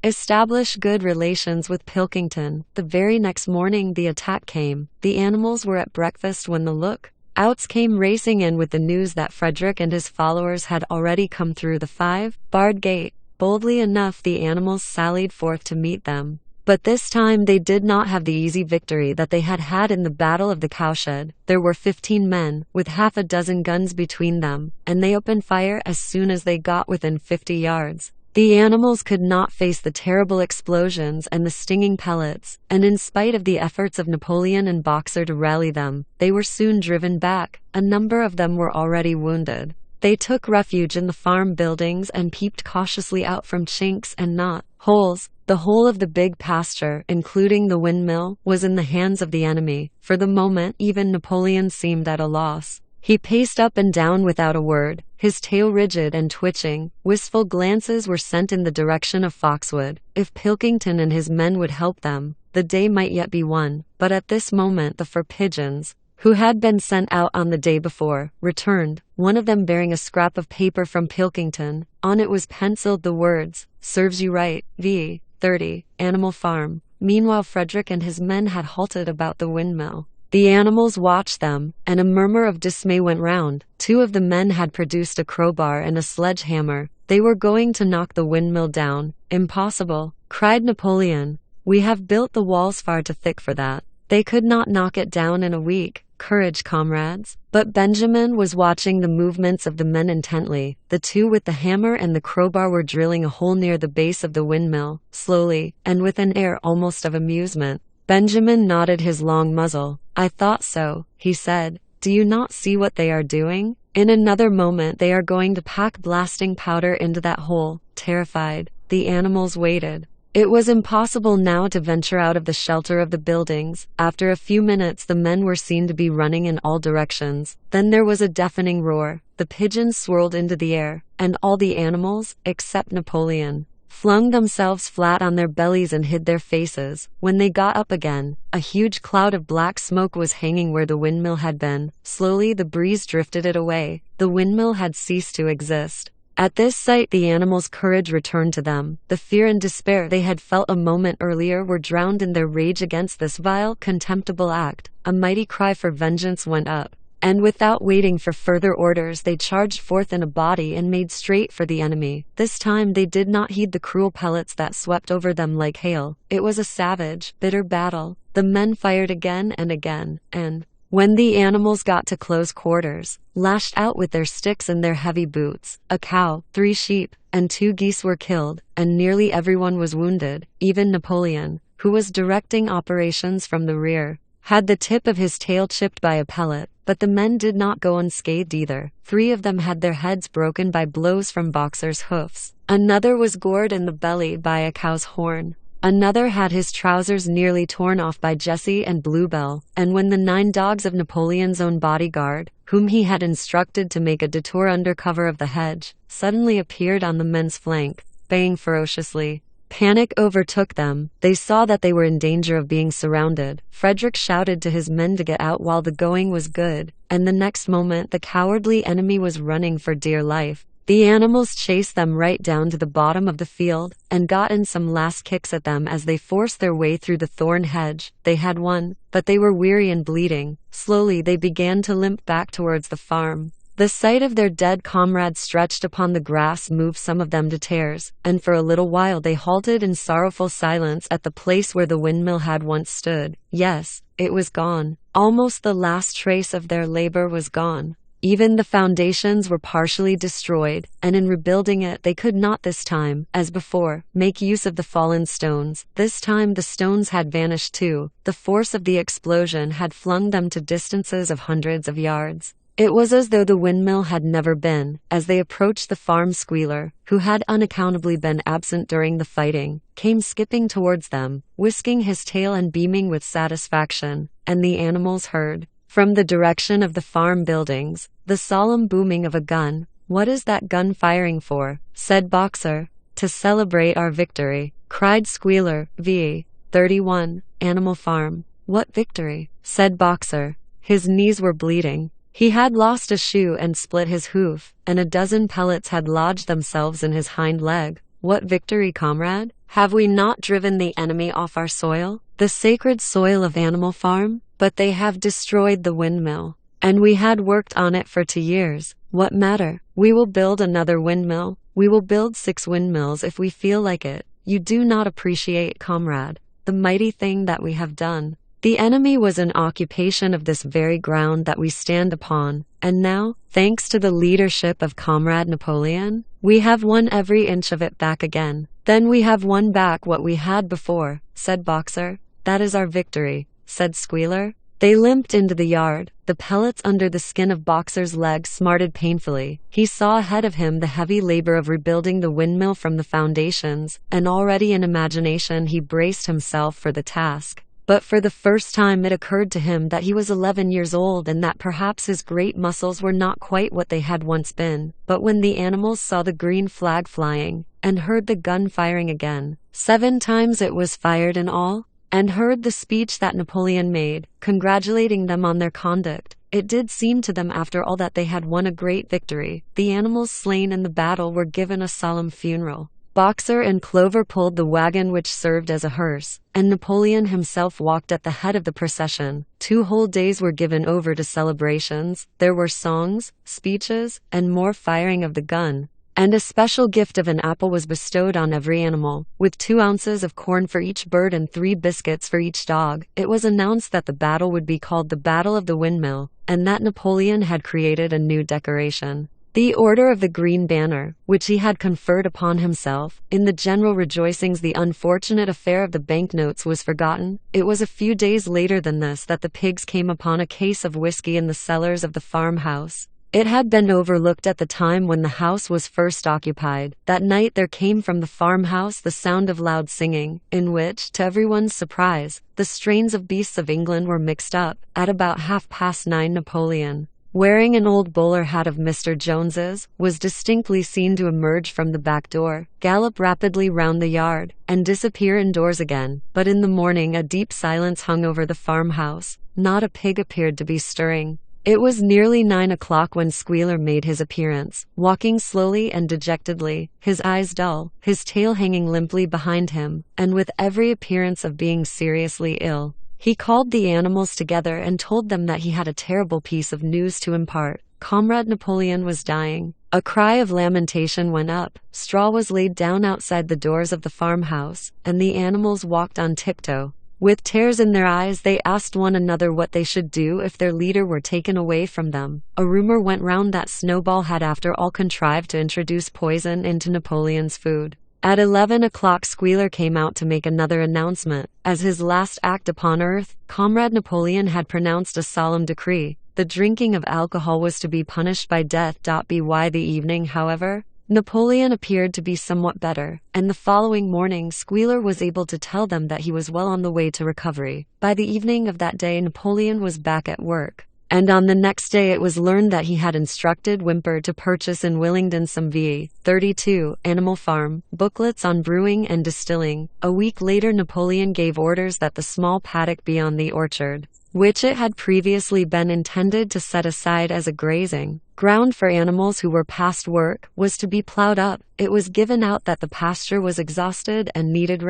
establish good relations with Pilkington. The very next morning the attack came. The animals were at breakfast when the lookouts came racing in with the news that Frederick and his followers had already come through the 5-barred gate. Boldly enough the animals sallied forth to meet them. But this time they did not have the easy victory that they had had in the Battle of the Cowshed. There were 15 men, with half a dozen guns between them, and they opened fire as soon as they got within 50 yards. The animals could not face the terrible explosions and the stinging pellets, and in spite of the efforts of Napoleon and Boxer to rally them, they were soon driven back. A number of them were already wounded. They took refuge in the farm buildings and peeped cautiously out from chinks and knot-holes. The whole of the big pasture, including the windmill, was in the hands of the enemy. For the moment, even Napoleon seemed at a loss. He paced up and down without a word, his tail rigid and twitching. Wistful glances were sent in the direction of Foxwood. If Pilkington and his men would help them, the day might yet be won. But at this moment the 4 pigeons, who had been sent out on the day before, returned, one of them bearing a scrap of paper from Pilkington. On it was penciled the words, "Serves you right, v. 30, Animal Farm." Meanwhile Frederick and his men had halted about the windmill. The animals watched them, and a murmur of dismay went round. 2 of the men had produced a crowbar and a sledgehammer. They were going to knock the windmill down. "Impossible," cried Napoleon. "We have built the walls far too thick for that. They could not knock it down in a week. Courage, comrades." But Benjamin was watching the movements of the men intently. The 2 with the hammer and the crowbar were drilling a hole near the base of the windmill. Slowly, and with an air almost of amusement, Benjamin nodded his long muzzle. "I thought so," he said. "Do you not see what they are doing? In another moment they are going to pack blasting powder into that hole." Terrified, the animals waited. It was impossible now to venture out of the shelter of the buildings. After a few minutes the men were seen to be running in all directions. Then there was a deafening roar. The pigeons swirled into the air, and all the animals, except Napoleon, flung themselves flat on their bellies and hid their faces. When they got up again, a huge cloud of black smoke was hanging where the windmill had been. Slowly the breeze drifted it away. The windmill had ceased to exist. At this sight the animals' courage returned to them. The fear and despair they had felt a moment earlier were drowned in their rage against this vile, contemptible act. A mighty cry for vengeance went up, and without waiting for further orders they charged forth in a body and made straight for the enemy. This time they did not heed the cruel pellets that swept over them like hail. It was a savage, bitter battle. The men fired again and again, and when the animals got to close quarters, lashed out with their sticks and their heavy boots. A cow, 3 sheep, and 2 geese were killed, and nearly everyone was wounded. Even Napoleon, who was directing operations from the rear, had the tip of his tail chipped by a pellet. But the men did not go unscathed either. 3 of them had their heads broken by blows from Boxer's hoofs. Another was gored in the belly by a cow's horn. Another had his trousers nearly torn off by Jessie and Bluebell. And when the 9 dogs of Napoleon's own bodyguard, whom he had instructed to make a detour under cover of the hedge, suddenly appeared on the men's flank, baying ferociously, panic overtook them. They saw that they were in danger of being surrounded. Frederick shouted to his men to get out while the going was good, and the next moment the cowardly enemy was running for dear life. The animals chased them right down to the bottom of the field, and got in some last kicks at them as they forced their way through the thorn hedge. They had won, but they were weary and bleeding. Slowly they began to limp back towards the farm. The sight of their dead comrades stretched upon the grass moved some of them to tears, and for a little while they halted in sorrowful silence at the place where the windmill had once stood. Yes, it was gone. Almost the last trace of their labor was gone. Even the foundations were partially destroyed, and in rebuilding it they could not this time, as before, make use of the fallen stones. This time the stones had vanished too. The force of the explosion had flung them to distances of hundreds of yards. It was as though the windmill had never been. As they approached the farm, Squealer, who had unaccountably been absent during the fighting, came skipping towards them, whisking his tail and beaming with satisfaction, and the animals heard, from the direction of the farm buildings, the solemn booming of a gun. "What is that gun firing for?" said Boxer. "To celebrate our victory," cried Squealer. V. 31. Animal Farm. "What victory?" said Boxer. His knees were bleeding. He had lost a shoe and split his hoof, and a dozen pellets had lodged themselves in his hind leg. "What victory, comrade? Have we not driven the enemy off our soil, the sacred soil of Animal Farm? But they have destroyed the windmill, and we had worked on it for 2 years. What matter? We will build another windmill. We will build 6 windmills if we feel like it. You do not appreciate, comrade, the mighty thing that we have done. The enemy was in occupation of this very ground that we stand upon, and now, thanks to the leadership of Comrade Napoleon, we have won every inch of it back again." "Then we have won back what we had before," said Boxer. "That is our victory," said Squealer. They limped into the yard. The pellets under the skin of Boxer's leg smarted painfully. He saw ahead of him the heavy labor of rebuilding the windmill from the foundations, and already in imagination he braced himself for the task. But for the first time it occurred to him that he was 11 years old and that perhaps his great muscles were not quite what they had once been. But when the animals saw the green flag flying, and heard the gun firing again, 7 times it was fired in all, and heard the speech that Napoleon made, congratulating them on their conduct, it did seem to them after all that they had won a great victory. The animals slain in the battle were given a solemn funeral. Boxer and Clover pulled the wagon which served as a hearse, and Napoleon himself walked at the head of the procession. 2 whole days were given over to celebrations. There were songs, speeches, and more firing of the gun. And a special gift of an apple was bestowed on every animal, with 2 ounces of corn for each bird and 3 biscuits for each dog. It was announced that the battle would be called the Battle of the Windmill, and that Napoleon had created a new decoration, the Order of the Green Banner, which he had conferred upon himself. In the general rejoicings, the unfortunate affair of the banknotes was forgotten. It was a few days later than this that the pigs came upon a case of whiskey in the cellars of the farmhouse. It had been overlooked at the time when the house was first occupied. That night there came from the farmhouse the sound of loud singing, in which, to everyone's surprise, the strains of Beasts of England were mixed up. At about 9:30 Napoleon, wearing an old bowler hat of Mr. Jones's, was distinctly seen to emerge from the back door, gallop rapidly round the yard, and disappear indoors again. But in the morning a deep silence hung over the farmhouse. Not a pig appeared to be stirring. It was nearly 9 o'clock when Squealer made his appearance, walking slowly and dejectedly, his eyes dull, his tail hanging limply behind him, and with every appearance of being seriously ill. He called the animals together and told them that he had a terrible piece of news to impart. Comrade Napoleon was dying. A cry of lamentation went up. Straw was laid down outside the doors of the farmhouse, and the animals walked on tiptoe. With tears in their eyes, they asked one another what they should do if their leader were taken away from them. A rumor went round that Snowball had after all contrived to introduce poison into Napoleon's food. At 11 o'clock Squealer came out to make another announcement. As his last act upon earth, Comrade Napoleon had pronounced a solemn decree. The drinking of alcohol was to be punished by death. By the evening, however, Napoleon appeared to be somewhat better, and the following morning Squealer was able to tell them that he was well on the way to recovery. By the evening of that day Napoleon was back at work, and on the next day it was learned that he had instructed Whymper to purchase in Willingdon some V. 32 Animal Farm booklets on brewing and distilling. A week later Napoleon gave orders that the small paddock beyond the orchard, which it had previously been intended to set aside as a grazing ground for animals who were past work, was to be plowed up. It was given out that the pasture was exhausted and needed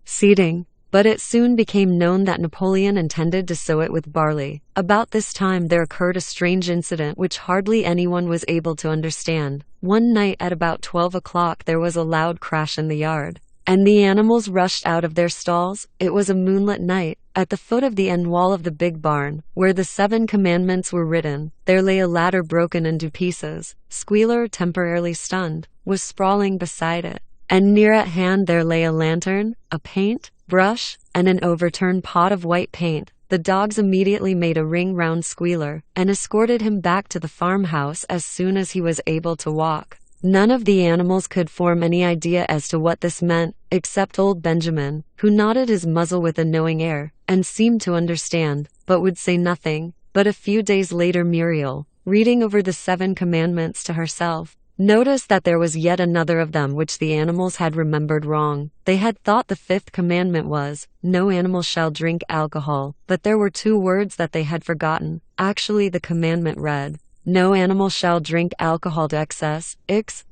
seeding. But it soon became known that Napoleon intended to sow it with barley. About this time there occurred a strange incident which hardly anyone was able to understand. One night at about 12 o'clock there was a loud crash in the yard, and the animals rushed out of their stalls. It was a moonlit night. At the foot of the end wall of the big barn, where the 7 commandments were written, there lay a ladder broken into pieces. Squealer, temporarily stunned, was sprawling beside it, and near at hand there lay a lantern, a paint brush, and an overturned pot of white paint. The dogs immediately made a ring-round Squealer and escorted him back to the farmhouse as soon as he was able to walk. None of the animals could form any idea as to what this meant, except old Benjamin, who nodded his muzzle with a knowing air, and seemed to understand, but would say nothing. But a few days later Muriel, reading over the 7 commandments to herself, noticed that there was yet another of them which the animals had remembered wrong. They had thought the 5th commandment was, "No animal shall drink alcohol," but there were 2 words that they had forgotten. Actually, the commandment read, "No animal shall drink alcohol to excess."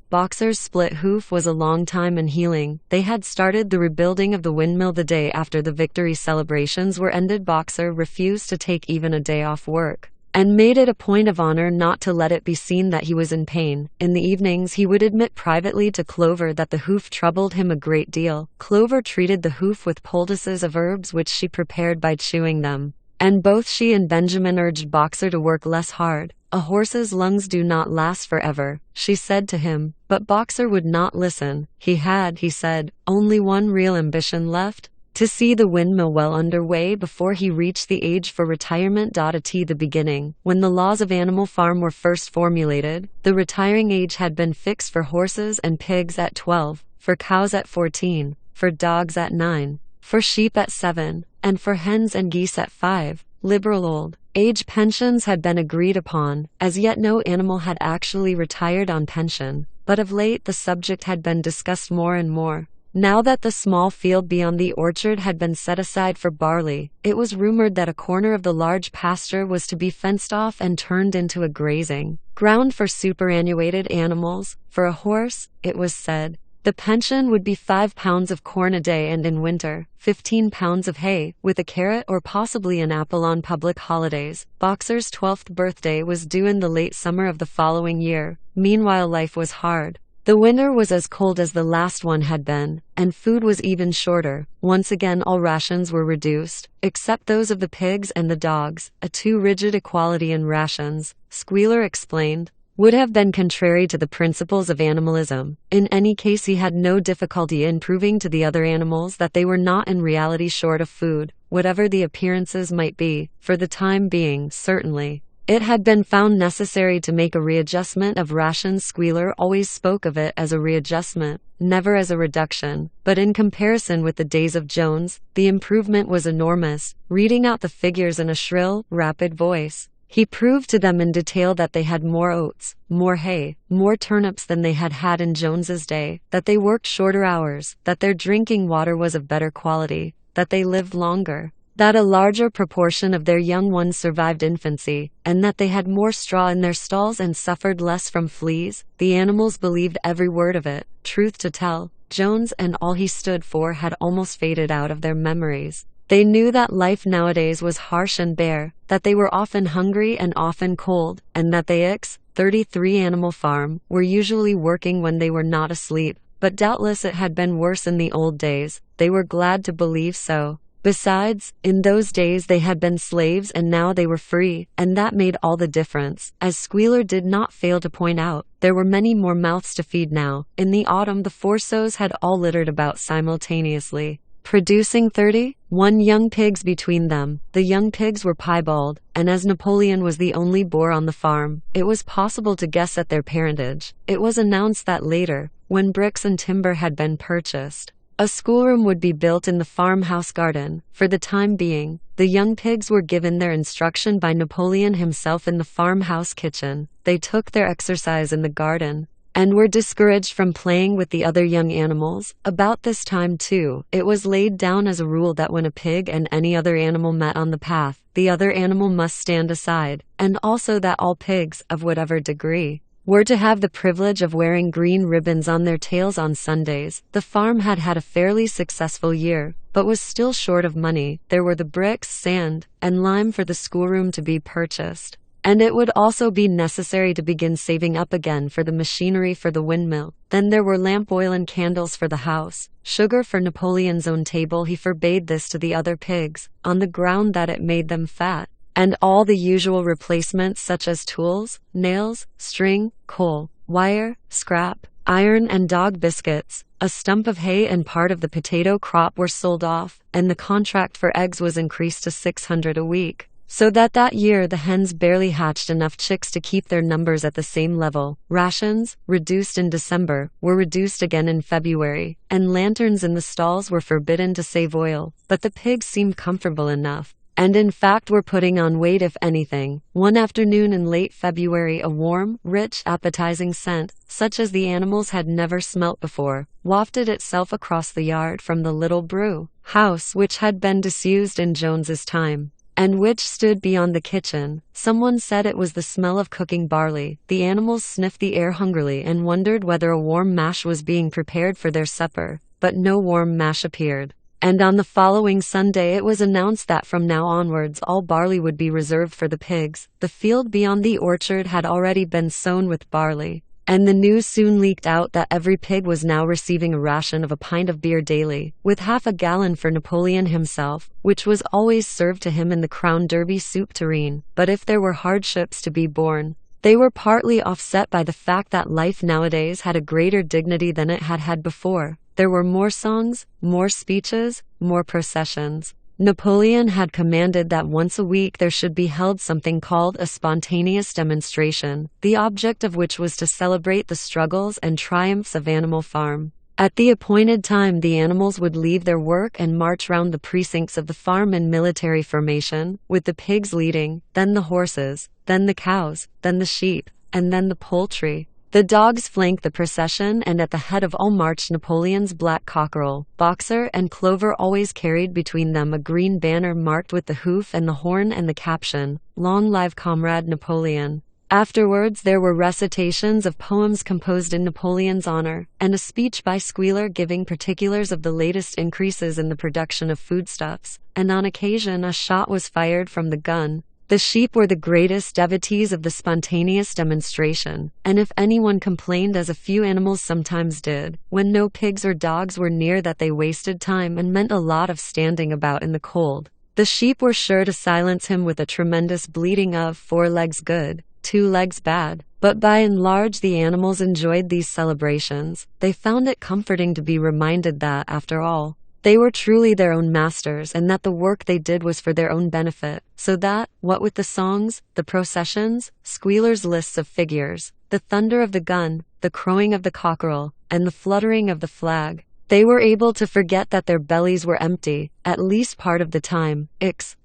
Boxer's split hoof was a long time in healing. They had started the rebuilding of the windmill the day after the victory celebrations were ended. Boxer refused to take even a day off work, and made it a point of honor not to let it be seen that he was in pain. In the evenings he would admit privately to Clover that the hoof troubled him a great deal. Clover treated the hoof with poultices of herbs which she prepared by chewing them, and both she and Benjamin urged Boxer to work less hard. "A horse's lungs do not last forever," she said to him, but Boxer would not listen. He had, he said, only one real ambition left: to see the windmill well under way before he reached the age for retirement. At the beginning, when the laws of Animal Farm were first formulated, the retiring age had been fixed for horses and pigs at 12, for cows at 14, for dogs at 9, for sheep at 7, and for hens and geese at 5. Liberal old age pensions had been agreed upon. As yet no animal had actually retired on pension, but of late the subject had been discussed more and more. Now that the small field beyond the orchard had been set aside for barley, it was rumored that a corner of the large pasture was to be fenced off and turned into a grazing ground for superannuated animals. For a horse, it was said, the pension would be 5 pounds of corn a day, and in winter, 15 pounds of hay, with a carrot or possibly an apple on public holidays. Boxer's 12th birthday was due in the late summer of the following year. Meanwhile life was hard. The winter was as cold as the last one had been, and food was even shorter. Once again all rations were reduced, except those of the pigs and the dogs. A too rigid equality in rations, Squealer explained, would have been contrary to the principles of animalism. In any case he had no difficulty in proving to the other animals that they were not in reality short of food, whatever the appearances might be. For the time being, certainly, it had been found necessary to make a readjustment of rations. Squealer always spoke of it as a readjustment, never as a reduction, but in comparison with the days of Jones, the improvement was enormous. Reading out the figures in a shrill, rapid voice, he proved to them in detail that they had more oats, more hay, more turnips than they had had in Jones's day, that they worked shorter hours, that their drinking water was of better quality, that they lived longer, that a larger proportion of their young ones survived infancy, and that they had more straw in their stalls and suffered less from fleas. The animals believed every word of it. Truth to tell, Jones and all he stood for had almost faded out of their memories. They knew that life nowadays was harsh and bare, that they were often hungry and often cold, and that they 33 Animal Farm were usually working when they were not asleep. But doubtless it had been worse in the old days. They were glad to believe so. Besides, in those days they had been slaves and now they were free, and that made all the difference. As Squealer did not fail to point out, there were many more mouths to feed now. In the autumn the 4 sows had all littered about simultaneously, producing 31 young pigs between them. The young pigs were piebald, and as Napoleon was the only boar on the farm, it was possible to guess at their parentage. It was announced that later, when bricks and timber had been purchased, a schoolroom would be built in the farmhouse garden. For the time being, the young pigs were given their instruction by Napoleon himself in the farmhouse kitchen. They took their exercise in the garden, and were discouraged from playing with the other young animals. About this time too, it was laid down as a rule that when a pig and any other animal met on the path, the other animal must stand aside, and also that all pigs, of whatever degree, were to have the privilege of wearing green ribbons on their tails on Sundays. The farm had had a fairly successful year, but was still short of money. There were the bricks, sand, and lime for the schoolroom to be purchased, and it would also be necessary to begin saving up again for the machinery for the windmill. Then there were lamp oil and candles for the house, sugar for Napoleon's own table. He forbade this to the other pigs, on the ground that it made them fat, and all the usual replacements such as tools, nails, string, coal, wire, scrap, iron and dog biscuits. A stump of hay and part of the potato crop were sold off, and the contract for eggs was increased to 600 a week. So that year the hens barely hatched enough chicks to keep their numbers at the same level. Rations, reduced in December, were reduced again in February, and lanterns in the stalls were forbidden to save oil, but the pigs seemed comfortable enough, and in fact were putting on weight if anything. One afternoon in late February, a warm, rich, appetizing scent, such as the animals had never smelt before, wafted itself across the yard from the little brew house which had been disused in Jones's time, and which stood beyond the kitchen. Someone said it was the smell of cooking barley. The animals sniffed the air hungrily and wondered whether a warm mash was being prepared for their supper, but no warm mash appeared. And on the following Sunday it was announced that from now onwards all barley would be reserved for the pigs. The field beyond the orchard had already been sown with barley, and the news soon leaked out that every pig was now receiving a ration of a pint of beer daily, with half a gallon for Napoleon himself, which was always served to him in the Crown Derby soup tureen. But if there were hardships to be borne, they were partly offset by the fact that life nowadays had a greater dignity than it had had before. There were more songs, more speeches, more processions. Napoleon had commanded that once a week there should be held something called a spontaneous demonstration, the object of which was to celebrate the struggles and triumphs of Animal Farm. At the appointed time the animals would leave their work and march round the precincts of the farm in military formation, with the pigs leading, then the horses, then the cows, then the sheep, and then the poultry. The dogs flanked the procession, and at the head of all marched Napoleon's black cockerel. Boxer and Clover always carried between them a green banner marked with the hoof and the horn and the caption, "Long live Comrade Napoleon." Afterwards there were recitations of poems composed in Napoleon's honor, and a speech by Squealer giving particulars of the latest increases in the production of foodstuffs, and on occasion a shot was fired from the gun. The sheep were the greatest devotees of the spontaneous demonstration, and if anyone complained, as a few animals sometimes did, when no pigs or dogs were near, that they wasted time and meant a lot of standing about in the cold, the sheep were sure to silence him with a tremendous bleating of 4 legs good, 2 legs bad. But by and large the animals enjoyed these celebrations. They found it comforting to be reminded that, after all, they were truly their own masters, and that the work they did was for their own benefit. So that, what with the songs, the processions, Squealer's lists of figures, the thunder of the gun, the crowing of the cockerel, and the fluttering of the flag, they were able to forget that their bellies were empty, at least part of the time.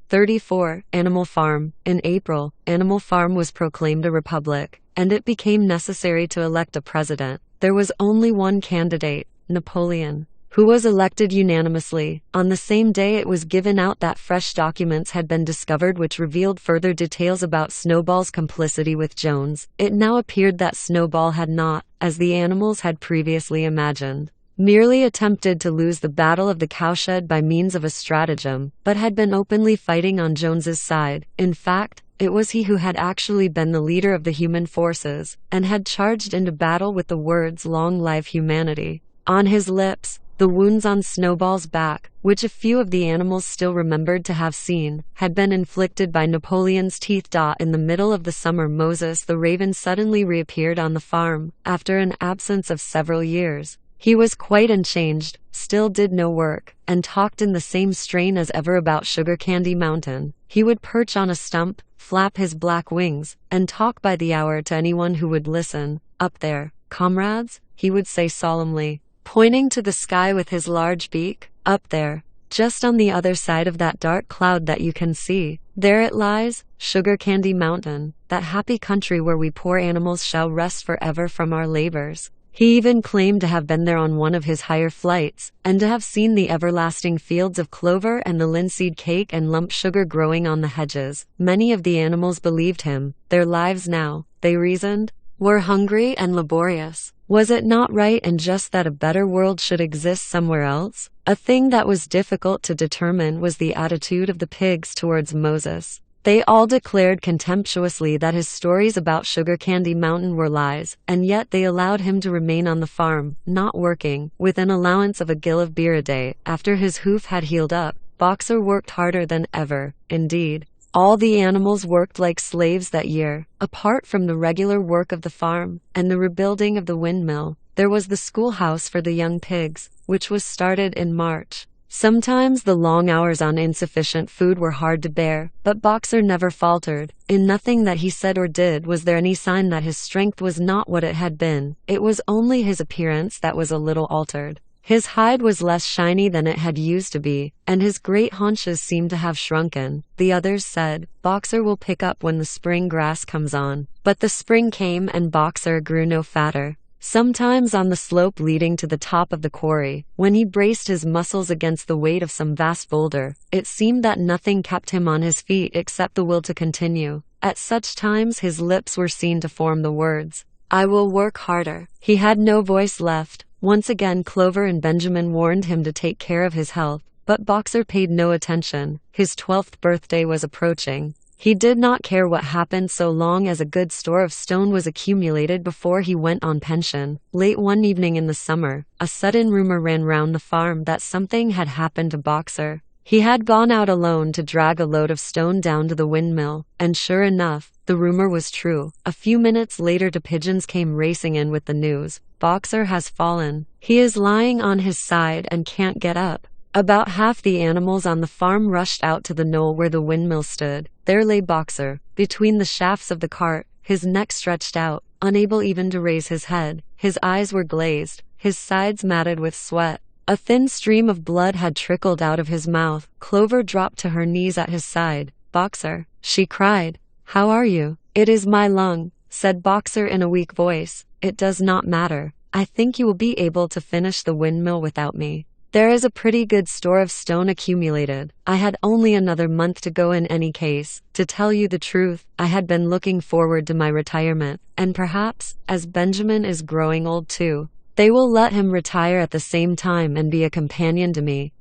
34. Animal Farm. In April, Animal Farm was proclaimed a republic, and it became necessary to elect a president. There was only one candidate, Napoleon, who was elected unanimously. On the same day it was given out that fresh documents had been discovered which revealed further details about Snowball's complicity with Jones. It now appeared that Snowball had not, as the animals had previously imagined, merely attempted to lose the battle of the cowshed by means of a stratagem, but had been openly fighting on Jones's side. In fact, it was he who had actually been the leader of the human forces, and had charged into battle with the words "Long live humanity" on his lips. The wounds on Snowball's back, which a few of the animals still remembered to have seen, had been inflicted by Napoleon's teeth. In the middle of the summer Moses the raven suddenly reappeared on the farm, after an absence of several years. He was quite unchanged, still did no work, and talked in the same strain as ever about Sugar Candy Mountain. He would perch on a stump, flap his black wings, and talk by the hour to anyone who would listen. "Up there, comrades," he would say solemnly, pointing to the sky with his large beak, "up there, just on the other side of that dark cloud that you can see, there it lies, Sugar Candy Mountain, that happy country where we poor animals shall rest forever from our labors." He even claimed to have been there on one of his higher flights, and to have seen the everlasting fields of clover and the linseed cake and lump sugar growing on the hedges. Many of the animals believed him. Their lives now, they reasoned, were hungry and laborious. Was it not right and just that a better world should exist somewhere else? A thing that was difficult to determine was the attitude of the pigs towards Moses. They all declared contemptuously that his stories about Sugar Candy Mountain were lies, and yet they allowed him to remain on the farm, not working, with an allowance of a gill of beer a day. After his hoof had healed up, Boxer worked harder than ever. Indeed, all the animals worked like slaves that year. Apart from the regular work of the farm, and the rebuilding of the windmill, there was the schoolhouse for the young pigs, which was started in March. Sometimes the long hours on insufficient food were hard to bear, but Boxer never faltered. In nothing that he said or did was there any sign that his strength was not what it had been. It was only his appearance that was a little altered. His hide was less shiny than it had used to be, and his great haunches seemed to have shrunken. The others said, "Boxer will pick up when the spring grass comes on." But the spring came and Boxer grew no fatter. Sometimes on the slope leading to the top of the quarry, when he braced his muscles against the weight of some vast boulder, it seemed that nothing kept him on his feet except the will to continue. At such times his lips were seen to form the words, "I will work harder." He had no voice left. Once again Clover and Benjamin warned him to take care of his health, but Boxer paid no attention. His 12th birthday was approaching. He did not care what happened so long as a good store of stone was accumulated before he went on pension. Late one evening in the summer, a sudden rumor ran round the farm that something had happened to Boxer. He had gone out alone to drag a load of stone down to the windmill, and sure enough, the rumor was true. A few minutes later the pigeons came racing in with the news. "Boxer has fallen. He is lying on his side and can't get up." About half the animals on the farm rushed out to the knoll where the windmill stood. There lay Boxer, between the shafts of the cart, his neck stretched out, unable even to raise his head. His eyes were glazed, his sides matted with sweat. A thin stream of blood had trickled out of his mouth. Clover dropped to her knees at his side. "Boxer," she cried. "How are you?" "It is my lung," said Boxer in a weak voice. "It does not matter. I think you will be able to finish the windmill without me. There is a pretty good store of stone accumulated. I had only another month to go in any case. To tell you the truth, I had been looking forward to my retirement, and perhaps, as Benjamin is growing old too, they will let him retire at the same time and be a companion to me.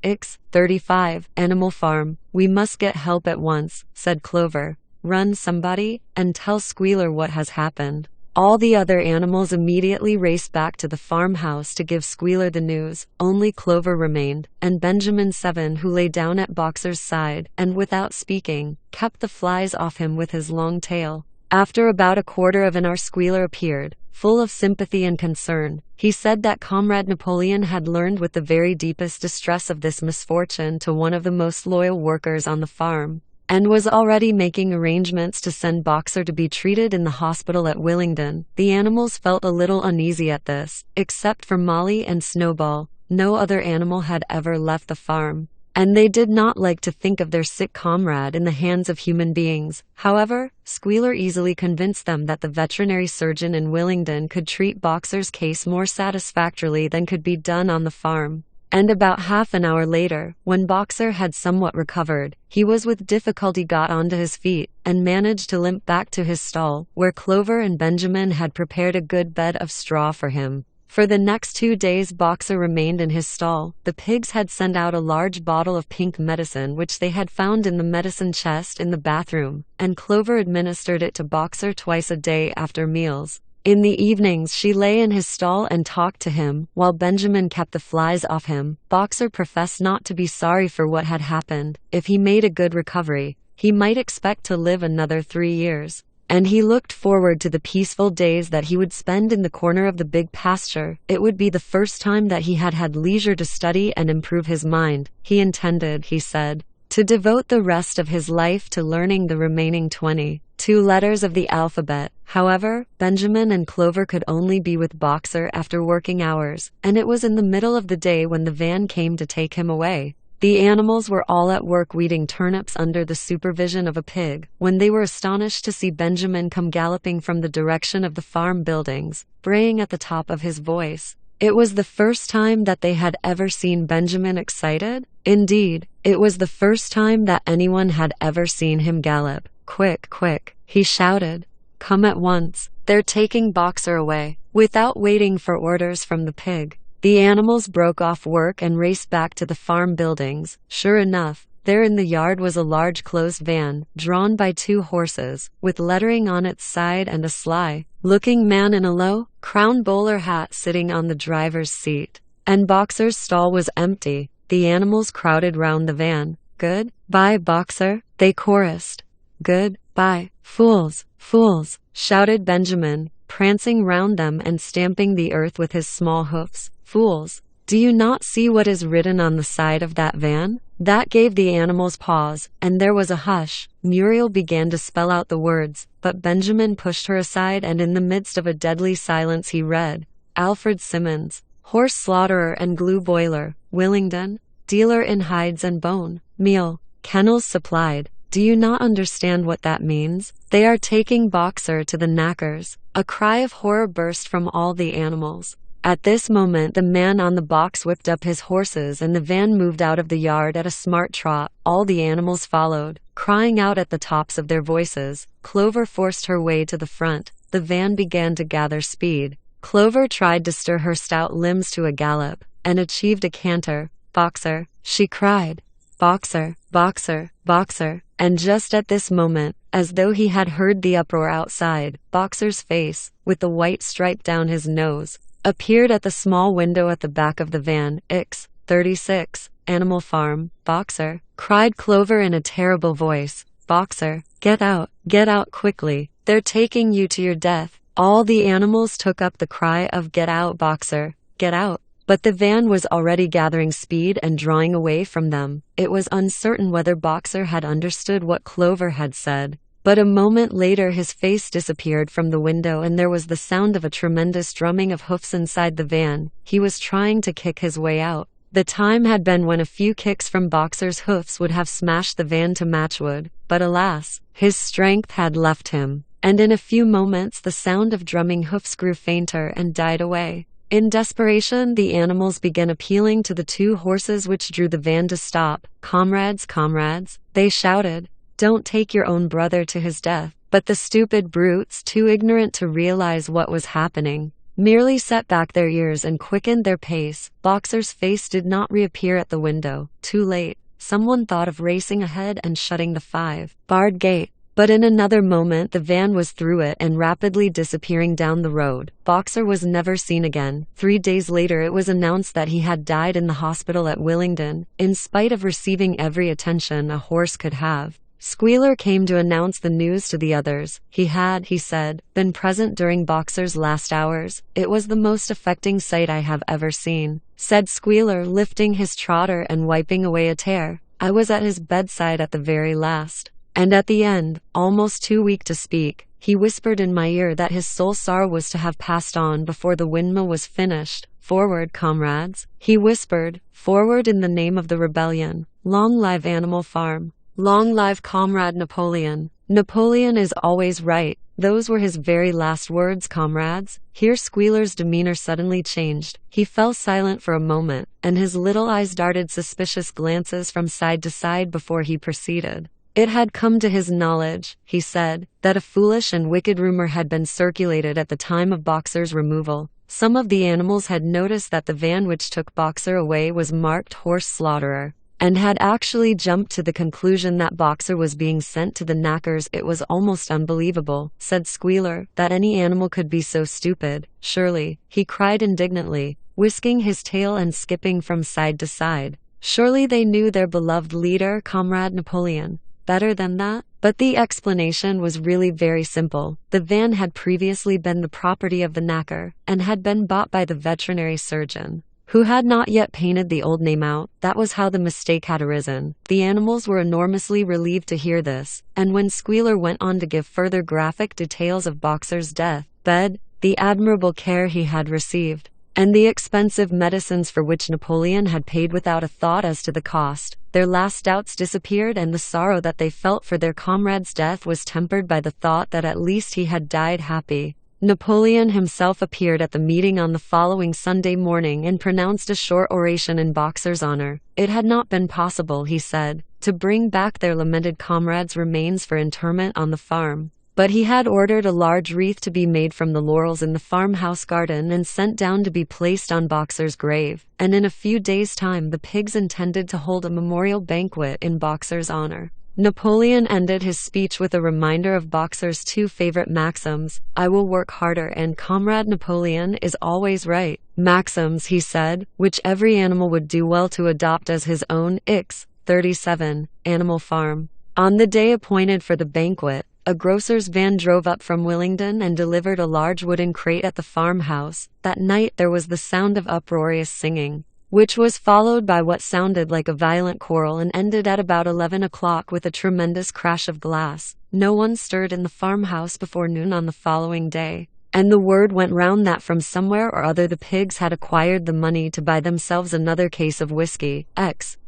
35, Animal Farm. We must get help at once," said Clover. "Run, somebody, and tell Squealer what has happened." All the other animals immediately raced back to the farmhouse to give Squealer the news. Only Clover remained, and Benjamin 7, who lay down at Boxer's side, and without speaking, kept the flies off him with his long tail. After about a quarter of an hour Squealer appeared, full of sympathy and concern. He said that Comrade Napoleon had learned with the very deepest distress of this misfortune to one of the most loyal workers on the farm, and was already making arrangements to send Boxer to be treated in the hospital at Willingdon. The animals felt a little uneasy at this. Except for Molly and Snowball, no other animal had ever left the farm, and they did not like to think of their sick comrade in the hands of human beings. However, Squealer easily convinced them that the veterinary surgeon in Willingdon could treat Boxer's case more satisfactorily than could be done on the farm. And about half an hour later, when Boxer had somewhat recovered, he was with difficulty got onto his feet, and managed to limp back to his stall, where Clover and Benjamin had prepared a good bed of straw for him. For the next 2 days Boxer remained in his stall. The pigs had sent out a large bottle of pink medicine which they had found in the medicine chest in the bathroom, and Clover administered it to Boxer twice a day after meals. In the evenings she lay in his stall and talked to him, while Benjamin kept the flies off him. Boxer professed not to be sorry for what had happened. If he made a good recovery, he might expect to live another 3 years. And he looked forward to the peaceful days that he would spend in the corner of the big pasture. It would be the first time that he had had leisure to study and improve his mind. He intended, he said, to devote the rest of his life to learning the remaining 22 letters of the alphabet. However, Benjamin and Clover could only be with Boxer after working hours, and it was in the middle of the day when the van came to take him away. The animals were all at work weeding turnips under the supervision of a pig, when they were astonished to see Benjamin come galloping from the direction of the farm buildings, braying at the top of his voice. It was the first time that they had ever seen Benjamin excited. Indeed, it was the first time that anyone had ever seen him gallop. "Quick, quick," he shouted. "Come at once. They're taking Boxer away." Without waiting for orders from the pig, the animals broke off work and raced back to the farm buildings. Sure enough, there in the yard was a large closed van, drawn by 2 horses, with lettering on its side and a sly-looking man in a low-crowned bowler hat sitting on the driver's seat. And Boxer's stall was empty. The animals crowded round the van. "Good-bye, Boxer," they chorused. "Good-bye, fools, fools," shouted Benjamin, prancing round them and stamping the earth with his small hoofs. Fools! Do you not see what is written on the side of that van? That gave the animals pause, and there was a hush. Muriel began to spell out the words, but Benjamin pushed her aside, and in the midst of a deadly silence he read, Alfred Simmons, horse slaughterer and glue boiler, Willingdon, dealer in hides and bone, meal, kennels supplied. Do you not understand what that means? They are taking Boxer to the knackers. A cry of horror burst from all the animals. At this moment the man on the box whipped up his horses and the van moved out of the yard at a smart trot. All the animals followed, crying out at the tops of their voices. Clover forced her way to the front. The van began to gather speed. Clover tried to stir her stout limbs to a gallop, and achieved a canter. Boxer, she cried. Boxer, Boxer, Boxer. And just at this moment, as though he had heard the uproar outside, Boxer's face, with the white stripe down his nose, appeared at the small window at the back of the van. Ix, 36, Animal Farm. Boxer, cried Clover in a terrible voice. Boxer, get out quickly. They're taking you to your death. All the animals took up the cry of get out, Boxer, get out. But the van was already gathering speed and drawing away from them. It was uncertain whether Boxer had understood what Clover had said. But a moment later his face disappeared from the window and there was the sound of a tremendous drumming of hoofs inside the van. He was trying to kick his way out. The time had been when a few kicks from Boxer's hoofs would have smashed the van to matchwood. But alas, his strength had left him. And in a few moments the sound of drumming hoofs grew fainter and died away. In desperation, the animals began appealing to the two horses which drew the van to stop. Comrades, comrades, they shouted. Don't take your own brother to his death. But the stupid brutes, too ignorant to realize what was happening, merely set back their ears and quickened their pace. Boxer's face did not reappear at the window. Too late. Someone thought of racing ahead and shutting the 5-barred gate. But in another moment the van was through it and rapidly disappearing down the road. Boxer was never seen again. 3 days later it was announced that he had died in the hospital at Willingdon, in spite of receiving every attention a horse could have. Squealer came to announce the news to the others. He had, he said, been present during Boxer's last hours. It was the most affecting sight I have ever seen, said Squealer, lifting his trotter and wiping away a tear. I was at his bedside at the very last. And at the end, almost too weak to speak, he whispered in my ear that his sole sorrow was to have passed on before the windmill was finished. Forward, comrades, he whispered, forward in the name of the rebellion. Long live Animal Farm. Long live Comrade Napoleon. Napoleon is always right. Those were his very last words, comrades. Here Squealer's demeanor suddenly changed. He fell silent for a moment, and his little eyes darted suspicious glances from side to side before he proceeded. It had come to his knowledge, he said, that a foolish and wicked rumor had been circulated at the time of Boxer's removal. Some of the animals had noticed that the van which took Boxer away was marked horse slaughterer, and had actually jumped to the conclusion that Boxer was being sent to the knackers. It was almost unbelievable, said Squealer, that any animal could be so stupid. Surely, he cried indignantly, whisking his tail and skipping from side to side. Surely they knew their beloved leader, Comrade Napoleon, better than that? But the explanation was really very simple. The van had previously been the property of the knacker, and had been bought by the veterinary surgeon, who had not yet painted the old name out. That was how the mistake had arisen. The animals were enormously relieved to hear this, and when Squealer went on to give further graphic details of Boxer's death, bed, the admirable care he had received, and the expensive medicines for which Napoleon had paid without a thought as to the cost, their last doubts disappeared, and the sorrow that they felt for their comrade's death was tempered by the thought that at least he had died happy. Napoleon himself appeared at the meeting on the following Sunday morning and pronounced a short oration in Boxer's honor. It had not been possible, he said, to bring back their lamented comrade's remains for interment on the farm, but he had ordered a large wreath to be made from the laurels in the farmhouse garden and sent down to be placed on Boxer's grave, and in a few days' time the pigs intended to hold a memorial banquet in Boxer's honor. Napoleon ended his speech with a reminder of Boxer's two favorite maxims, I will work harder and Comrade Napoleon is always right. Maxims, he said, which every animal would do well to adopt as his own. Ix, 37, Animal Farm. On the day appointed for the banquet, a grocer's van drove up from Willingdon and delivered a large wooden crate at the farmhouse. That night there was the sound of uproarious singing, which was followed by what sounded like a violent quarrel and ended at about 11 o'clock with a tremendous crash of glass. No one stirred in the farmhouse before noon on the following day, and the word went round that from somewhere or other the pigs had acquired the money to buy themselves another case of whiskey.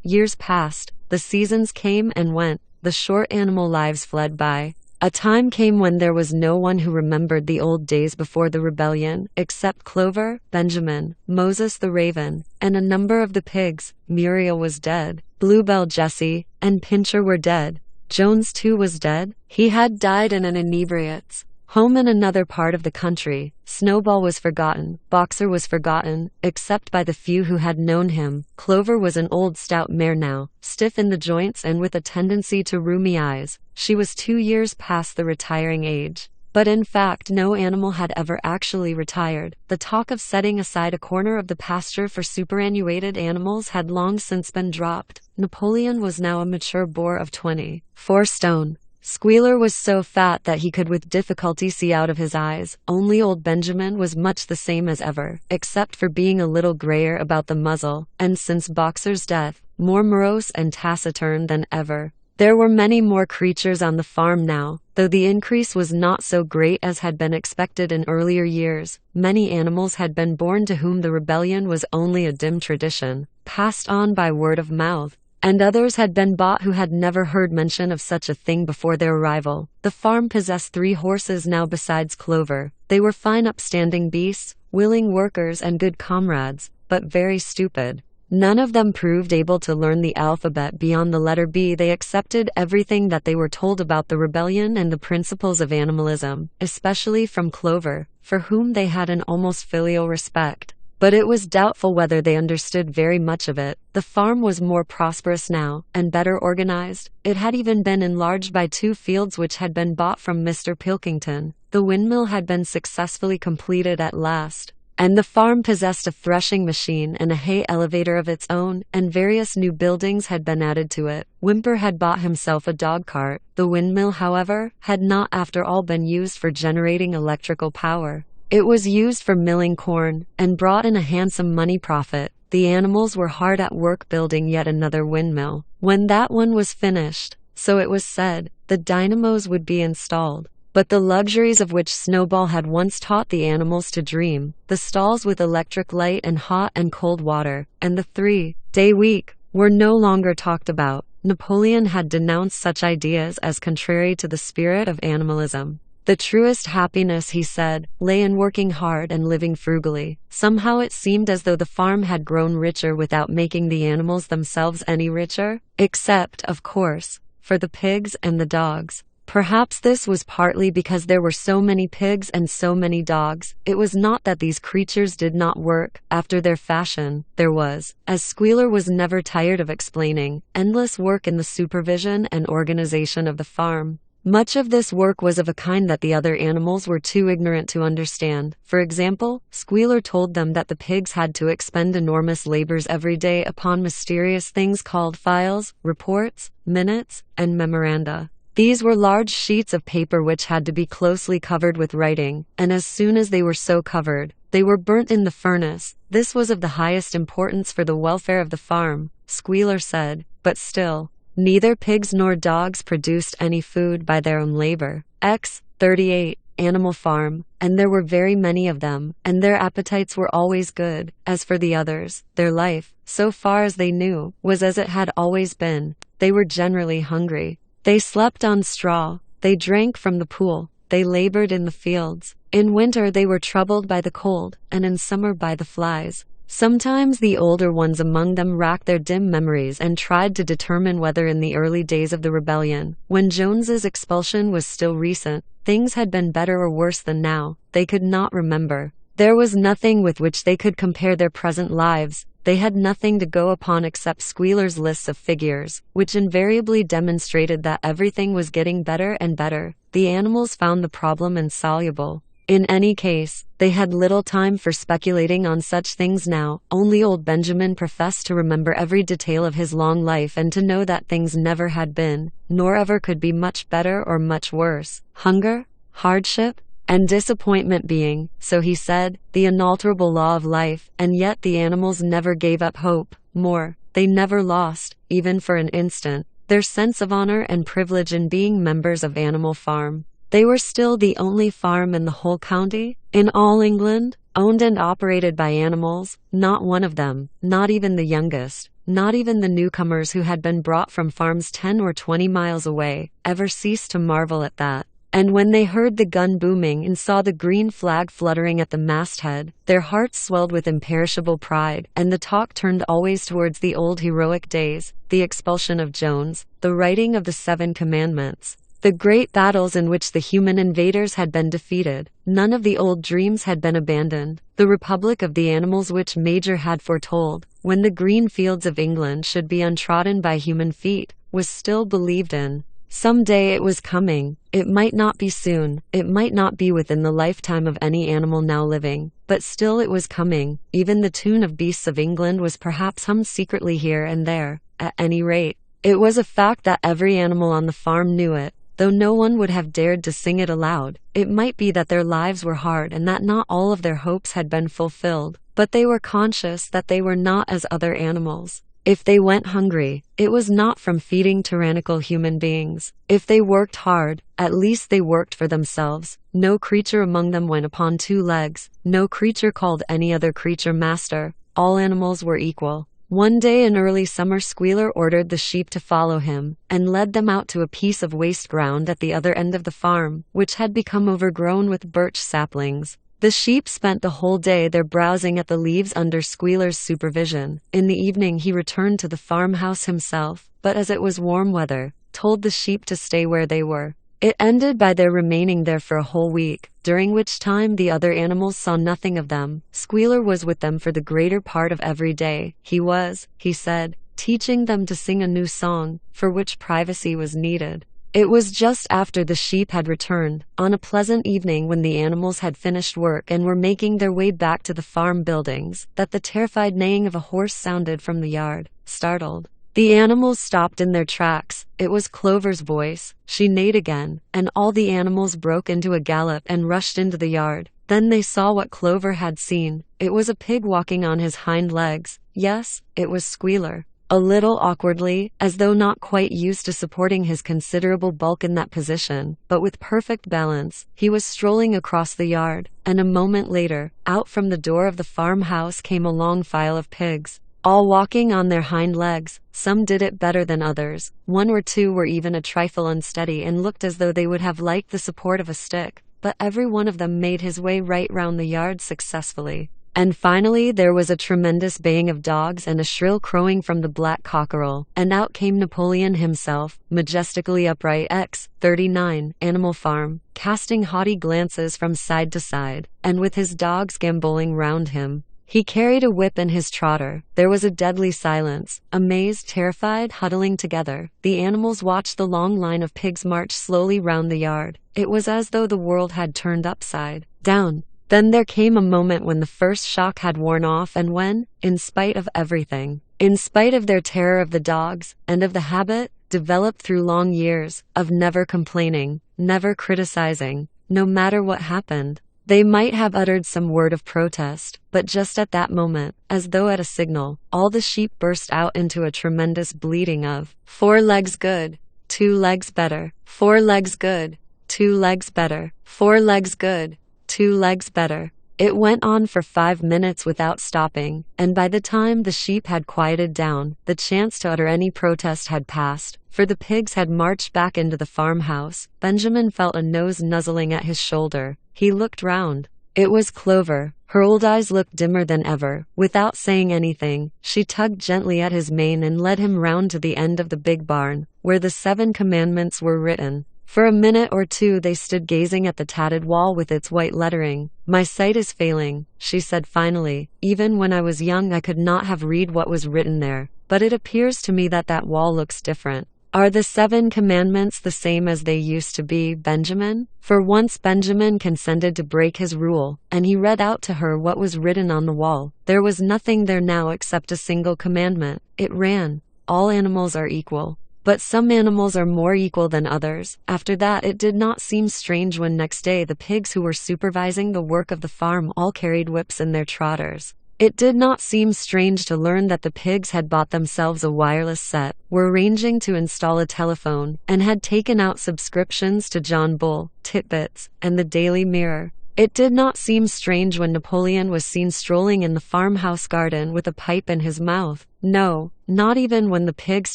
Years passed, the seasons came and went, the short animal lives fled by. A time came when there was no one who remembered the old days before the rebellion, except Clover, Benjamin, Moses the raven, and a number of the pigs. Muriel was dead, Bluebell, Jessie, and Pincher were dead. Jones too was dead. He had died in an inebriates home in another part of the country. Snowball was forgotten. Boxer was forgotten, except by the few who had known him. Clover was an old stout mare now, stiff in the joints and with a tendency to rheumy eyes. She was 2 years past the retiring age. But in fact no animal had ever actually retired. The talk of setting aside a corner of the pasture for superannuated animals had long since been dropped. Napoleon was now a mature boar of 24 stone. Squealer was so fat that he could with difficulty see out of his eyes. Only old Benjamin was much the same as ever, except for being a little grayer about the muzzle, and since Boxer's death, more morose and taciturn than ever. There were many more creatures on the farm now, though the increase was not so great as had been expected in earlier years. Many animals had been born to whom the rebellion was only a dim tradition, passed on by word of mouth, and others had been bought who had never heard mention of such a thing before their arrival. The farm possessed 3 horses now besides Clover. They were fine upstanding beasts, willing workers and good comrades, but very stupid. None of them proved able to learn the alphabet beyond the letter B. They accepted everything that they were told about the rebellion and the principles of animalism, especially from Clover, for whom they had an almost filial respect. But it was doubtful whether they understood very much of it. The farm was more prosperous now, and better organized. It had even been enlarged by 2 fields which had been bought from Mr. Pilkington. The windmill had been successfully completed at last, and the farm possessed a threshing machine and a hay elevator of its own, and various new buildings had been added to it. Whymper had bought himself a dog cart. The windmill, however, had not after all been used for generating electrical power. It was used for milling corn, and brought in a handsome money profit. The animals were hard at work building yet another windmill. When that one was finished, so it was said, the dynamos would be installed. But the luxuries of which Snowball had once taught the animals to dream, the stalls with electric light and hot and cold water, and the 3-day week, were no longer talked about. Napoleon had denounced such ideas as contrary to the spirit of animalism. The truest happiness, he said, lay in working hard and living frugally. Somehow it seemed as though the farm had grown richer without making the animals themselves any richer, except, of course, for the pigs and the dogs. Perhaps this was partly because there were so many pigs and so many dogs. It was not that these creatures did not work, after their fashion. There was, as Squealer was never tired of explaining, endless work in the supervision and organization of the farm. Much of this work was of a kind that the other animals were too ignorant to understand. For example, Squealer told them that the pigs had to expend enormous labors every day upon mysterious things called files, reports, minutes, and memoranda. These were large sheets of paper which had to be closely covered with writing, and as soon as they were so covered, they were burnt in the furnace. This was of the highest importance for the welfare of the farm, Squealer said, but still, neither pigs nor dogs produced any food by their own labor. 38 Animal Farm, and there were very many of them, and their appetites were always good. As for the others, their life, so far as they knew, was as it had always been. They were generally hungry. They slept on straw. They drank from the pool. They labored in the fields. In winter they were troubled by the cold, and in summer by the flies. Sometimes the older ones among them racked their dim memories and tried to determine whether in the early days of the rebellion, when Jones's expulsion was still recent, things had been better or worse than now. They could not remember. There was nothing with which they could compare their present lives. They had nothing to go upon except Squealer's lists of figures, which invariably demonstrated that everything was getting better and better. The animals found the problem insoluble. In any case, they had little time for speculating on such things now. Only old Benjamin professed to remember every detail of his long life and to know that things never had been, nor ever could be much better or much worse. Hunger, hardship, and disappointment being, so he said, the unalterable law of life, and yet the animals never gave up hope. More, they never lost, even for an instant, their sense of honor and privilege in being members of Animal Farm. They were still the only farm in the whole county, in all England, owned and operated by animals. Not one of them, not even the youngest, not even the newcomers who had been brought from farms 10 or 20 miles away, ever ceased to marvel at that. And when they heard the gun booming and saw the green flag fluttering at the masthead, their hearts swelled with imperishable pride, and the talk turned always towards the old heroic days, the expulsion of Jones, the writing of the 7 Commandments, the great battles in which the human invaders had been defeated. None of the old dreams had been abandoned. The Republic of the Animals which Major had foretold, when the green fields of England should be untrodden by human feet, was still believed in. Some day it was coming. It might not be soon, it might not be within the lifetime of any animal now living, but still it was coming. Even the tune of Beasts of England was perhaps hummed secretly here and there. At any rate, it was a fact that every animal on the farm knew it, though no one would have dared to sing it aloud. It might be that their lives were hard and that not all of their hopes had been fulfilled, but they were conscious that they were not as other animals. If they went hungry, it was not from feeding tyrannical human beings. If they worked hard, at least they worked for themselves. No creature among them went upon 2 legs. No creature called any other creature master. All animals were equal. One day in early summer, Squealer ordered the sheep to follow him, and led them out to a piece of waste ground at the other end of the farm, which had become overgrown with birch saplings. The sheep spent the whole day there browsing at the leaves under Squealer's supervision. In the evening he returned to the farmhouse himself, but as it was warm weather, told the sheep to stay where they were. It ended by their remaining there for a whole week, during which time the other animals saw nothing of them. Squealer was with them for the greater part of every day. He was, he said, teaching them to sing a new song, for which privacy was needed. It was just after the sheep had returned, on a pleasant evening when the animals had finished work and were making their way back to the farm buildings, that the terrified neighing of a horse sounded from the yard. Startled, the animals stopped in their tracks. It was Clover's voice. She neighed again, and all the animals broke into a gallop and rushed into the yard. Then they saw what Clover had seen. It was a pig walking on his hind legs. Yes, it was Squealer. A little awkwardly, as though not quite used to supporting his considerable bulk in that position, but with perfect balance, he was strolling across the yard, and a moment later, out from the door of the farmhouse came a long file of pigs, all walking on their hind legs. Some did it better than others. 1 or 2 were even a trifle unsteady and looked as though they would have liked the support of a stick, but every one of them made his way right round the yard successfully. And finally there was a tremendous baying of dogs and a shrill crowing from the black cockerel, and out came Napoleon himself, majestically upright, X39, Animal Farm, casting haughty glances from side to side, and with his dogs gambolling round him. He carried a whip in his trotter. There was a deadly silence, amazed, terrified, huddling together. The animals watched the long line of pigs march slowly round the yard. It was as though the world had turned upside down. Then there came a moment when the first shock had worn off, and when, in spite of everything, in spite of their terror of the dogs, and of the habit, developed through long years, of never complaining, never criticizing, no matter what happened, they might have uttered some word of protest, but just at that moment, as though at a signal, all the sheep burst out into a tremendous bleating of 4 legs good, 2 legs better, 4 legs good, 2 legs better, 4 legs good, 2 legs better. It went on for 5 minutes without stopping, and by the time the sheep had quieted down, the chance to utter any protest had passed, for the pigs had marched back into the farmhouse. Benjamin felt a nose nuzzling at his shoulder. He looked round. It was Clover. Her old eyes looked dimmer than ever. Without saying anything, she tugged gently at his mane and led him round to the end of the big barn, where the 7 Commandments were written. For a minute or 2 they stood gazing at the tatted wall with its white lettering. "My sight is failing," she said finally. "Even when I was young I could not have read what was written there. But it appears to me that that wall looks different. Are the 7 commandments the same as they used to be, Benjamin? For once Benjamin consented to break his rule, and he read out to her what was written on the wall. There was nothing there now except a single commandment. It ran, "All animals are equal, but some animals are more equal than others." After that, it did not seem strange when next day the pigs who were supervising the work of the farm all carried whips in their trotters. It did not seem strange to learn that the pigs had bought themselves a wireless set, were arranging to install a telephone, and had taken out subscriptions to John Bull, Titbits, and the Daily Mirror. It did not seem strange when Napoleon was seen strolling in the farmhouse garden with a pipe in his mouth. No, not even when the pigs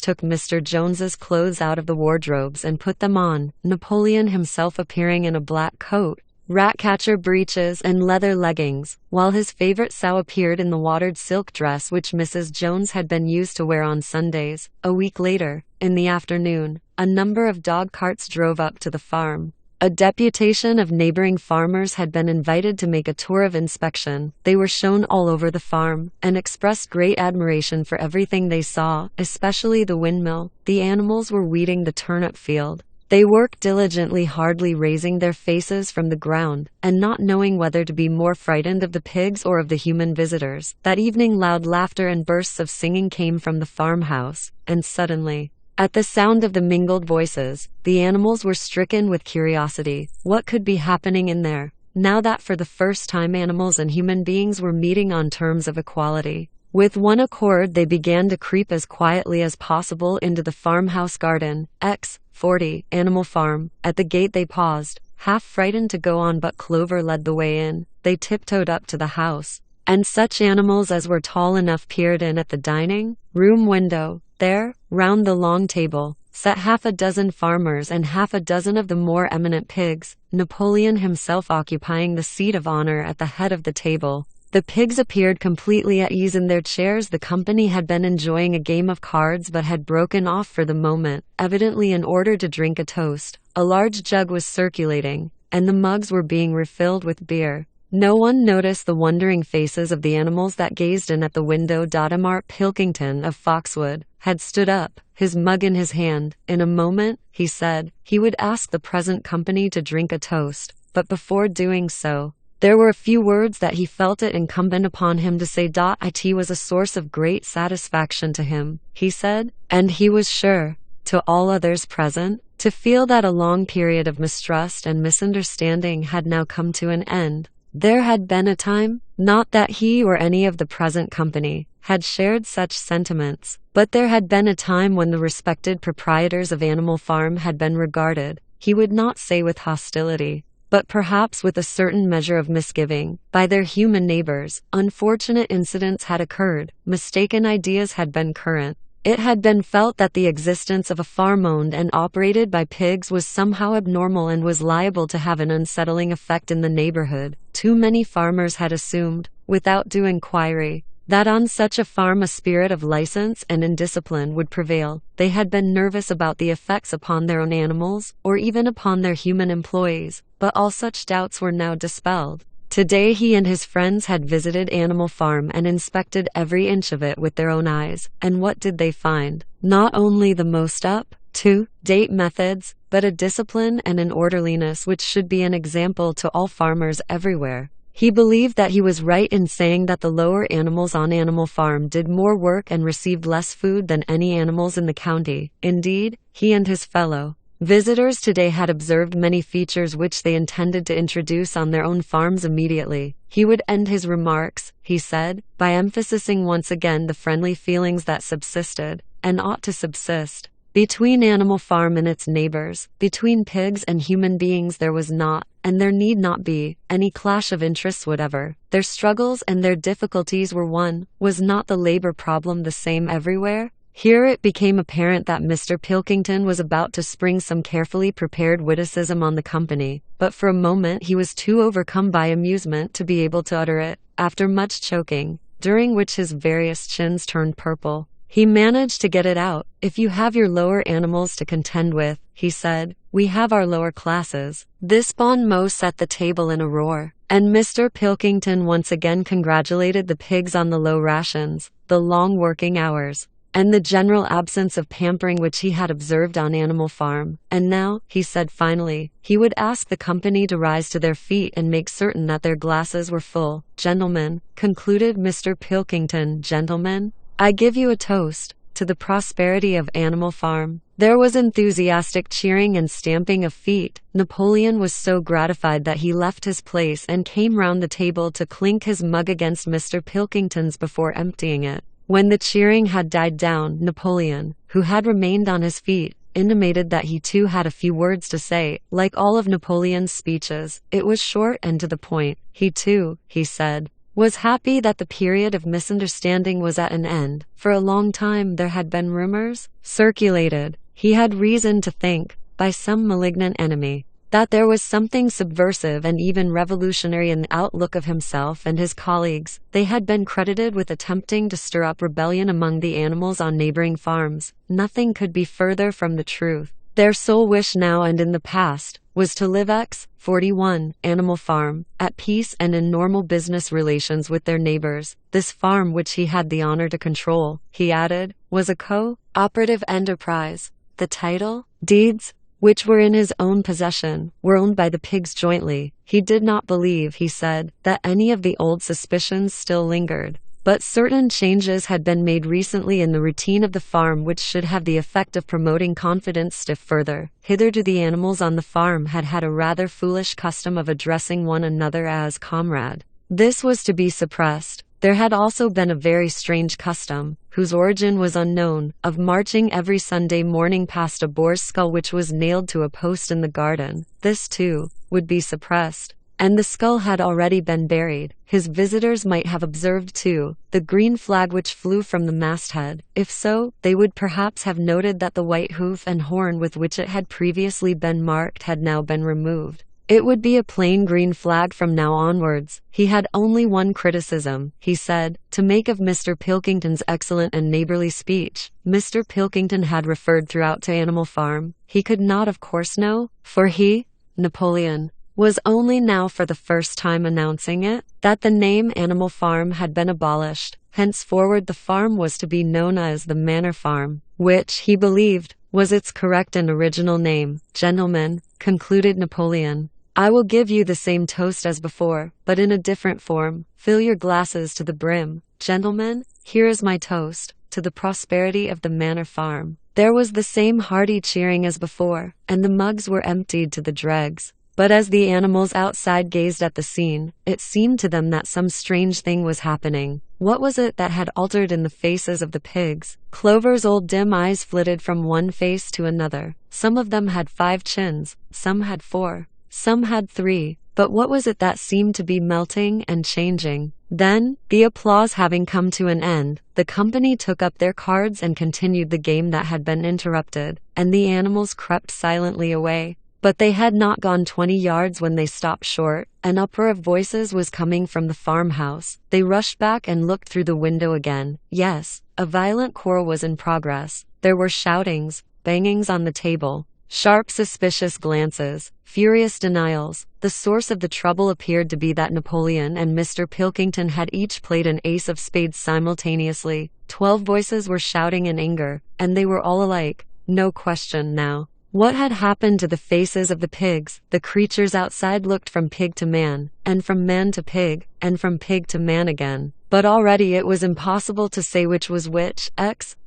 took Mr. Jones's clothes out of the wardrobes and put them on, Napoleon himself appearing in a black coat, rat-catcher breeches and leather leggings, while his favorite sow appeared in the watered silk dress which Mrs. Jones had been used to wear on Sundays. A week later, in the afternoon, a number of dog carts drove up to the farm. A deputation of neighboring farmers had been invited to make a tour of inspection. They were shown all over the farm, and expressed great admiration for everything they saw, especially the windmill. The animals were weeding the turnip field. They worked diligently, hardly raising their faces from the ground, and not knowing whether to be more frightened of the pigs or of the human visitors. That evening loud laughter and bursts of singing came from the farmhouse, and suddenly, at the sound of the mingled voices, the animals were stricken with curiosity. What could be happening in there, now that for the first time animals and human beings were meeting on terms of equality? With one accord they began to creep as quietly as possible into the farmhouse garden, X40, Animal Farm. At the gate they paused, half frightened to go on, but Clover led the way in. They tiptoed up to the house, and such animals as were tall enough peered in at the dining room window. There, round the long table, sat half a dozen farmers and half a dozen of the more eminent pigs, Napoleon himself occupying the seat of honor at the head of the table. The pigs appeared completely at ease in their chairs. The company had been enjoying a game of cards but had broken off for the moment, evidently in order to drink a toast. A large jug was circulating, and the mugs were being refilled with beer. No one noticed the wondering faces of the animals that gazed in at the window. Dodemar Pilkington of Foxwood had stood up, his mug in his hand. In a moment, he said, he would ask the present company to drink a toast, but before doing so, there were a few words that he felt it incumbent upon him to say. It was a source of great satisfaction to him, he said, and he was sure, to all others present, to feel that a long period of mistrust and misunderstanding had now come to an end. There had been a time, not that he or any of the present company had shared such sentiments, but there had been a time when the respected proprietors of Animal Farm had been regarded, he would not say with hostility, but perhaps with a certain measure of misgiving, by their human neighbors. Unfortunate incidents had occurred, mistaken ideas had been current. It had been felt that the existence of a farm owned and operated by pigs was somehow abnormal and was liable to have an unsettling effect in the neighborhood. Too many farmers had assumed, without due inquiry, that on such a farm a spirit of license and indiscipline would prevail. They had been nervous about the effects upon their own animals, or even upon their human employees, but all such doubts were now dispelled. Today he and his friends had visited Animal Farm and inspected every inch of it with their own eyes, and what did they find? Not only the most up-to-date methods, but a discipline and an orderliness which should be an example to all farmers everywhere. He believed that he was right in saying that the lower animals on Animal Farm did more work and received less food than any animals in the county. Indeed, he and his fellow visitors today had observed many features which they intended to introduce on their own farms immediately. He would end his remarks, he said, by emphasizing once again the friendly feelings that subsisted, and ought to subsist, between Animal Farm and its neighbors. Between pigs and human beings there was not, and there need not be, any clash of interests whatever. Their struggles and their difficulties were one. Was not the labor problem the same everywhere? Here it became apparent that Mr. Pilkington was about to spring some carefully prepared witticism on the company, but for a moment he was too overcome by amusement to be able to utter it. After much choking, during which his various chins turned purple, he managed to get it out. "If you have your lower animals to contend with," he said, "we have our lower classes." This bon mot set the table in a roar, and Mr. Pilkington once again congratulated the pigs on the low rations, the long working hours, and the general absence of pampering which he had observed on Animal Farm. And now, he said finally, he would ask the company to rise to their feet and make certain that their glasses were full. "Gentlemen," concluded Mr. Pilkington, "gentlemen, I give you a toast to the prosperity of Animal Farm." There was enthusiastic cheering and stamping of feet. Napoleon was so gratified that he left his place and came round the table to clink his mug against Mr. Pilkington's before emptying it. When the cheering had died down, Napoleon, who had remained on his feet, intimated that he too had a few words to say. Like all of Napoleon's speeches, it was short and to the point. He too, he said, was happy that the period of misunderstanding was at an end. For a long time there had been rumors circulated, he had reason to think, by some malignant enemy, that there was something subversive and even revolutionary in the outlook of himself and his colleagues. They had been credited with attempting to stir up rebellion among the animals on neighboring farms. Nothing could be further from the truth. Their sole wish now and in the past was to live 41 Animal Farm, at peace and in normal business relations with their neighbors. This farm, which he had the honor to control, he added, was a co-operative enterprise. The title deeds, which were in his own possession, were owned by the pigs jointly. He did not believe, he said, that any of the old suspicions still lingered. But certain changes had been made recently in the routine of the farm which should have the effect of promoting confidence still further. Hitherto the animals on the farm had had a rather foolish custom of addressing one another as comrade. This was to be suppressed. There had also been a very strange custom, whose origin was unknown, of marching every Sunday morning past a boar's skull which was nailed to a post in the garden. This, too, would be suppressed. And the skull had already been buried. His visitors might have observed, too, the green flag which flew from the masthead. If so, they would perhaps have noted that the white hoof and horn with which it had previously been marked had now been removed. It would be a plain green flag from now onwards. He had only one criticism, he said, to make of Mr. Pilkington's excellent and neighborly speech. Mr. Pilkington had referred throughout to Animal Farm. He could not, of course, know, for he, Napoleon, was only now for the first time announcing it, that the name Animal Farm had been abolished. Henceforward the farm was to be known as the Manor Farm, which, he believed, was its correct and original name. "Gentlemen," concluded Napoleon, "I will give you the same toast as before, but in a different form. Fill your glasses to the brim. Gentlemen, here is my toast, to the prosperity of the Manor Farm." There was the same hearty cheering as before, and the mugs were emptied to the dregs. But as the animals outside gazed at the scene, it seemed to them that some strange thing was happening. What was it that had altered in the faces of the pigs? Clover's old dim eyes flitted from one face to another. Some of them had 5 chins, some had 4, some had 3. But what was it that seemed to be melting and changing? Then, the applause having come to an end, the company took up their cards and continued the game that had been interrupted, and the animals crept silently away. But they had not gone 20 yards when they stopped short. An uproar of voices was coming from the farmhouse. They rushed back and looked through the window again. Yes, a violent quarrel was in progress. There were shoutings, bangings on the table, sharp suspicious glances, furious denials. The source of the trouble appeared to be that Napoleon and Mr. Pilkington had each played an ace of spades simultaneously. 12 voices were shouting in anger, and they were all alike. No question now. What had happened to the faces of the pigs? The creatures outside looked from pig to man, and from man to pig, and from pig to man again. But already it was impossible to say which was which.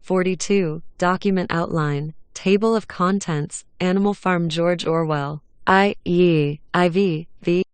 42. Document outline. Table of contents. Animal Farm. George Orwell. IV. V.